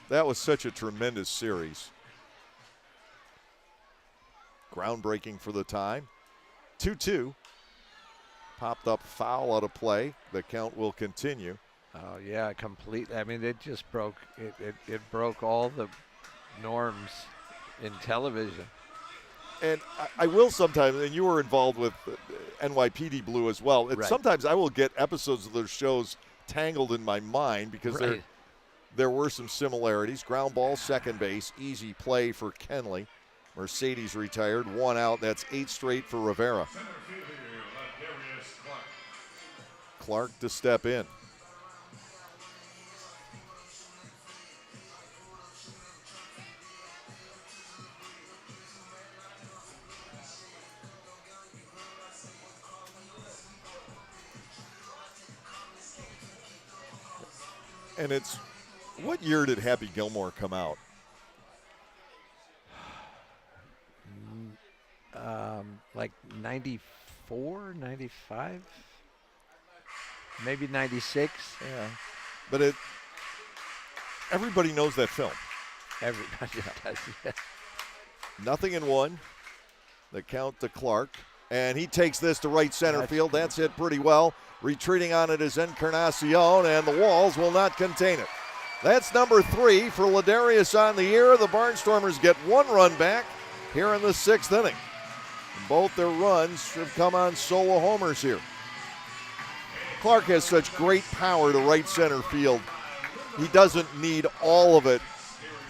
That was such a tremendous series. Groundbreaking for the time. 2-2. Popped up foul out of play. The count will continue. Oh yeah, complete. I mean, it just broke. It broke all the norms in television. And I will sometimes, and you were involved with NYPD Blue as well. And sometimes I will get episodes of those shows tangled in my mind because there were some similarities. Ground ball, second base, easy play for Kenley. Mercedes retired, 1 out. That's 8 straight for Rivera. Clark to step in. And it's, what year did Happy Gilmore come out? Like 94, 95, maybe 96. Yeah. But everybody knows that film. Everybody does, yeah. 0-1. The count to Clark. And he takes this to right center field. That's hit pretty well. Retreating on it is Encarnacion, and the walls will not contain it. That's number 3 for Ladarius on the year. The Barnstormers get 1 run back here in the 6th inning. Both their runs have come on solo homers here. Clark has such great power to right center field. He doesn't need all of it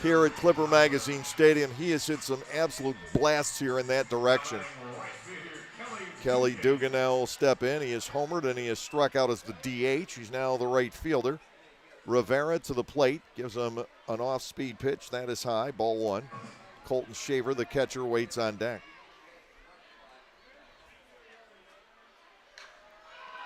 here at Clipper Magazine Stadium. He has hit some absolute blasts here in that direction. Kelly Dugan now will step in. He has homered and he has struck out as the DH. He's now the right fielder. Rivera to the plate, gives him an off-speed pitch. That is high, ball 1. Colton Shaver, the catcher, waits on deck.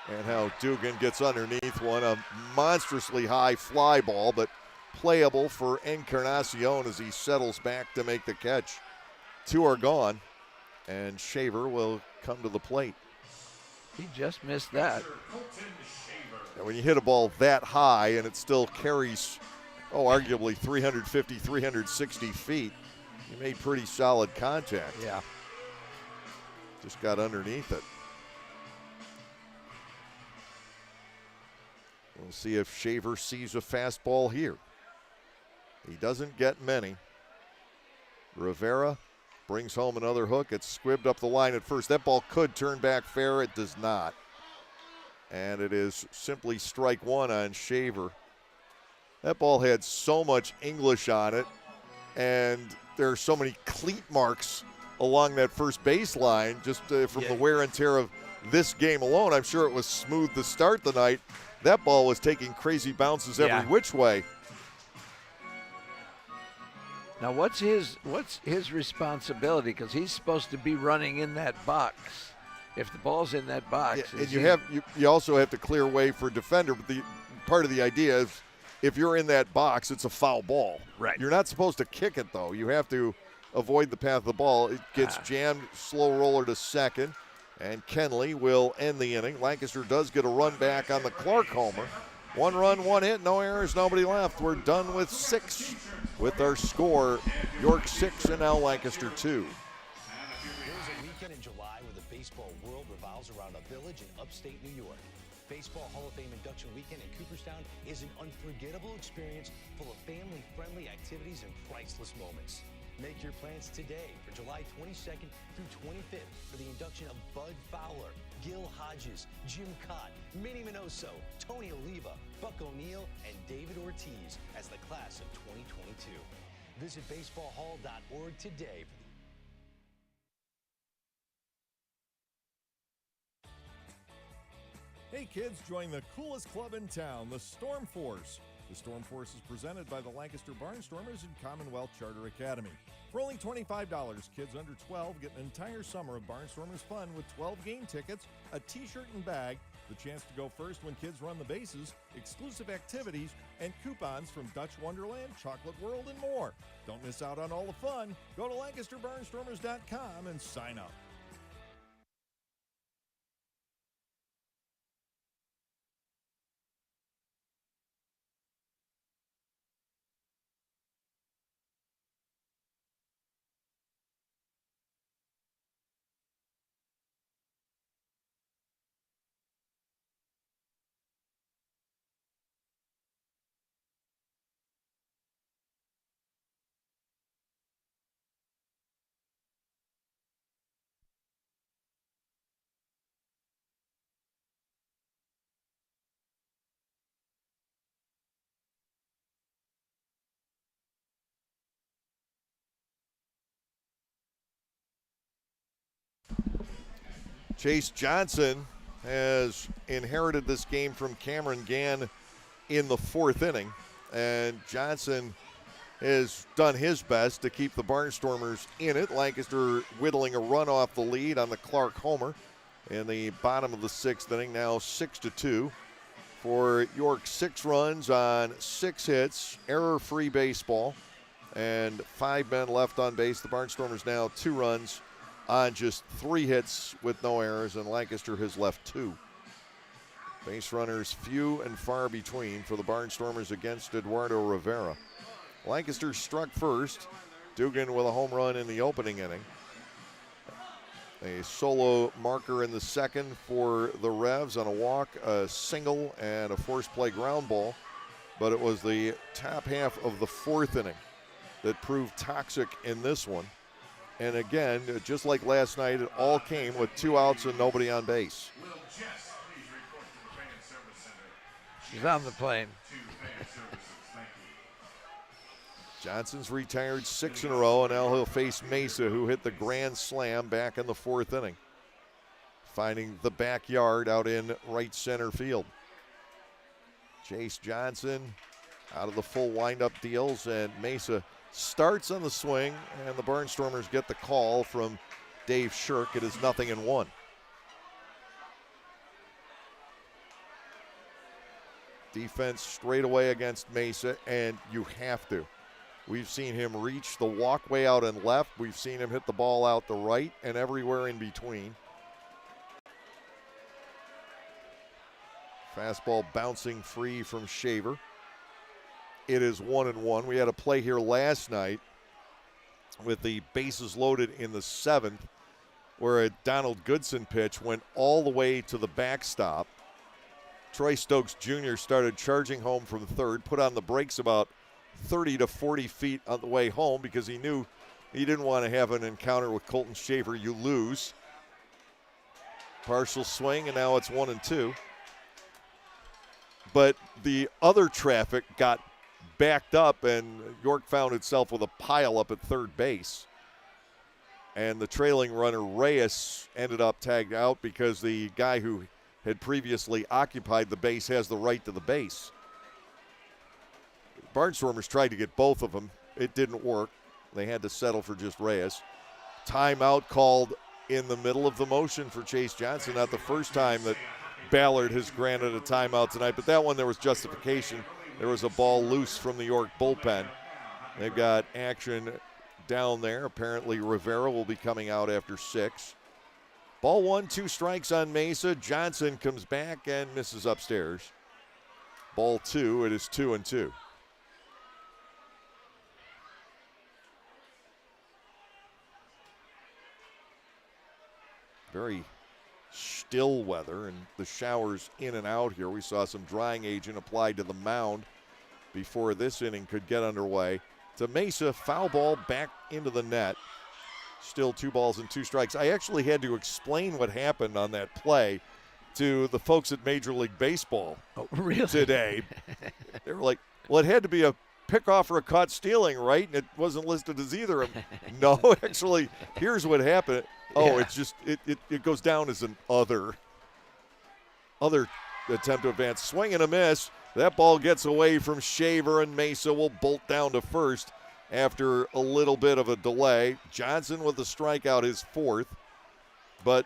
And how Dugan gets underneath one, a monstrously high fly ball, but playable for Encarnacion as he settles back to make the catch. 2 are gone, and Shaver will come to the plate. He just missed that. And when you hit a ball that high and it still carries, arguably 350, 360 feet, you made pretty solid contact. Yeah. Just got underneath it. We'll see if Shaver sees a fastball here. He doesn't get many. Rivera brings home another hook. It's squibbed up the line at first. That ball could turn back fair. It does not. And it is simply strike 1 on Shaver. That ball had so much English on it, and there are so many cleat marks along that first baseline just from the wear and tear of this game alone. I'm sure it was smooth to start the night. That ball was taking crazy bounces every which way. Now, what's his responsibility? Because he's supposed to be running in that box. If the ball's in that box, and you also have to clear way for a defender. But the part of the idea is, if you're in that box, it's a foul ball. Right. You're not supposed to kick it though. You have to avoid the path of the ball. It gets jammed. Slow roller to second. And Kenley will end the inning. Lancaster does get a run back on the Clark homer. 1 run, 1 hit, no errors, nobody left. We're done with 6 with our score. York 6 and now Lancaster 2. There's a weekend in July where the baseball world revolves around a village in upstate New York. Baseball Hall of Fame induction weekend in Cooperstown is an unforgettable experience full of family-friendly activities and priceless moments. Make your plans today for July 22nd through 25th for the induction of Bud Fowler, Gil Hodges, Jim Cott, Minnie Minoso, Tony Oliva, Buck O'Neill, and David Ortiz as the class of 2022. Visit baseballhall.org today for Hey kids, join the coolest club in town, the Storm Force. The Storm Force is presented by the Lancaster Barnstormers and Commonwealth Charter Academy. For only $25, kids under 12 get an entire summer of Barnstormers fun with 12 game tickets, a t-shirt and bag, the chance to go first when kids run the bases, exclusive activities, and coupons from Dutch Wonderland, Chocolate World, and more. Don't miss out on all the fun. Go to LancasterBarnstormers.com and sign up. Chase Johnson has inherited this game from Cameron Gann in the 4th inning, and Johnson has done his best to keep the Barnstormers in it. Lancaster whittling a run off the lead on the Clark homer in the bottom of the 6th inning, now 6-2. For York, 6 runs on 6 hits, error-free baseball, and 5 men left on base. The Barnstormers now 2 runs on just 3 hits with no errors, and Lancaster has left 2. Base runners few and far between for the Barnstormers against Eduardo Rivera. Lancaster struck first. Dugan with a home run in the opening inning. A solo marker in the second for the Revs on a walk, a single, and a forced play ground ball. But it was the top half of the 4th inning that proved toxic in this one. And again, just like last night, it all came with 2 outs and nobody on base. He's on the plane. Johnson's retired 6 in a row, and now he'll face Mesa, who hit the grand slam back in the 4th inning, finding the backyard out in right center field. Chase Johnson out of the full windup deals, and Mesa starts on the swing, and the Barnstormers get the call from Dave Shirk. It is 0-1. Defense straight away against Mesa, and you have to. We've seen him reach the walkway out and left. We've seen him hit the ball out the right and everywhere in between. Fastball bouncing free from Shaver. It is 1-1. We had a play here last night with the bases loaded in the 7th where a Donald Goodson pitch went all the way to the backstop. Troy Stokes Jr. started charging home from third, put on the brakes about 30 to 40 feet on the way home because he knew he didn't want to have an encounter with Colton Shaver. You lose. Partial swing, and now it's 1-2. But the other traffic got backed up, and York found itself with a pile up at third base. And the trailing runner, Reyes, ended up tagged out because the guy who had previously occupied the base has the right to the base. Barnstormers tried to get both of them. It didn't work. They had to settle for just Reyes. Timeout called in the middle of the motion for Chase Johnson. Not the first time that Ballard has granted a timeout tonight, but that one there was justification. There was a ball loose from the York bullpen. They've got action down there. Apparently Rivera will be coming out after 6. Ball 1, 2 strikes on Mesa. Johnson comes back and misses upstairs. Ball 2, it is 2-2. Very still weather, and the showers in and out here. We saw some drying agent applied to the mound before this inning could get underway. To Mesa, foul ball back into the net. Still 2 balls and 2 strikes. I actually had to explain what happened on that play to the folks at Major League Baseball today. They were like, well, it had to be a pickoff or a caught stealing, right? And it wasn't listed as either. No, actually, here's what happened. Oh, it's just, it goes down as an other attempt to advance. Swing and a miss. That ball gets away from Shaver, and Mesa will bolt down to first after a little bit of a delay. Johnson with the strikeout, his 4th, but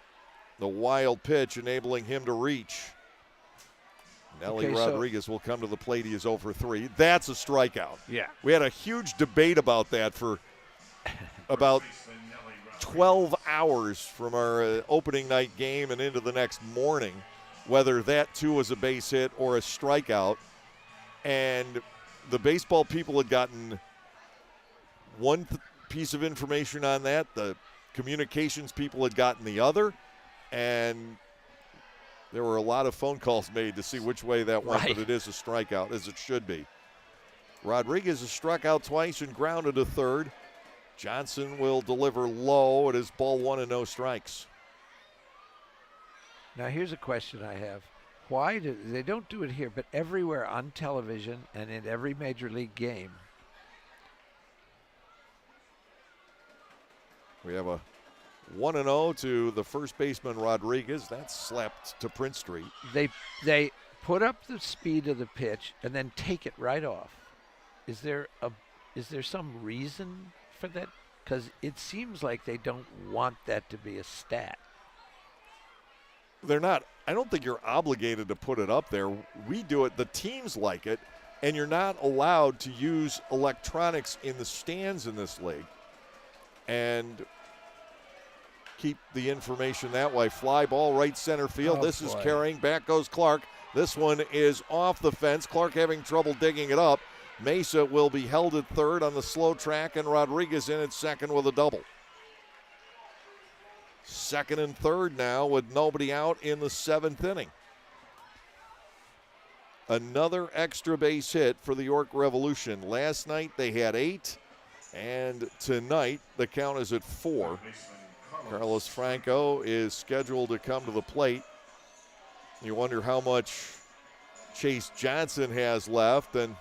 the wild pitch enabling him to reach. Nelly Rodriguez will come to the plate. He is 0-3. That's a strikeout. Yeah. We had a huge debate about that for about 12 hours from our opening night game and into the next morning, whether that too was a base hit or a strikeout. And the baseball people had gotten one piece of information on that. The communications people had gotten the other. And there were a lot of phone calls made to see which way that went, but it is a strikeout, as it should be. Rodriguez has struck out twice and grounded to third. Johnson will deliver low. It is ball 1 and no strikes. Now here's a question I have. Why do they don't do it here, but everywhere on television and in every major league game? We have a 1-0 to the first baseman Rodriguez. That's slapped to Prince Street. They put up the speed of the pitch and then take it right off. Is there some reason for that? Because it seems like they don't want that to be a stat. They're not I don't think you're obligated to put it up there. We do it. The teams like it, and you're not allowed to use electronics in the stands in this league. And keep the information that way. Fly ball, right center field. This is carrying. Back goes Clark. This one is off the fence. Clark having trouble digging it up. Mesa will be held at third on the slow track, and Rodriguez in at second with a double. Second and third now with nobody out in the seventh inning. Another extra base hit for the York Revolution. Last night they had 8, and tonight the count is at 4. Carlos Franco is scheduled to come to the plate. You wonder how much Chase Johnson has left, and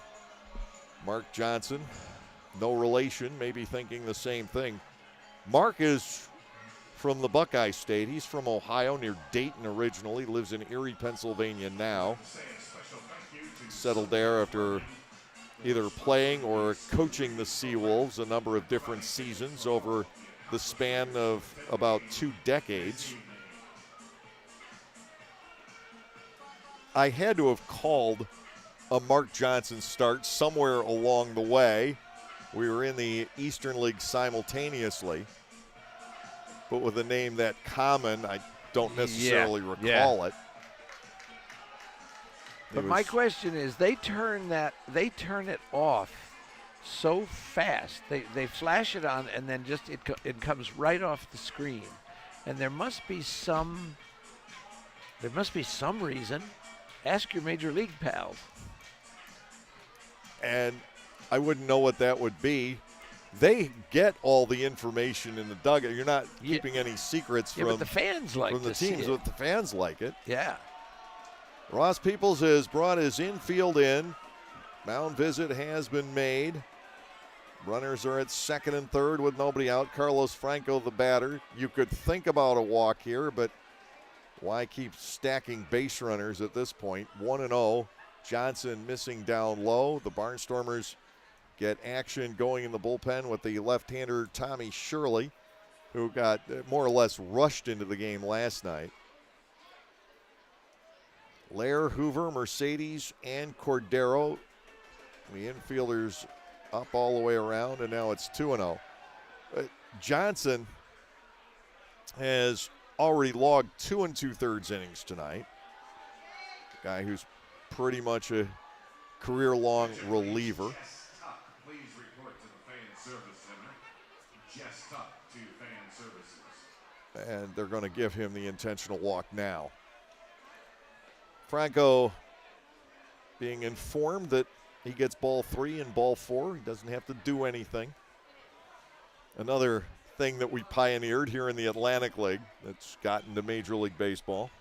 Mark Johnson, no relation, maybe thinking the same thing. Mark is from the Buckeye State. He's from Ohio, near Dayton originally. Lives in Erie, Pennsylvania now. Settled there after either playing or coaching the Seawolves a number of different seasons over the span of about 2 decades. I had to have called a Mark Johnson start somewhere along the way. We were in the Eastern League simultaneously, but with a name that common, I don't necessarily recall it. But my question is, they turn it off so fast. They flash it on, and then just it comes right off the screen. And there must be some reason. Ask your major league pals. And I wouldn't know what that would be. They get all the information in the dugout. You're not keeping any secrets from but the fans like from the teams, but the fans like it. Yeah. Ross Peoples has brought his infield in. Mound visit has been made. Runners are at second and third with nobody out. Carlos Franco, the batter. You could think about a walk here, but why keep stacking base runners at this point? 1-0. Johnson missing down low. The Barnstormers get action going in the bullpen with the left-hander Tommy Shirley, who got more or less rushed into the game last night. Lair, Hoover, Mercedes, and Cordero. The infielders up all the way around, and now it's 2-0. Johnson has already logged 2 2/3 innings tonight. Guy who's pretty much a career-long reliever. Please report to the Fan Service Center. Just up to Fan Services. And they're going to give him the intentional walk now. Franco being informed that he gets ball 3 and ball 4. He doesn't have to do anything. Another thing that we pioneered here in the Atlantic League that's gotten to Major League Baseball.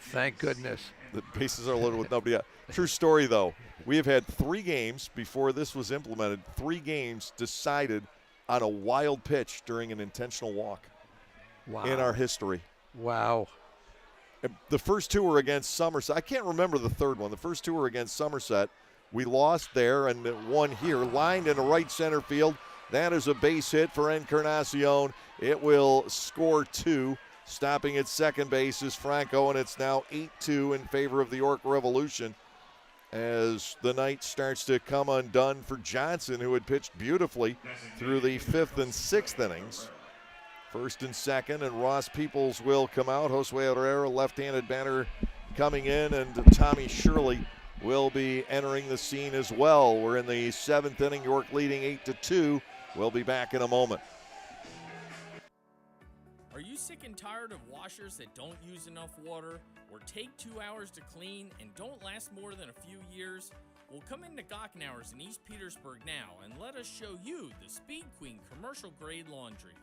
Thank goodness. The bases are loaded with nobody out. True story, though. We have had 3 games before this was implemented, 3 games decided on a wild pitch during an intentional walk in our history. Wow. The first 2 were against Somerset. I can't remember the third one. The first 2 were against Somerset. We lost there and won here. Lined into right center field. That is a base hit for Encarnacion. It will score 2. Stopping at second base is Franco, and it's now 8-2 in favor of the York Revolution as the night starts to come undone for Johnson, who had pitched beautifully through the 5th and 6th innings. First and second, and Ross Peoples will come out. Josue Herrera, left-handed batter, coming in, and Tommy Shirley will be entering the scene as well. We're in the 7th inning, York leading 8-2. We'll be back in a moment. Are you sick and tired of washers that don't use enough water or take 2 hours to clean and don't last more than a few years? Well, come into Gockenauer's in East Petersburg now and let us show you the Speed Queen commercial grade laundry.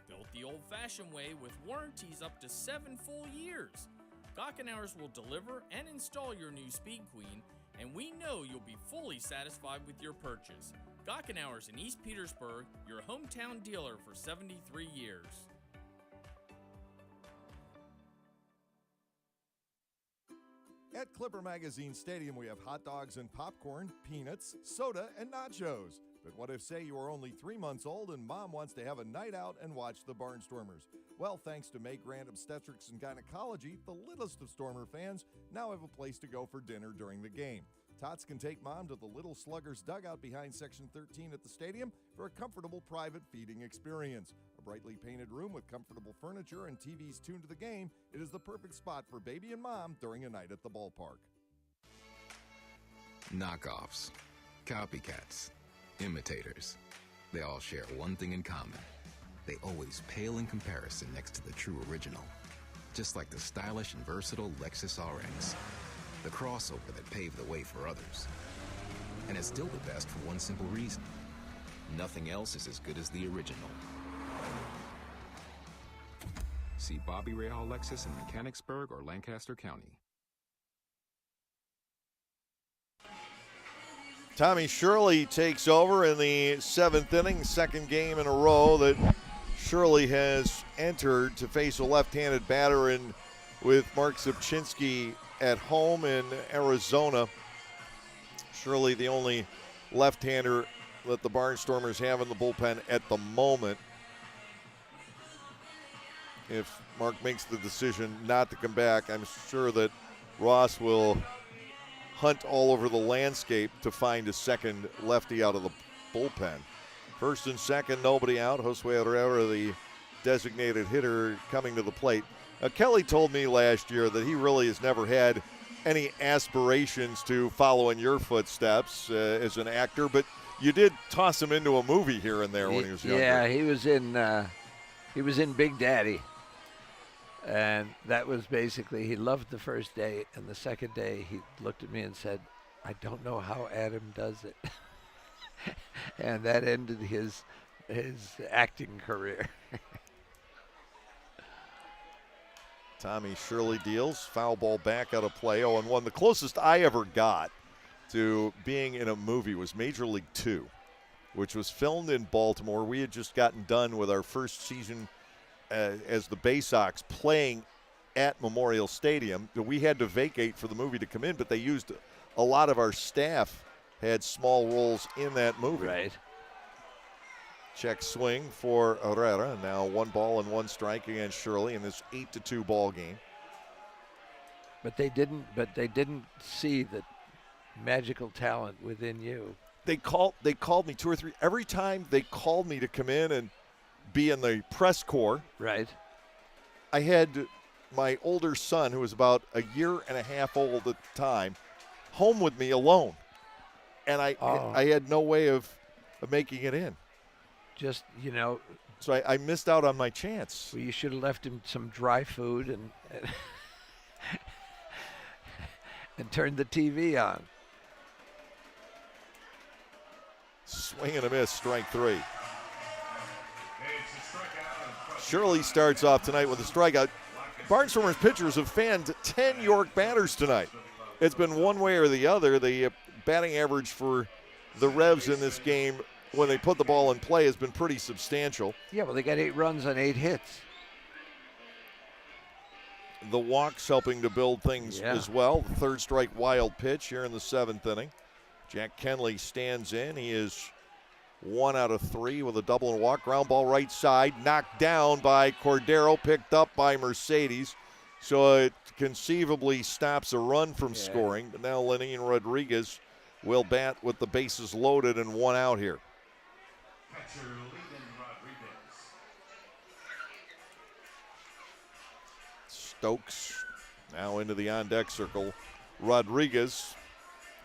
Built the old-fashioned way with warranties up to 7 full years. Gockenauer's will deliver and install your new Speed Queen, and we know you'll be fully satisfied with your purchase. Gockenauer's in East Petersburg, your hometown dealer for 73 years. At Clipper Magazine Stadium, we have hot dogs and popcorn, peanuts, soda, and nachos. But what if, say, you are only 3 months old and mom wants to have a night out and watch the Barnstormers? Well, thanks to May Grant Obstetrics and Gynecology, the littlest of Stormer fans now have a place to go for dinner during the game. Tots can take mom to the Little Sluggers dugout behind Section 13 at the stadium for a comfortable private feeding experience. A brightly painted room with comfortable furniture and TVs tuned to the game, it is the perfect spot for baby and mom during a night at the ballpark. Knockoffs, copycats, imitators. They all share one thing in common. They always pale in comparison next to the true original. Just like the stylish and versatile Lexus RX. The crossover that paved the way for others. And it's still the best for one simple reason. Nothing else is as good as the original. See Bobby Rahal Lexus in Mechanicsburg or Lancaster County. Tommy Shirley takes over in the 7th inning, second game in a row that Shirley has entered to face a left-handed batter in with Mark Zipchinski at home in Arizona. Shirley, the only left-hander that the Barnstormers have in the bullpen at the moment. If Mark makes the decision not to come back, I'm sure that Ross will hunt all over the landscape to find a second lefty out of the bullpen. First and second, nobody out. Josue Herrera, the designated hitter, coming to the plate. Kelly told me last year that he really has never had any aspirations to follow in your footsteps as an actor, but you did toss him into a movie here and there when he was younger. Yeah, he was in Big Daddy. And that was basically, he loved the first day, and the second day he looked at me and said, I don't know how Adam does it. And that ended his acting career. Tommy Shirley deals, foul ball back out of play, 0-1. The closest I ever got to being in a movie was Major League 2, which was filmed in Baltimore. We had just gotten done with our first season as the Bay Sox playing at Memorial Stadium. We had to vacate for the movie to come in, but they used a lot of our staff had small roles in that movie. Right. Check swing for Herrera. Now 1 ball and 1 strike against Shirley in this 8-2 ball game. But they didn't see the magical talent within you. They called me 2 or 3 every time they called me to come in and be in the press corps. Right. I had my older son, who was about a year and a half old at the time, home with me alone. And I had no way of making it in. Just, So I missed out on my chance. Well, you should have left him some dry food and and turned the TV on. Swing and a miss, strike 3. Shirley starts off tonight with a strikeout. Barnstormers pitchers have fanned 10 York batters tonight. It's been one way or the other. The batting average for the Revs in this game, when they put the ball in play, has been pretty substantial. Yeah, well, they got 8 runs on 8 hits. The walks helping to build things as well. The third strike wild pitch here in the 7th inning. Jack Kenley stands in. He is 1 out of 3 with a double and walk. Ground ball right side, knocked down by Cordero, picked up by Mercedes. So it conceivably stops a run from scoring. But now Lenin Rodriguez will bat with the bases loaded and 1 out here. Catcher Lenin Rodriguez. Stokes now into the on-deck circle. Rodriguez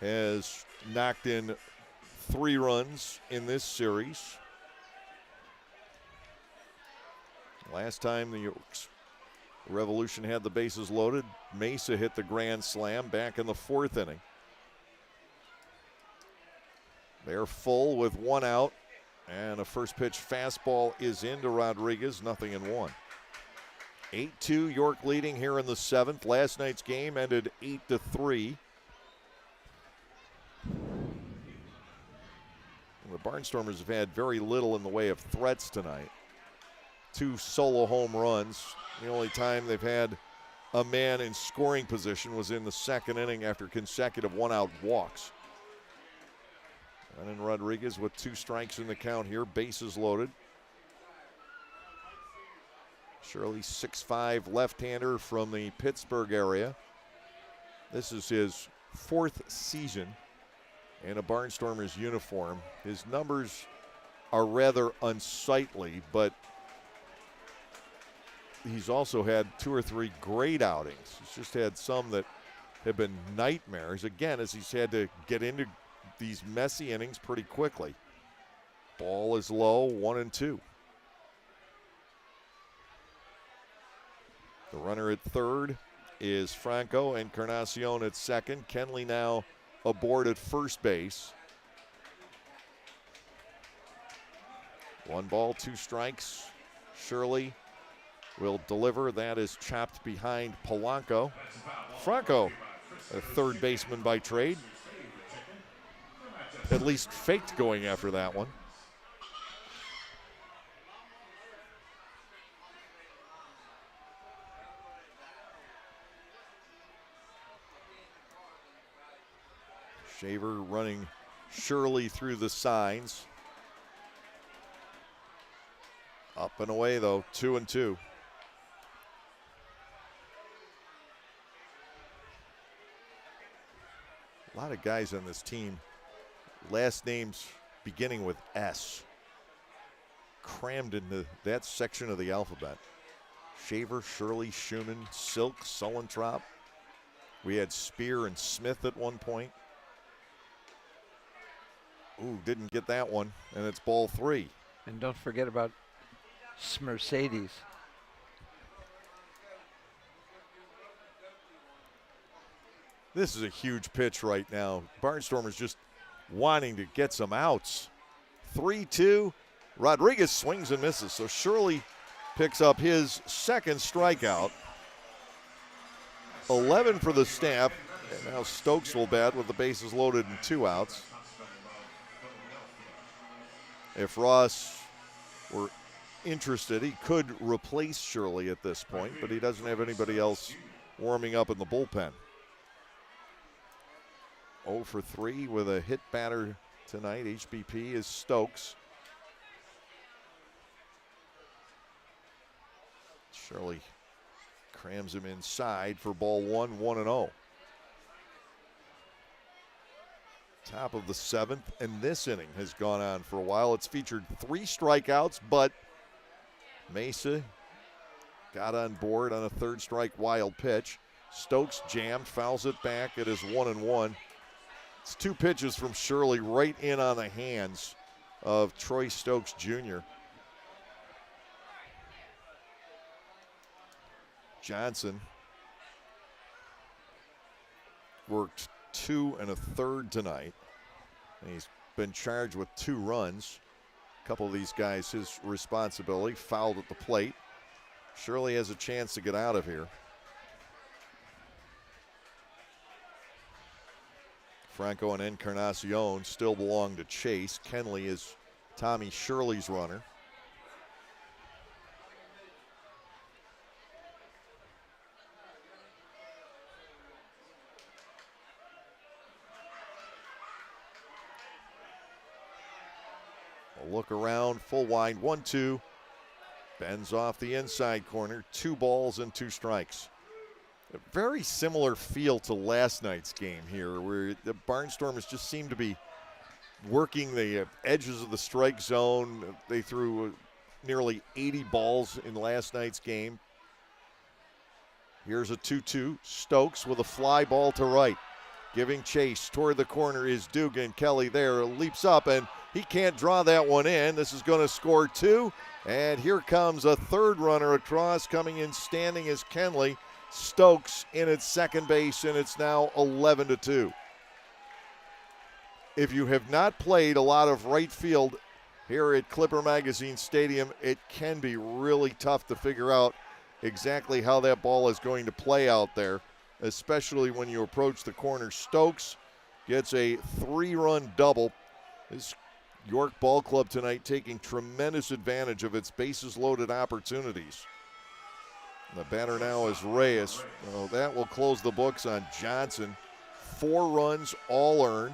has knocked in 3 runs in this series. Last time the Revolution had the bases loaded, Mesa hit the grand slam back in the 4th inning. They're full with 1 out, and a first pitch fastball is into Rodriguez, 0-1. 8-2, York leading here in the 7th. Last night's game ended 8-3. The Barnstormers have had very little in the way of threats tonight. 2 solo home runs. The only time they've had a man in scoring position was in the 2nd inning after consecutive 1-out walks. Brennan Rodriguez with 2 strikes in the count here. Bases loaded. Shirley, 6'5" left-hander from the Pittsburgh area. This is his 4th season in a Barnstormers uniform. His numbers are rather unsightly, but he's also had 2 or 3 great outings. He's just had some that have been nightmares, again, as he's had to get into these messy innings pretty quickly. Ball is low, 1-2. The runner at third is Franco, Encarnacion at second. Kenley now aboard at first base. 1 ball, 2 strikes. Shirley will deliver. That is chopped behind Polanco. Franco, a third baseman by trade, at least faked going after that one. Shaver running Shirley through the signs. Up and away though, 2-2. A lot of guys on this team, last names beginning with S, crammed into that section of the alphabet. Shaver, Shirley, Schumann, Silk, Sullentrop. We had Spear and Smith at one point. Ooh, didn't get that one, and it's ball 3. And don't forget about Mercedes. This is a huge pitch right now. Barnstormers just wanting to get some outs. 3-2. Rodriguez swings and misses, so Shirley picks up his 2nd strikeout. 11 for the staff, and now Stokes will bat with the bases loaded and 2 outs. If Ross were interested, he could replace Shirley at this point, but he doesn't have anybody else warming up in the bullpen. 0 for 3 with a hit batter tonight. HBP is Stokes. Shirley crams him inside for ball 1, 1-0. Top of the 7th, and this inning has gone on for a while. It's featured 3 strikeouts, but Mesa got on board on a 3rd strike wild pitch. Stokes jammed, fouls it back. It is 1-1. It's 2 pitches from Shirley right in on the hands of Troy Stokes Jr. Johnson worked 2 1/3 tonight. And he's been charged with 2 runs. A couple of these guys, his responsibility, fouled at the plate. Shirley has a chance to get out of here. Franco and Encarnacion still belong to Chase. Kenley is Tommy Shirley's runner. A look around, full wind, 1-2. Bends off the inside corner, 2 balls and 2 strikes. A very similar feel to last night's game here, where the Barnstormers just seem to be working the edges of the strike zone. They threw nearly 80 balls in last night's game. Here's a 2-2. Stokes with a fly ball to right. Giving chase toward the corner is Dugan. Kelly there leaps up, and he can't draw that one in. This is going to score 2. And here comes a 3rd runner across. Coming in standing is Kenley. Stokes in at second base, and it's now 11-2. If you have not played a lot of right field here at Clipper Magazine Stadium, it can be really tough to figure out exactly how that ball is going to play out there, especially when you approach the corner. Stokes gets a 3-run double. This York Ball Club tonight taking tremendous advantage of its bases loaded opportunities. The batter now is Reyes. Well, that will close the books on Johnson. 4 runs, all earned.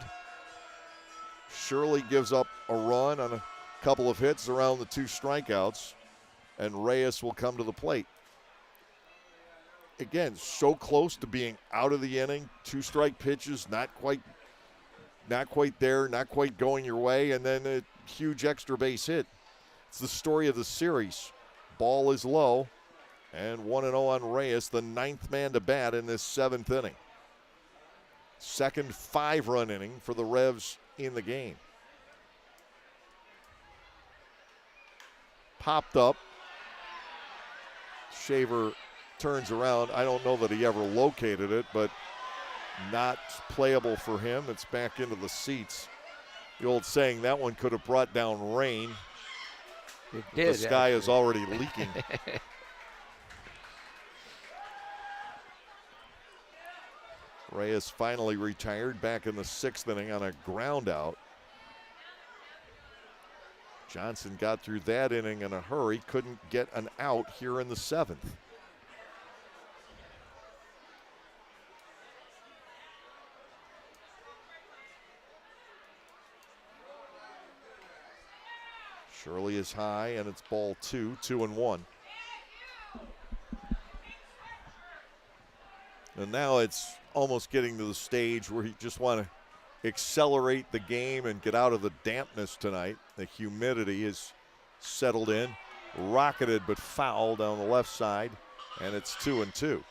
Shirley gives up a run on a couple of hits around the 2 strikeouts, and Reyes will come to the plate. Again, so close to being out of the inning. 2 strike pitches, not quite there, not quite going your way, and then a huge extra base hit. It's the story of the series. Ball is low, and 1-0 on Reyes, the 9th man to bat in this 7th inning. Second 5-run inning for the Revs in the game. Popped up. Shaver turns around. I don't know that he ever located it, but not playable for him. It's back into the seats. The old saying, that one could have brought down rain. It did. The sky is already leaking. Reyes finally retired back in the 6th inning on a ground out. Johnson got through that inning in a hurry, couldn't get an out here in the 7th. Shirley is high, and it's ball 2, 2-1. And now it's almost getting to the stage where you just want to accelerate the game and get out of the dampness tonight. The humidity is settled in. Rocketed but foul down the left side, and it's 2-2.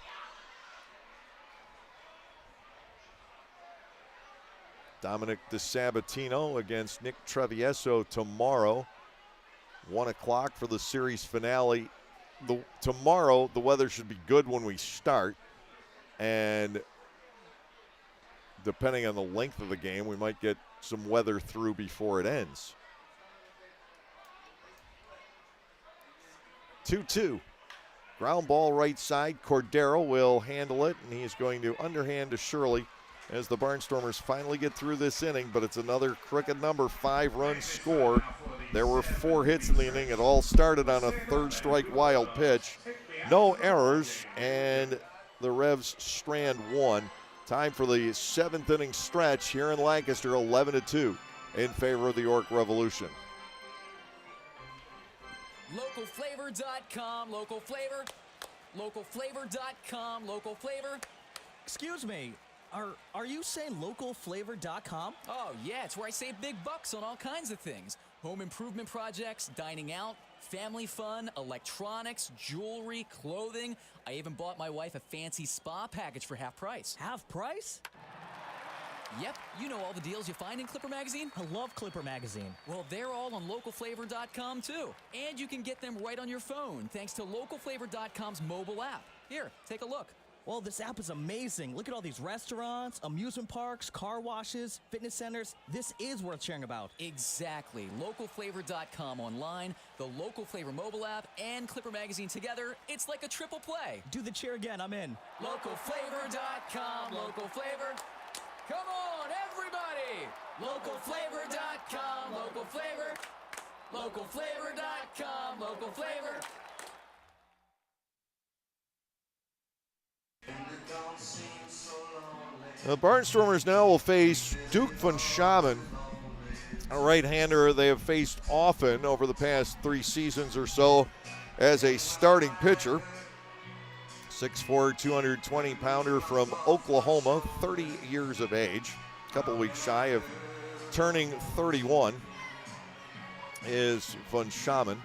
Dominic DeSabatino against Nick Travieso tomorrow. 1 o'clock for the series finale. Tomorrow, the weather should be good when we start. And depending on the length of the game, we might get some weather through before it ends. 2-2. Ground ball right side. Cordero will handle it, and he is going to underhand to Shirley as the Barnstormers finally get through this inning, but it's another crooked number 5-run score. There were 4 hits in the inning. It all started on a 3rd strike wild pitch. No errors, and the Revs strand 1. Time for the 7th inning stretch here in Lancaster, 11-2 in favor of the York Revolution. Localflavor.com, local flavor. Localflavor.com, local flavor. Excuse me, are you saying localflavor.com? Oh, yeah, it's where I save big bucks on all kinds of things. Home improvement projects, dining out, family fun, electronics, jewelry, clothing. I even bought my wife a fancy spa package for half price. Half price? Yep, you know all the deals you find in Clipper Magazine. I love Clipper Magazine. Well, they're all on localflavor.com too. And you can get them right on your phone thanks to localflavor.com's mobile app. Here, take a look. Well, this app is amazing. Look at all these restaurants, amusement parks, car washes, fitness centers. This is worth sharing about. Exactly. Localflavor.com online, the Local Flavor mobile app, and Clipper Magazine together. It's like a triple play. Do the cheer again. I'm in. Localflavor.com, local flavor. Come on, everybody! Localflavor.com, local flavor. Localflavor.com, local flavor. The Barnstormers now will face Duke van Schamen, a right-hander they have faced often over the past 3 seasons or so as a starting pitcher. 6'4", 220-pounder from Oklahoma, 30 years of age, a couple weeks shy of turning 31, is van Schamen.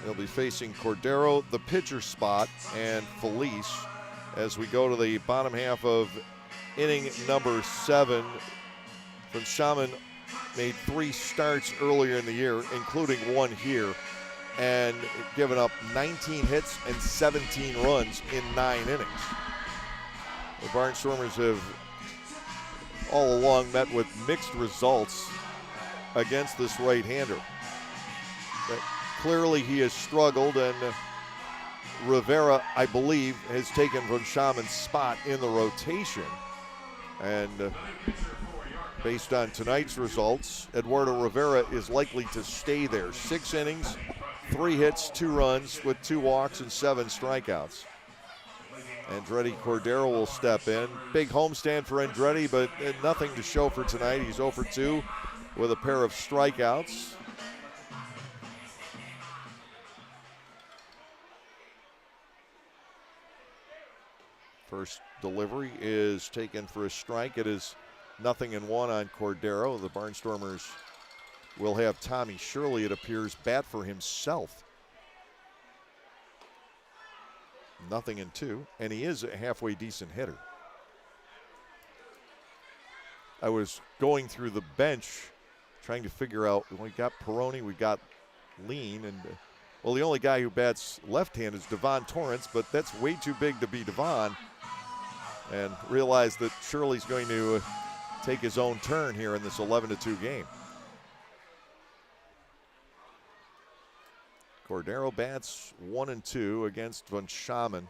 They'll be facing Cordero, the pitcher spot, and Felice as we go to the bottom half of inning number 7. Van Schamen made 3 starts earlier in the year, including 1 here, and given up 19 hits and 17 runs in 9 innings. The Barnstormers have all along met with mixed results against this right-hander. But clearly he has struggled, and Rivera, I believe, has taken van Schamen's spot in the rotation. And based on tonight's results, Eduardo Rivera is likely to stay there. 6 innings, 3 hits, 2 runs with 2 walks and 7 strikeouts. Andretti Cordero will step in. Big homestand for Andretti, but nothing to show for tonight. He's 0 for 2 with a pair of strikeouts. First delivery is taken for a strike. It is 0-1 on Cordero. The Barnstormers will have Tommy Shirley, it appears, bat for himself. 0-2, and he is a halfway decent hitter. I was going through the bench trying to figure out, we got Peroni, we got Lean, and well, the only guy who bats left-hand is Devon Torrance, but that's way too big to be Devon, and realized that Shirley's going to take his own turn here in this 11-2 game. Cordero bats 1-2 against Von Schaman.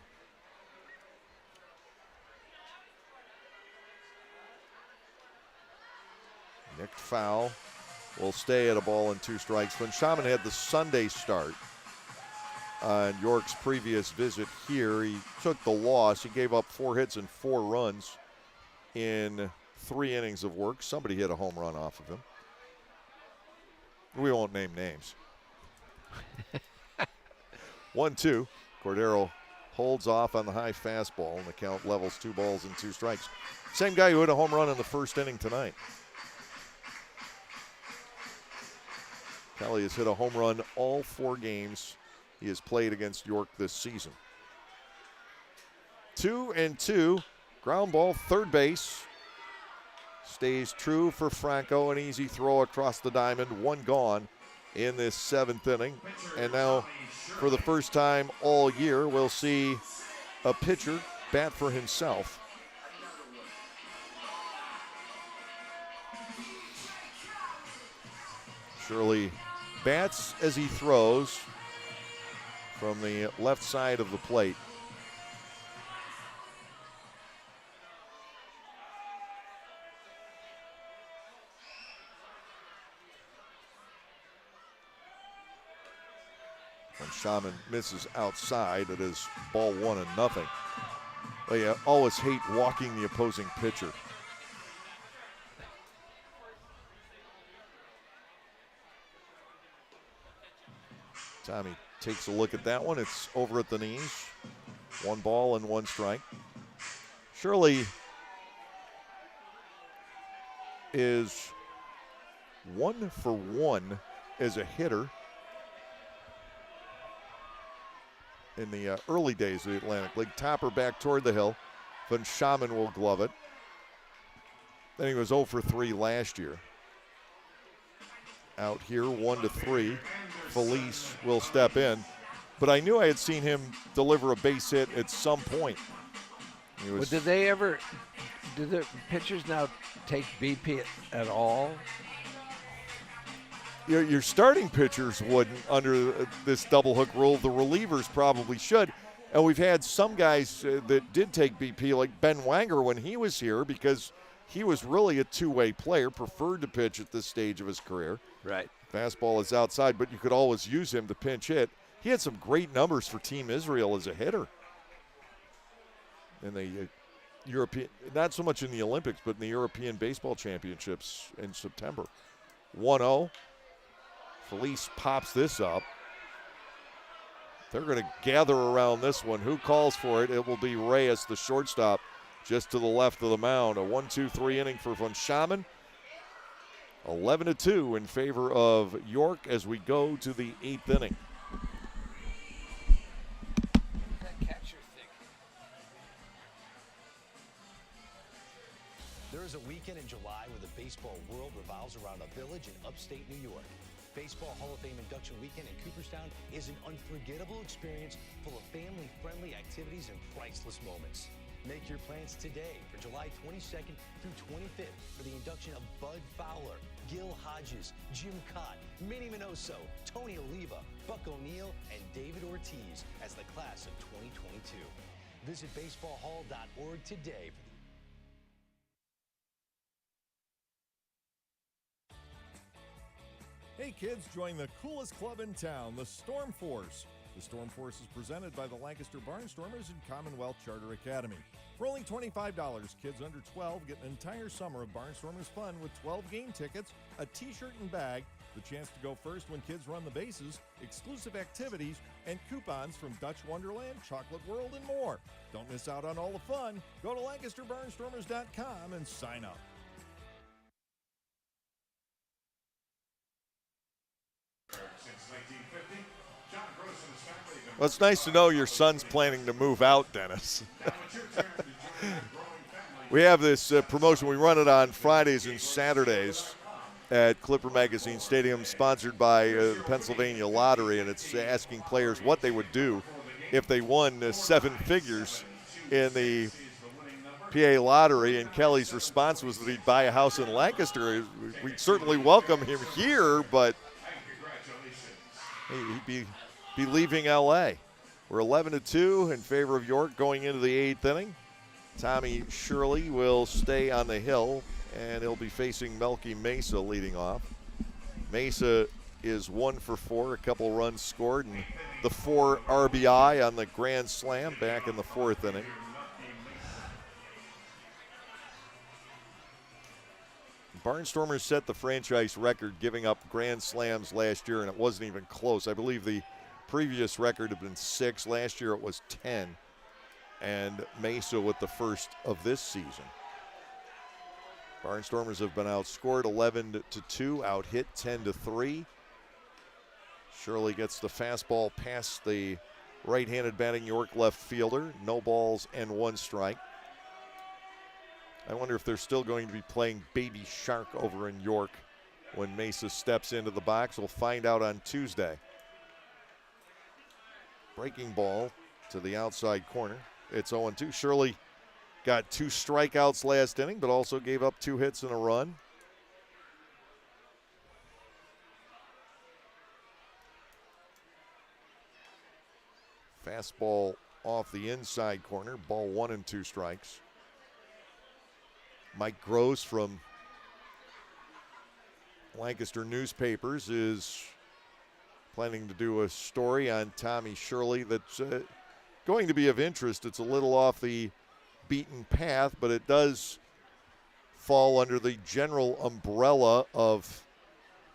Nicked foul will stay at a ball and 2 strikes. Von Schaman had the Sunday start on York's previous visit here. He took the loss. He gave up 4 hits and 4 runs in 3 innings of work. Somebody hit a home run off of him. We won't name names. 1-2. Cordero holds off on the high fastball, and the count levels 2 balls and 2 strikes. Same guy who hit a home run in the first inning tonight. Kelly has hit a home run all 4 games he has played against York this season. 2-2. Ground ball, third base. Stays true for Franco. An easy throw across the diamond. 1 gone in this 7th inning. And now, for the first time all year, we'll see a pitcher bat for himself. Shirley bats as he throws from the left side of the plate. And Shaman misses outside. It is ball 1-0. But you always hate walking the opposing pitcher. Tommy takes a look at that one. It's over at the knees. 1 ball and 1 strike. Shirley is 1 for 1 as a hitter in the early days of the Atlantic League. Topper back toward the hill. Von Schaman will glove it. Then he was 0 for 3 last year. Out here, 1-3. Felice will step in. But I knew I had seen him deliver a base hit at some point. Did the pitchers now take BP at all? Your starting pitchers wouldn't under this double hook rule. The relievers probably should. And we've had some guys that did take BP, like Ben Wanger when he was here, because he was really a two-way player, preferred to pitch at this stage of his career. Right. Fastball is outside, but you could always use him to pinch hit. He had some great numbers for Team Israel as a hitter in the European, not so much in the Olympics, but in the European Baseball Championships in September. 1-0. Felice pops this up. They're going to gather around this one. Who calls for it? It will be Reyes, the shortstop, just to the left of the mound. A 1-2-3 inning for Von Schaman. 11-2 in favor of York as we go to the 8th inning. There is a weekend in July where the baseball world revolves around a village in upstate New York. Baseball Hall of Fame induction weekend in Cooperstown is an unforgettable experience full of family-friendly activities and priceless moments. Make your plans today for July 22nd through 25th for the induction of Bud Fowler, Gil Hodges, Jim Cott, Minnie Minoso, Tony Oliva, Buck O'Neill, and David Ortiz as the class of 2022. Visit baseballhall.org today for Hey kids, join the coolest club in town, the Storm Force. The Storm Force is presented by the Lancaster Barnstormers and Commonwealth Charter Academy. For only $25, kids under 12 get an entire summer of Barnstormers fun with 12 game tickets, a t-shirt and bag, the chance to go first when kids run the bases, exclusive activities, and coupons from Dutch Wonderland, Chocolate World, and more. Don't miss out on all the fun. Go to LancasterBarnstormers.com and sign up. Since 1950, John Gross and his family have been Well, it's nice to know your son's planning to move out, Dennis. We have this promotion. We run it on Fridays and Saturdays at Clipper Magazine Stadium, sponsored by the Pennsylvania Lottery, and it's asking players what they would do if they won 7 figures in the PA Lottery, and Kelly's response was that he'd buy a house in Lancaster. We'd certainly welcome him here, but he'd be leaving L.A. We're 11-2 in favor of York going into the 8th inning. Tommy Shirley will stay on the hill, and he'll be facing Melky Mesa leading off. Mesa is 1 for 4, a couple runs scored, and the 4 RBI on the grand slam back in the 4th inning. Barnstormers set the franchise record giving up grand slams last year, and it wasn't even close. I believe the previous record had been 6. Last year it was 10. And Mesa with the first of this season. Barnstormers have been outscored 11-2, out-hit 10-3. Shirley gets the fastball past the right-handed batting York left fielder. No balls and 1 strike. I wonder if they're still going to be playing Baby Shark over in York when Mesa steps into the box. We'll find out on Tuesday. Breaking ball to the outside corner. It's 0-2. Shirley got 2 strikeouts last inning, but also gave up 2 hits and a run. Fastball off the inside corner. Ball 1 and 2 strikes. Mike Gross from Lancaster newspapers is planning to do a story on Tommy Shirley that's going to be of interest. It's a little off the beaten path, but it does fall under the general umbrella of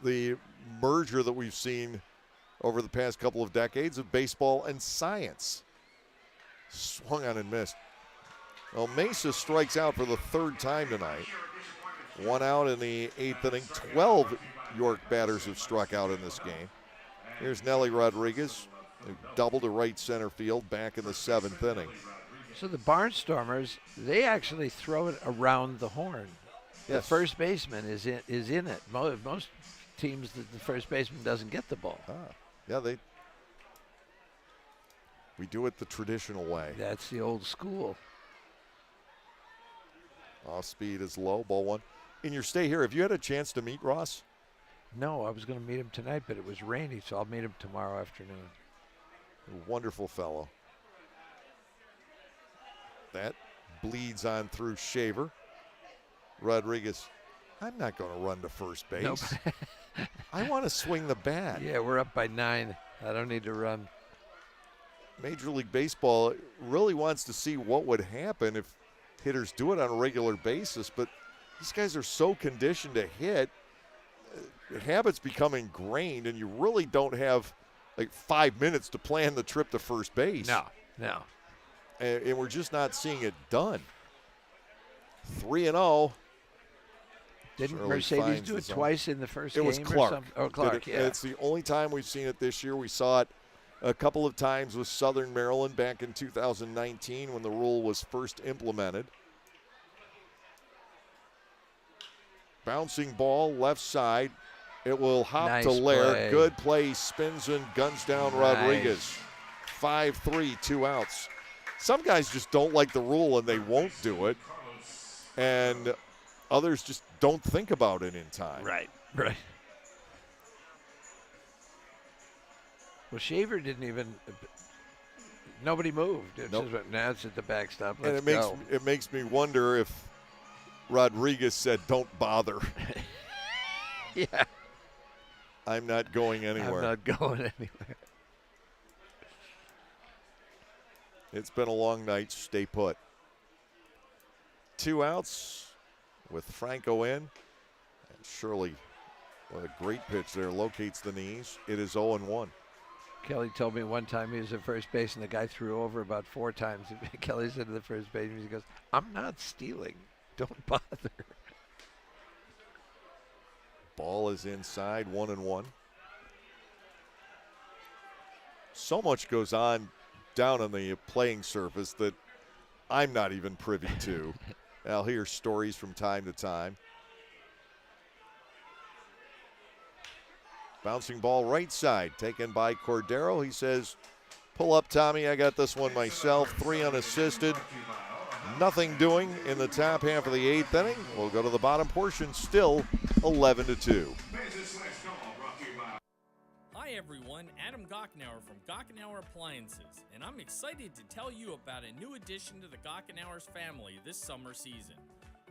the merger that we've seen over the past couple of decades of baseball and science. Swung on and missed. Well, Mesa strikes out for the 3rd time tonight. 1 out in the 8th inning. 12 York batters have struck out in this game. Here's Nelly Rodriguez, who doubled to right center field back in the 7th inning. So the Barnstormers, they actually throw it around the horn. Yes. The first baseman is in it. Most teams, the first baseman doesn't get the ball. Yeah, we do it the traditional way. That's the old school. Off speed is low, ball 1. In your stay here, have you had a chance to meet Ross? No, I was going to meet him tonight, but it was rainy, so I'll meet him tomorrow afternoon. A wonderful fellow. That bleeds on through Shaver. Rodriguez, I'm not going to run to first base. Nope. I want to swing the bat. Yeah, we're up by 9. I don't need to run. Major League Baseball really wants to see what would happen if hitters do it on a regular basis, but these guys are so conditioned to hit. Habits become ingrained, and you really don't have like 5 minutes to plan the trip to first base. No. And we're just not seeing it done. 3-0. Didn't Shirley Mercedes do it twice in the first game? It was Clark. Or something? Oh, Clark, yeah. It's the only time we've seen it this year. We saw it a couple of times with Southern Maryland back in 2019 when the rule was first implemented. Bouncing ball left side. It will hop Nice to Lair. play. Good play. Spins and guns down Rodriguez. 5-3, 2 outs. Some guys just don't like the rule and they won't do it. And others just don't think about it in time. Right. Well, Shaver didn't even. Nobody moved. It's Nope. just, now it's at the backstop. And it makes me wonder if Rodriguez said, "Don't bother." Yeah. I'm not going anywhere. I'm not going anywhere. It's been a long night. Stay put. 2 outs with Franco in. And Shirley, with a great pitch there, locates the knees. It is 0-1. Kelly told me one time he was at first base and the guy threw over about 4 times. Kelly said to the first baseman, he goes, "I'm not stealing. Don't bother." Ball is inside, 1-1. So much goes on down on the playing surface that I'm not even privy to. I'll hear stories from time to time. Bouncing ball right side, taken by Cordero. He says, "Pull up, Tommy. I got this one myself." 3 unassisted. Nothing doing in the top half of the 8th inning. We'll go to the bottom portion, still 11-2. Hi everyone, Adam Gochenauer from Gochenauer Appliances, and I'm excited to tell you about a new addition to the Gochenauers family this summer season.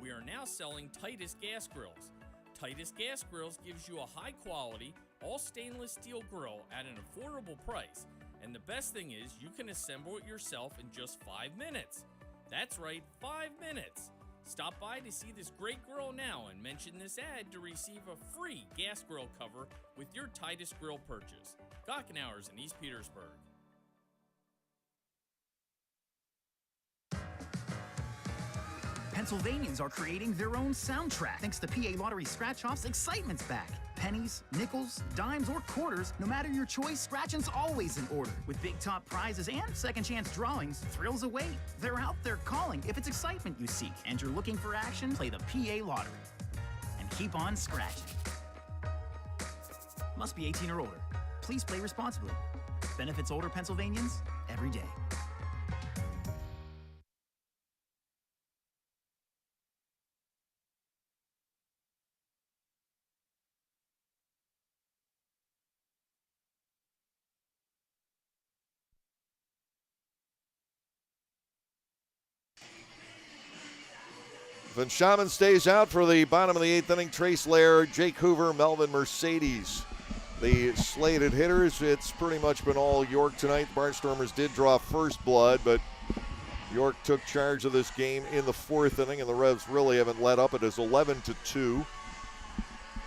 We are now selling Titus gas grills. Titus gas grills gives you a high quality, all stainless steel grill at an affordable price, and the best thing is you can assemble it yourself in just 5 minutes. That's right, 5 minutes. Stop by to see this great grill now and mention this ad to receive a free gas grill cover with your Titus grill purchase. Gochenauers in East Petersburg. Pennsylvanians are creating their own soundtrack. Thanks to PA Lottery scratch-offs, excitement's back. Pennies, nickels, dimes, or quarters, no matter your choice, scratching's always in order. With big top prizes and second chance drawings, thrills await. They're out there calling if it's excitement you seek and you're looking for action, play the PA Lottery. And keep on scratching. Must be 18 or older. Please play responsibly. Benefits older Pennsylvanians every day. Van Schamen stays out for the bottom of the 8th inning. Trace Lair, Jake Hoover, Melvin Mercedes. The slated hitters, it's pretty much been all York tonight. The Barnstormers did draw first blood, but York took charge of this game in the 4th inning, and the Revs really haven't let up. It is 11-2.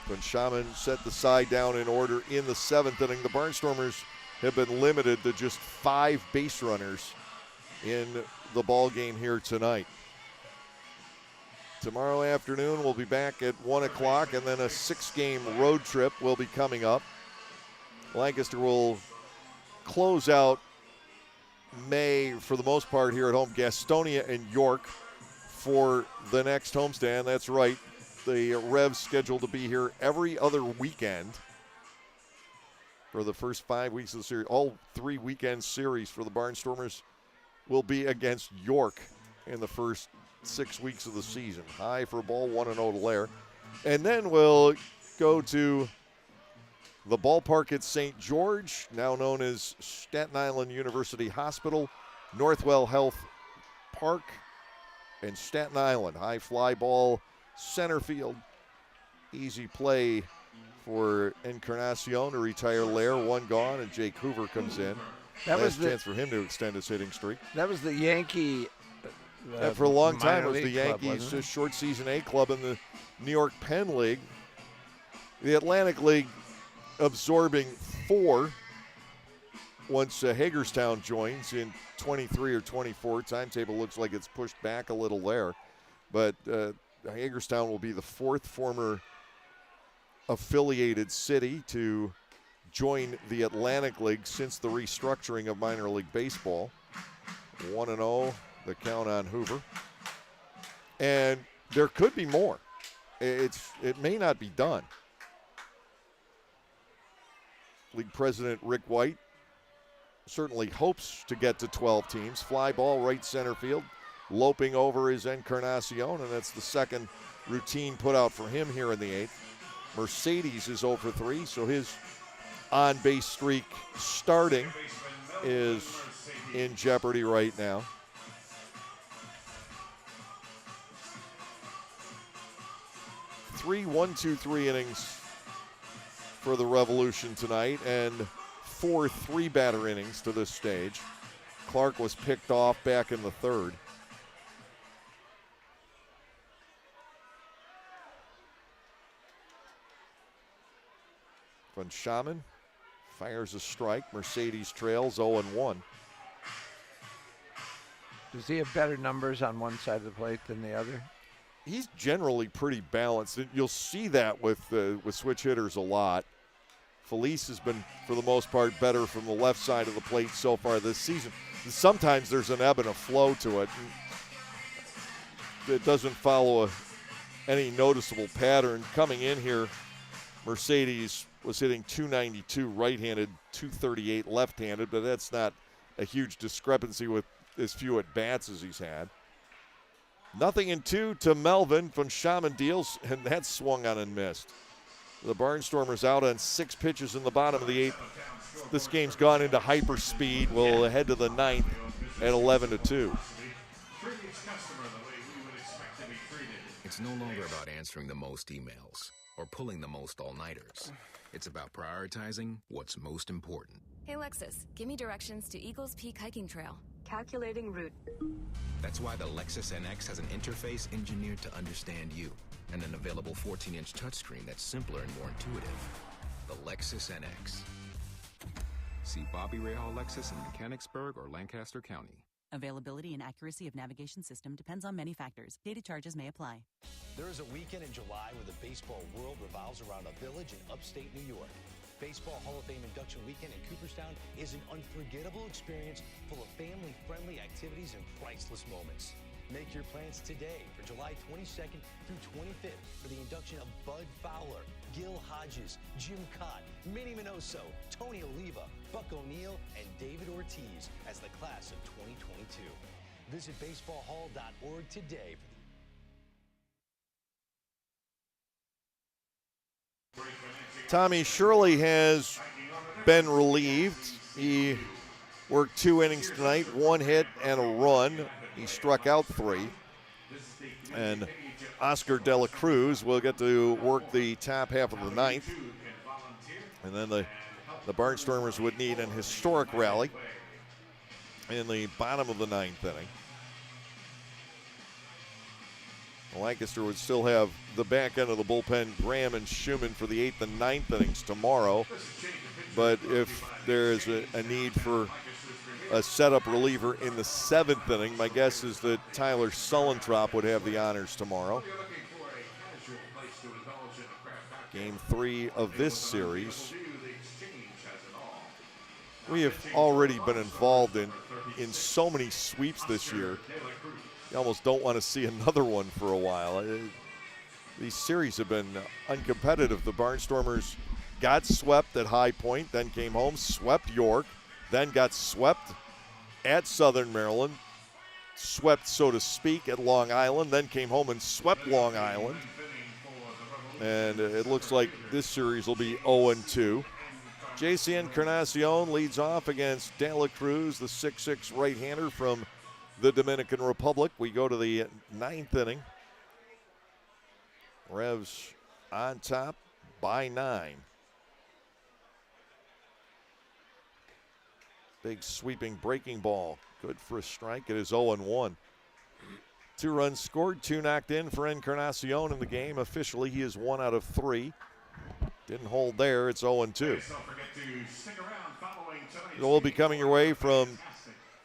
Van Schamen set the side down in order in the 7th inning. The Barnstormers have been limited to just 5 base runners in the ball game here tonight. Tomorrow afternoon, we'll be back at 1 o'clock, and then a 6-game road trip will be coming up. Lancaster will close out May, for the most part, here at home. Gastonia and York for the next homestand. That's right. The Revs scheduled to be here every other weekend for the first 5 weeks of the series. All 3 weekend series for the Barnstormers will be against York in the first 6 weeks of the season. High for a ball, 1-0 to Lair. And then we'll go to the ballpark at St. George, now known as Staten Island University Hospital, Northwell Health Park, and Staten Island. High fly ball, center field. Easy play for Encarnacion to retire Lair. 1 gone, and Jake Hoover comes in. That was the chance for him to extend his hitting streak. That was the Yankee. For a long time, it was the Club, Yankees' short season A club in the New York Penn League. The Atlantic League absorbing 4 once Hagerstown joins in 23 or 24. Timetable looks like it's pushed back a little there. But Hagerstown will be the 4th former affiliated city to join the Atlantic League since the restructuring of minor league baseball. 1-0. The count on Hoover. And there could be more. It may not be done. League President Rick White certainly hopes to get to 12 teams. Fly ball right center field. Loping over is Encarnacion, and that's the second routine put out for him here in the 8th. Mercedes is 0 for 3, so his on-base streak starting is in jeopardy right now. 3 1-2-3 innings for the Revolution tonight, and 4 3-batter innings to this stage. Clark was picked off back in the third. Von Schaman fires a strike. Mercedes trails 0-1. Does he have better numbers on one side of the plate than the other? He's generally pretty balanced. You'll see that with switch hitters a lot. Felice has been, for the most part, better from the left side of the plate so far this season. Sometimes there's an ebb and a flow to it. It doesn't follow any noticeable pattern. Coming in here, Mercedes was hitting .292 right-handed, .238 left-handed, but that's not a huge discrepancy with as few at-bats as he's had. 0-2 to Melvin. Von Schaman deals, and that's swung on and missed. The Barnstormers out on 6 pitches in the bottom of the 8th. This game's gone into hyperspeed. We'll head to the 9th at 11-2. It's no longer about answering the most emails or pulling the most all-nighters. It's about prioritizing what's most important. Hey Lexus, give me directions to Eagles Peak Hiking Trail. Calculating route. That's why the Lexus NX has an interface engineered to understand you and an available 14-inch touchscreen that's simpler and more intuitive. The Lexus NX. See Bobby Rahal Lexus in Mechanicsburg or Lancaster County. Availability and accuracy of navigation system depends on many factors. Data charges may apply. There is a weekend in July where the baseball world revolves around a village in upstate New York. Baseball Hall of Fame induction weekend in Cooperstown is an unforgettable experience full of family-friendly activities and priceless moments. Make your plans today for July 22nd through 25th for the induction of Bud Fowler, Gil Hodges, Jim Cott, Minnie Minoso, Tony Oliva, Buck O'Neill, and David Ortiz as the class of 2022. Visit baseballhall.org today for Tommy Shirley has been relieved. He worked 2 innings tonight, 1 hit and a run. He struck out 3. And Oscar De La Cruz will get to work the top half of the 9th. And then the Barnstormers would need an historic rally in the bottom of the 9th inning. Lancaster would still have the back end of the bullpen, Graham and Schumann, for the 8th and 9th innings tomorrow. But if there is a need for a setup reliever in the 7th inning, my guess is that Tyler Sullentrop would have the honors tomorrow. Game 3 of this series. We have already been involved in so many sweeps this year. You almost don't want to see another one for a while. These series have been uncompetitive. The Barnstormers got swept at High Point, then came home, swept York, then got swept at Southern Maryland, swept, so to speak, at Long Island, then came home and swept Long Island. And it looks like this series will be 0-2. JC Encarnacion leads off against De La Cruz, the 6'6" right-hander from the Dominican Republic. We go to the 9th inning. Revs on top by 9. Big sweeping breaking ball. Good for a strike. It is 0-1. 2 runs scored, 2 knocked in for Encarnacion in the game. Officially, he is 1 out of 3. Didn't hold there. It's 0-2. So we'll be coming your way from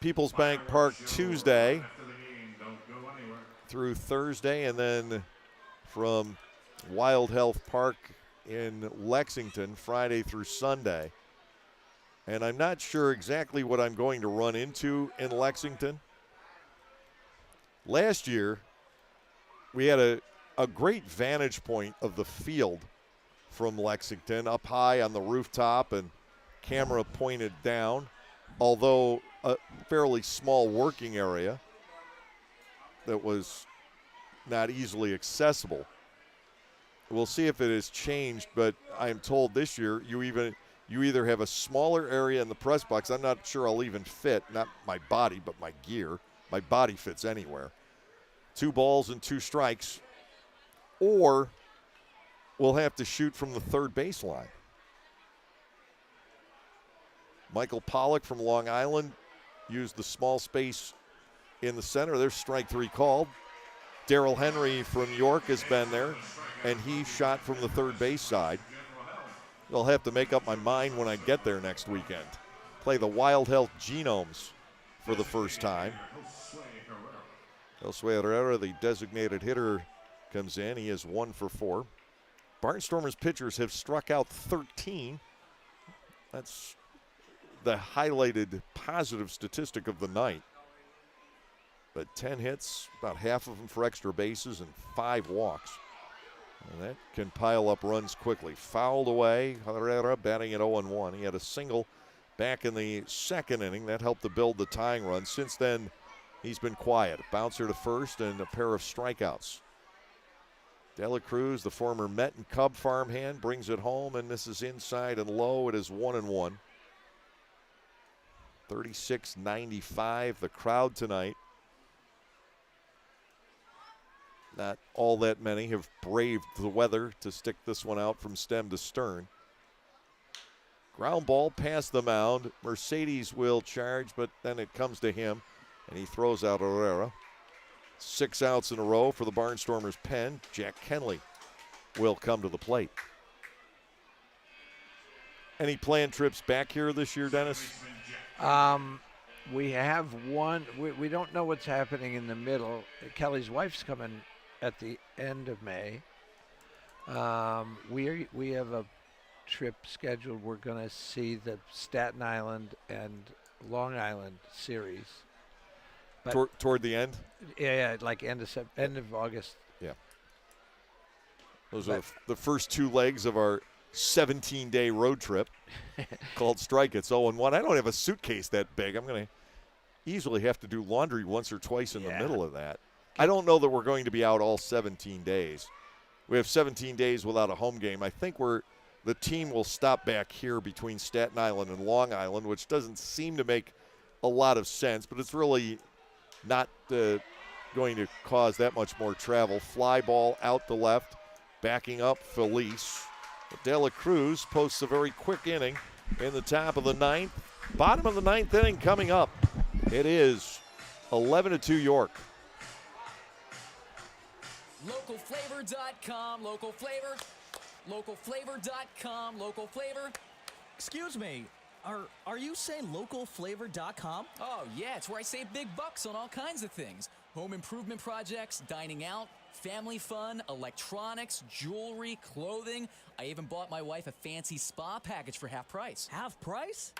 Peoples Bank Park Tuesday through Thursday, and then from Wild Health Park in Lexington Friday through Sunday. And I'm not sure exactly what I'm going to run into in Lexington. Last year, we had a great vantage point of the field from Lexington, up high on the rooftop and camera pointed down, although a fairly small working area that was not easily accessible. We'll see if it has changed, but I am told this year you either have a smaller area in the press box. I'm not sure I'll even fit, not my body, but my gear. My body fits anywhere. 2 balls and 2 strikes, or we'll have to shoot from the third baseline. Michael Pollock from Long Island used the small space in the center. There's strike 3 called. Darrell Henry from York has been there, and he shot from the third base side. I'll have to make up my mind when I get there next weekend. Play the Wild Health Genomes for the first time. Josue Herrera, the designated hitter, comes in. He is 1 for 4. Barnstormers pitchers have struck out 13. That's the highlighted positive statistic of the night. But 10 hits, about half of them for extra bases, and 5 walks. And that can pile up runs quickly. Fouled away, Herrera batting at 0-1. He had a single back in the second inning. That helped to build the tying run. Since then, he's been quiet. Bouncer to first and a pair of strikeouts. De La Cruz, the former Met and Cub farmhand, brings it home and misses inside and low. It is 1-1. 36-95, the crowd tonight. Not all that many have braved the weather to stick this one out from stem to stern. Ground ball past the mound. Mercedes will charge, but then it comes to him, and he throws out Herrera. 6 outs in a row for the Barnstormers' pen. Jack Kenley will come to the plate. Any planned trips back here this year, Dennis? We have one. We don't know what's happening in the middle. Kelly's wife's coming at the end of May. We have a trip scheduled. We're going to see the Staten Island and Long Island series. But toward the end? Yeah, like end of August. Yeah. Those are the first 2 legs of our 17-day road trip called Strike. It's 0-1. I don't have a suitcase that big. I'm going to easily have to do laundry once or twice in the middle of that. I don't know that we're going to be out all 17 days. We have 17 days without a home game. I think the team will stop back here between Staten Island and Long Island, which doesn't seem to make a lot of sense, but it's really not going to cause that much more travel. Fly ball out the left, backing up Felice. De La Cruz posts a very quick inning in the top of the 9th. Bottom of the 9th inning coming up. It is 11-2 York. Localflavor.com, local flavor. Localflavor.com, local flavor. Excuse me, are you saying localflavor.com? Oh, yeah, it's where I save big bucks on all kinds of things. Home improvement projects, dining out, family fun, electronics, jewelry, clothing. I even bought my wife a fancy spa package for half price. Half price?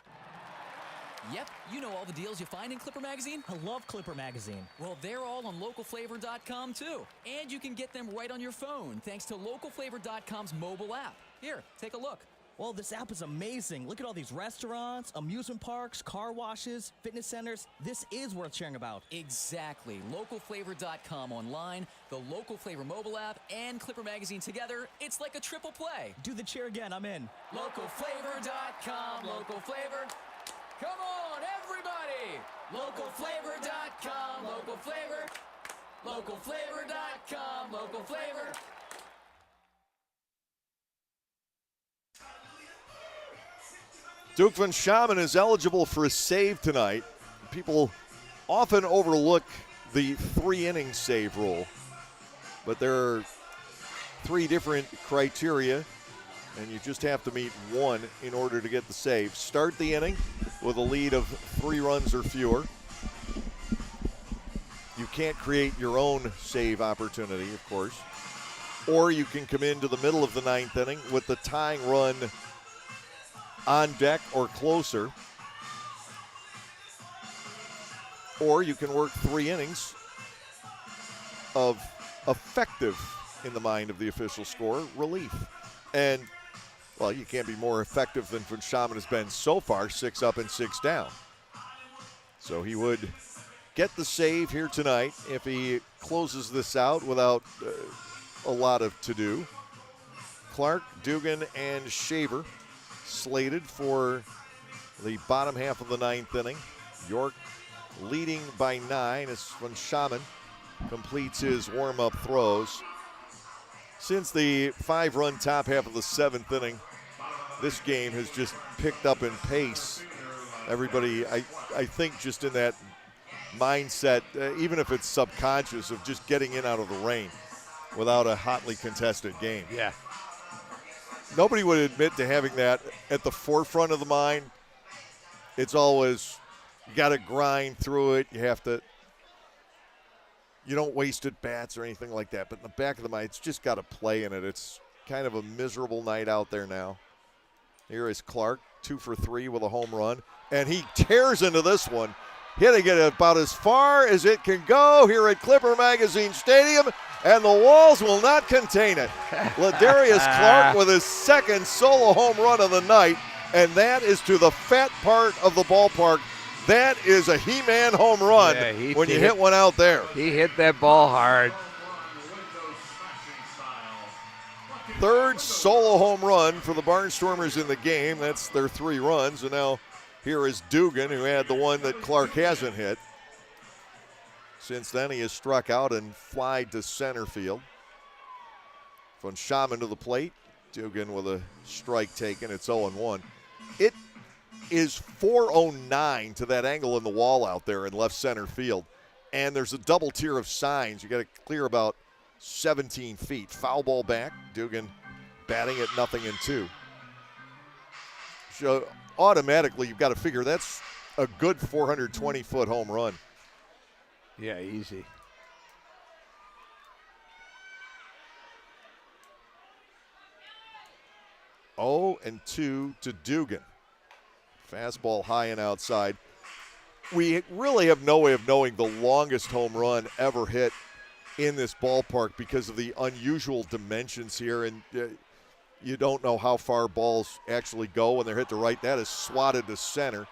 Yep, you know all the deals you find in Clipper Magazine. I love Clipper Magazine. Well, they're all on localflavor.com too. And you can get them right on your phone thanks to localflavor.com's mobile app. Here, take a look. Well, this app is amazing. Look at all these restaurants, amusement parks, car washes, fitness centers. This is worth sharing about. Exactly. Localflavor.com online, the Local Flavor mobile app, and Clipper Magazine together. It's like a triple play. Do the cheer again. I'm in. Localflavor.com, local flavor. Come on, everybody! Localflavor.com, local flavor. Localflavor.com, local flavor. Duke Van Schamen is eligible for a save tonight. People often overlook the 3-inning save rule, but there are 3 different criteria, and you just have to meet 1 in order to get the save. Start the inning with a lead of 3 runs or fewer. You can't create your own save opportunity, of course. Or you can come into the middle of the 9th inning with the tying run on deck or closer. Or you can work 3 innings of effective, in the mind of the official score, relief. And, well, you can't be more effective than Van Schamen has been so far, 6 up and 6 down. So he would get the save here tonight if he closes this out without a lot of to-do. Clark, Dugan, and Shaver slated for the bottom half of the 9th inning. York leading by 9 as Van Schamen completes his warm-up throws. Since the 5-run top half of the 7th inning, this game has just picked up in pace Everybody, I think, just in that mindset, even if it's subconscious, of just getting in out of the rain without a hotly contested game. Yeah. Nobody would admit to having that at the forefront of the mind. It's always, you got to grind through it. You don't waste at bats or anything like that. But in the back of the mind, it's just got to play in it. It's kind of a miserable night out there now. Here is Clark, 2 for 3 with a home run. And he tears into this one, hitting it about as far as it can go here at Clipper Magazine Stadium. And the walls will not contain it. Ladarius Clark with his second solo home run of the night. And that is to the fat part of the ballpark. That is a He-Man home run when you hit one out there. He hit that ball hard. Third solo home run for the Barnstormers in the game. That's their 3 runs. And now here is Dugan, who had the one that Clark hasn't hit. Since then, he has struck out and flied to center field. Von Schaman to the plate. Dugan with a strike taken. It's 0-1. It is 4:09 to that angle in the wall out there in left center field. And there's a double tier of signs. You got to clear about 17 feet. Foul ball back. Dugan batting at 0-2. So automatically, you've got to figure that's a good 420-foot home run. Yeah, easy. Oh, and 2 to Dugan. Fastball high and outside. We really have no way of knowing the longest home run ever hit in this ballpark because of the unusual dimensions here, and you don't know how far balls actually go when they're hit to right. That is swatted to center,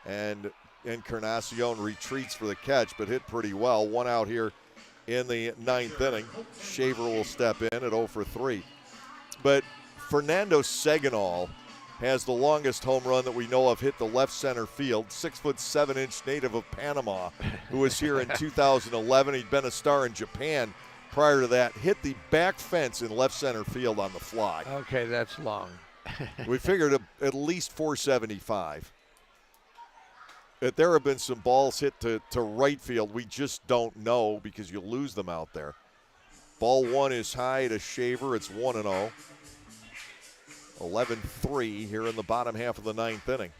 and Encarnacion retreats for the catch, but hit pretty well. 1 out here in the 9th inning. Shaver will step in at 0 for 3. But Fernando Seganol has the longest home run that we know of hit the left center field. 6'7" native of Panama, who was here in 2011. He'd been a star in Japan prior to that. Hit the back fence in left center field on the fly. Okay, that's long. We figured at least 475. But there have been some balls hit to right field. We just don't know because you lose them out there. Ball 1 is high to Shaver. It's 1-0. 11-3 here in the bottom half of the 9th inning.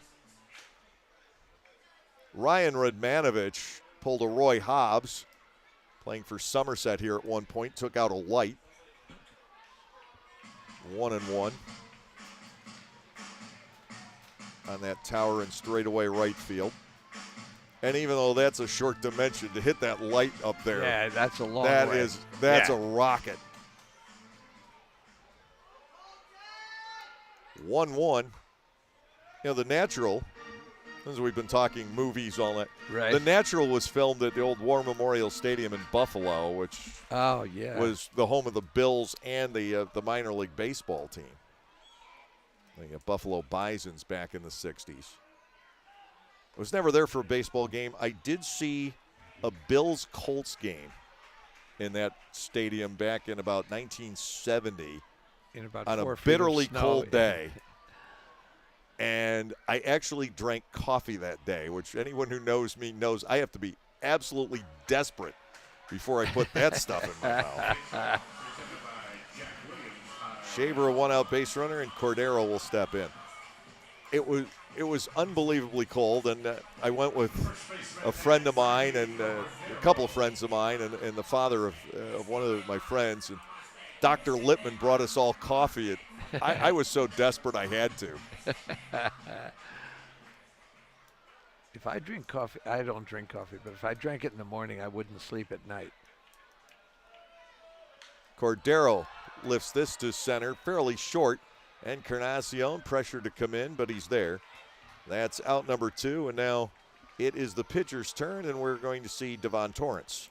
Ryan Radmanovich pulled a Roy Hobbs, playing for Somerset here at one point, took out a light. 1-1 on that tower in straightaway right field. And even though that's a short dimension, to hit that light up there, yeah, that's a long way. That's a rocket. 1-1. You know, The Natural, as we've been talking movies, all that. Right. The Natural was filmed at the old War Memorial Stadium in Buffalo, which was the home of the Bills and the minor league baseball team. The Buffalo Bisons back in the 60s. I was never there for a baseball game. I did see a Bills-Colts game in that stadium back in about 1970. In about on 4 a feet bitterly of snow, cold day. And I actually drank coffee that day, which anyone who knows me knows I have to be absolutely desperate before I put that stuff in my mouth. Shaver, a 1-out base runner, and Cordero will step in. It was unbelievably cold, and I went with a friend of mine and a couple of friends of mine and the father of one of my friends. And Dr. Lippman brought us all coffee. I was so desperate I had to. If I drink coffee, I don't drink coffee, but if I drank it in the morning, I wouldn't sleep at night. Cordero lifts this to center, fairly short. Encarnacion pressured to come in, but he's there. That's out number 2, and now it is the pitcher's turn, and we're going to see Devon Torrance.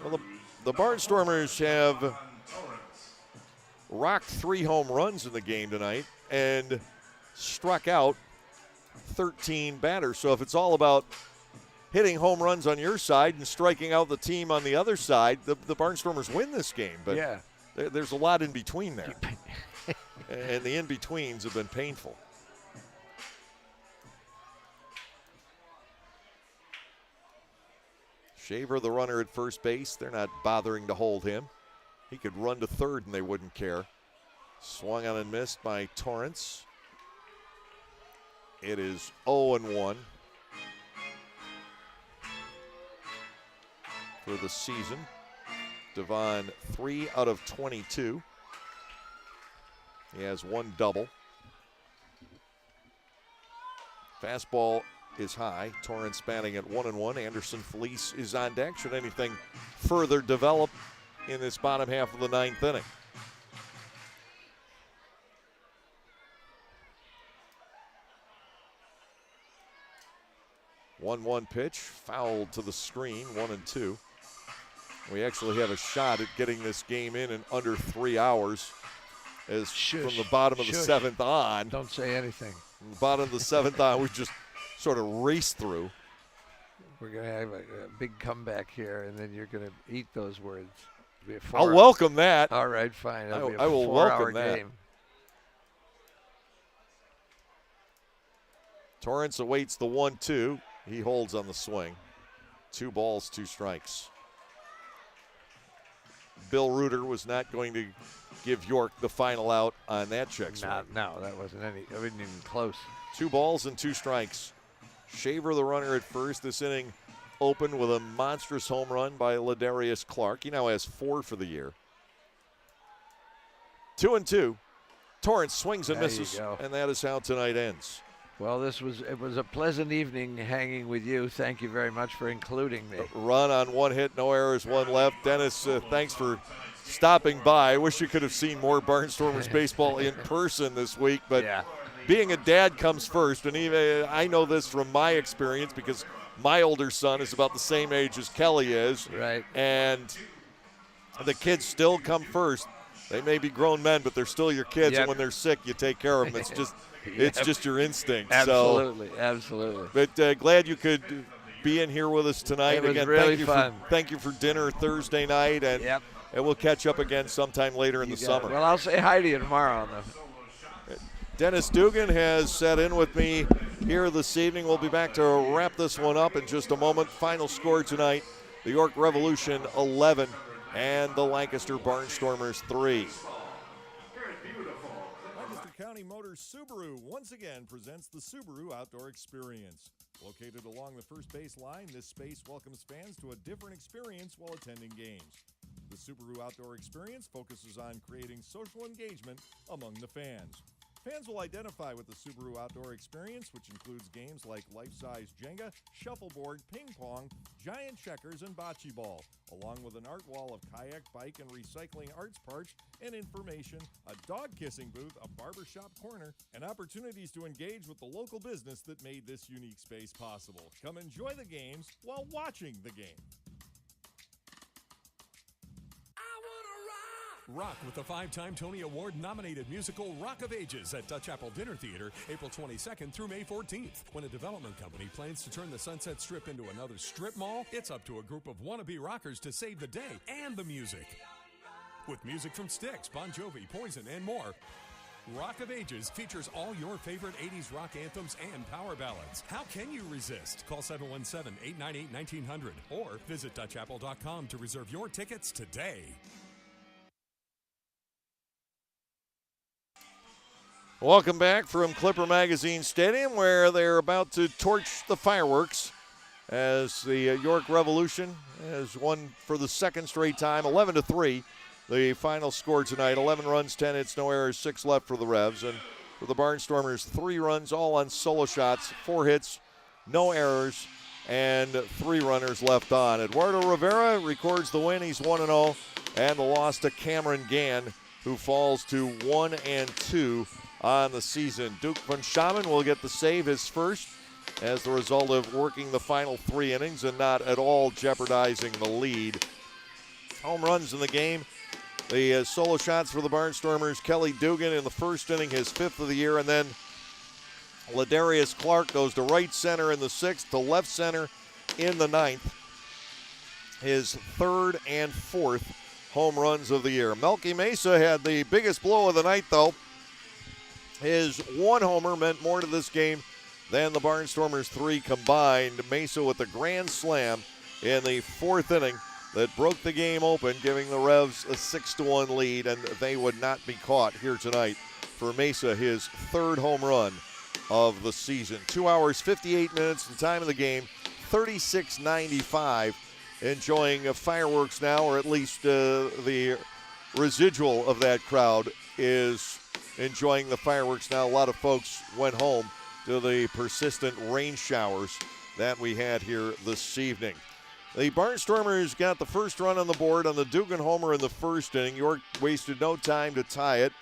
Well, the Barnstormers have rocked 3 home runs in the game tonight and struck out 13 batters. So if it's all about hitting home runs on your side and striking out the team on the other side, the Barnstormers win this game. But yeah, there's a lot in between there. And the in-betweens have been painful. Shaver, the runner at first base. They're not bothering to hold him. He could run to third and they wouldn't care. Swung on and missed by Torrance. It is 0-1 for the season. Dugan 3 out of 22. He has one double. Fastball is high. Torrance batting at 1-1. Anderson Felice is on deck. Should anything further develop in this bottom half of the ninth inning. One pitch, fouled to the screen, 1-2. We actually have a shot at getting this game in under 3 hours. As from the bottom of the seventh on. Don't say anything. From the bottom of the seventh on, we just sort of raced through. We're going to have a big comeback here, and then you're going to eat those words. I'll welcome that. All right, fine. I will welcome that. Game. Torrance awaits the 1-2. He holds on the swing. 2 balls, 2 strikes. Bill Reuter was not going to give York the final out on that check swing. No, that wasn't even close. 2 balls and 2 strikes. Shaver, the runner at first. This inning opened with a monstrous home run by Ladarius Clark. He now has 4 for the year. 2-2. Torrance swings and misses, and that is how tonight ends. Well, it was a pleasant evening hanging with you. Thank you very much for including me. Run on 1 hit, no errors, 1 left. Dennis, thanks for stopping by. I wish you could have seen more Barnstormers baseball in person this week, but being a dad comes first. And even I know this from my experience because my older son is about the same age as Kelly is. Right. And the kids still come first. They may be grown men, but they're still your kids. And when they're sick, you take care of them. It's just it's just your instinct. Absolutely, absolutely. But glad you could be in here with us tonight. It was again, really fun. Thank you for dinner Thursday night, and we'll catch up again sometime later in the summer. Well, I'll say hi to you tomorrow. Dennis Dugan has sat in with me here this evening. We'll be back to wrap this one up in just a moment. Final score tonight, the York Revolution 11 and the Lancaster Barnstormers 3. County Motors Subaru once again presents the Subaru Outdoor Experience. Located along the first base line, this space welcomes fans to a different experience while attending games. The Subaru Outdoor Experience focuses on creating social engagement among the fans. Fans will identify with the Subaru Outdoor Experience, which includes games like life-size Jenga, shuffleboard, ping pong, giant checkers, and bocce ball, along with an art wall of kayak, bike, and recycling arts parts and information, a dog-kissing booth, a barbershop corner, and opportunities to engage with the local business that made this unique space possible. Come enjoy the games while watching the game. Rock with the 5-time Tony Award-nominated musical Rock of Ages at Dutch Apple Dinner Theater, April 22nd through May 14th. When a development company plans to turn the Sunset Strip into another strip mall, it's up to a group of wannabe rockers to save the day and the music. With music from Styx, Bon Jovi, Poison, and more, Rock of Ages features all your favorite 80s rock anthems and power ballads. How can you resist? Call 717-898-1900 or visit DutchApple.com to reserve your tickets today. Welcome back from Clipper Magazine Stadium, where they're about to torch the fireworks as the York Revolution has won for the second straight time, 11-3. The final score tonight, 11 runs, 10 hits, no errors, 6 left for the Revs. And for the Barnstormers, 3 runs, all on solo shots, 4 hits, no errors, and 3 runners left on. Eduardo Rivera records the win. He's 1-0, and the loss to Cameron Gann, who falls to 1-2 on the season. Duke von Schaman will get the save, his first, as the result of working the final 3 innings and not at all jeopardizing the lead. Home runs in the game. The solo shots for the Barnstormers, Kelly Dugan in the first inning, his 5th of the year, and then Ladarius Clark goes to right center in the 6th, to left center in the 9th. His 3rd and 4th home runs of the year. Melky Mesa had the biggest blow of the night, though. His one homer meant more to this game than the Barnstormers 3 combined. Mesa with a grand slam in the 4th inning that broke the game open, giving the Revs a 6-1 lead, and they would not be caught here tonight for Mesa, his 3rd home run of the season. 2 hours, 58 minutes, the time of the game, 36:95. Enjoying fireworks now, or at least the residual of that crowd is enjoying the fireworks now. A lot of folks went home to the persistent rain showers that we had here this evening. The Barnstormers got the first run on the board on the Dugan homer in the 1st inning. York wasted no time to tie it.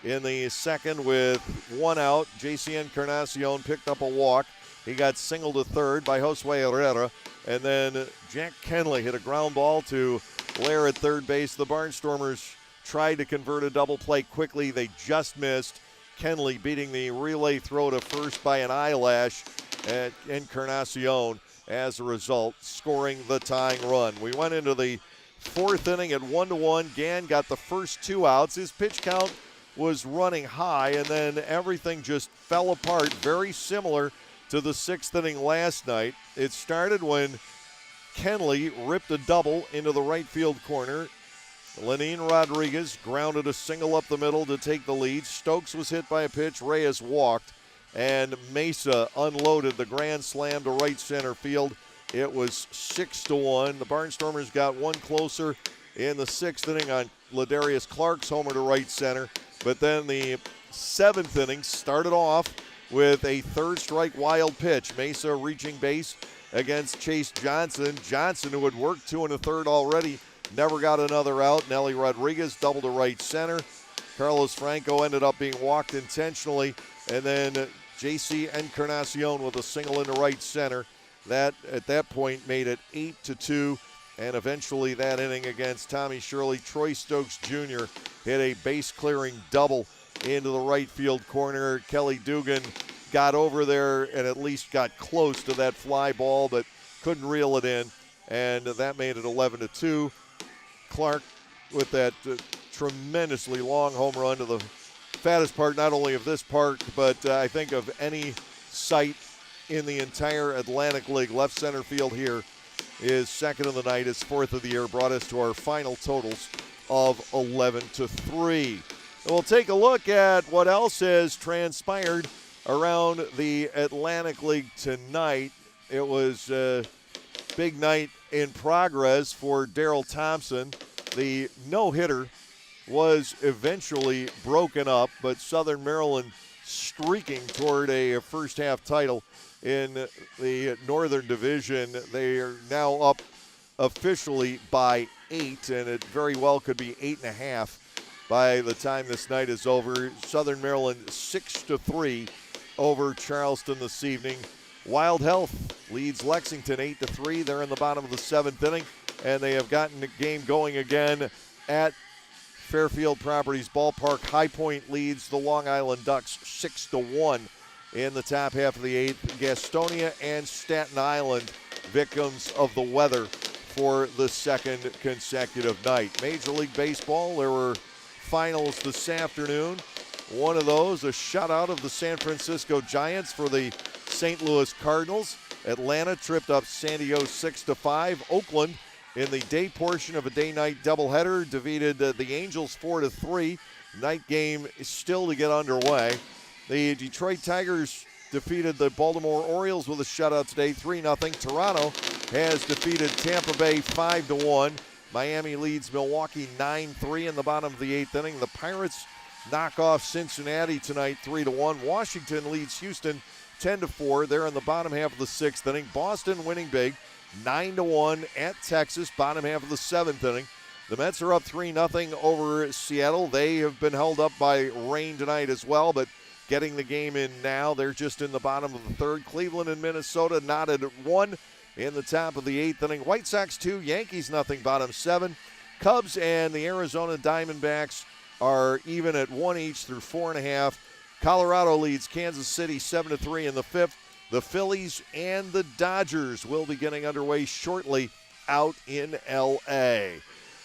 In the 2nd, with 1 out, J.C. Encarnacion picked up a walk. He got singled to 3rd by Josue Herrera. And then Jack Kenley hit a ground ball to Blair at 3rd base. The Barnstormers tried to convert a double play quickly. They just missed. Kenley beating the relay throw to 1st by an eyelash at Encarnacion. As a result, scoring the tying run. We went into the 4th inning at 1-1. Gann got the first 2 outs. His pitch count was running high, and then everything just fell apart, very similar to the 6th inning last night. It started when Kenley ripped a double into the right field corner. Lenin Rodriguez grounded a single up the middle to take the lead. Stokes was hit by a pitch. Reyes walked. And Mesa unloaded the grand slam to right center field. It was 6-1. The Barnstormers got one closer in the 6th inning on Ladarius Clark's homer to right center. But then the 7th inning started off with a 3rd strike wild pitch. Mesa reaching base against Chase Johnson. Johnson, who had worked 2 1/3 already, never got another out. Nelly Rodriguez double to right center. Carlos Franco ended up being walked intentionally. And then J.C. Encarnacion with a single into right center. That, at that point, made it 8-2. And eventually that inning against Tommy Shirley, Troy Stokes Jr. hit a base-clearing double into the right field corner. Kelly Dugan got over there and at least got close to that fly ball, but couldn't reel it in. And that made it 11-2. Clark with that tremendously long home run to the fattest part not only of this park, but I think of any site in the entire Atlantic League. Left center field here is 2nd of the night. His 4th of the year brought us to our final totals of 11-3. And we'll take a look at what else has transpired around the Atlantic League tonight. It was a big night in progress for Darrell Thompson. The no-hitter was eventually broken up, but Southern Maryland streaking toward a first-half title in the Northern Division. They are now up officially by 8, and it very well could be 8.5 by the time this night is over. Southern Maryland 6-3 over Charleston this evening. Wild Health leads Lexington 8-3. They're in the bottom of the 7th inning, and they have gotten the game going again at Fairfield Properties Ballpark. High Point leads the Long Island Ducks 6-1 in the top half of the 8th. Gastonia and Staten Island victims of the weather for the 2nd consecutive night. Major League Baseball, there were finals this afternoon. One of those, a shutout of the San Francisco Giants for the St. Louis Cardinals. Atlanta tripped up San Diego 6-5. Oakland, in the day portion of a day-night doubleheader, defeated the Angels 4-3. Night game is still to get underway. The Detroit Tigers defeated the Baltimore Orioles with a shutout today, 3-0. Toronto has defeated Tampa Bay 5-1. Miami leads Milwaukee 9-3 in the bottom of the 8th inning. The Pirates knock off Cincinnati tonight 3-1. Washington leads Houston 10-4. They're in the bottom half of the 6th inning. Boston winning big 9-1 at Texas, bottom half of the 7th inning. The Mets are up 3-0 over Seattle. They have been held up by rain tonight as well, but getting the game in now. They're just in the bottom of the 3rd. Cleveland and Minnesota knotted at 1 in the top of the 8th inning. White Sox 2, Yankees nothing, bottom 7. Cubs and the Arizona Diamondbacks are even at 1 each through 4.5. Colorado leads Kansas City 7-3 in the 5th. The Phillies and the Dodgers will be getting underway shortly out in L.A.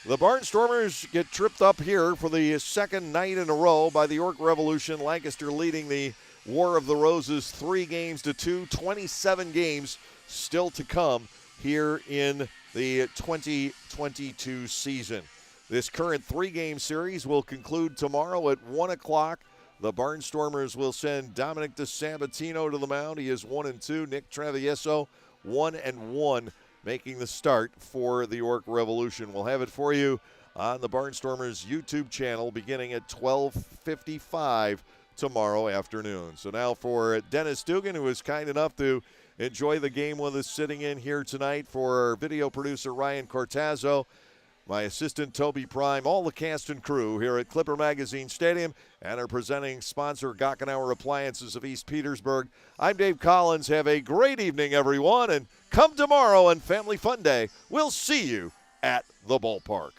The Barnstormers get tripped up here for the second night in a row by the York Revolution. Lancaster leading the War of the Roses 3-2, 27 games still to come here in the 2022 season. This current 3-game series will conclude tomorrow at 1 o'clock. The Barnstormers will send Dominic DeSabatino to the mound. He is 1-2. Nick Travieso 1-1, making the start for the York Revolution. We'll have it for you on the Barnstormers YouTube channel beginning at 12:55 tomorrow afternoon. So now for Dennis Dugan, who was kind enough to enjoy the game with us sitting in here tonight, for our video producer Ryan Cortazzo, my assistant Toby Prime, all the cast and crew here at Clipper Magazine Stadium, and our presenting sponsor, Gockenauer Appliances of East Petersburg. I'm Dave Collins. Have a great evening, everyone, and come tomorrow on Family Fun Day. We'll see you at the ballpark.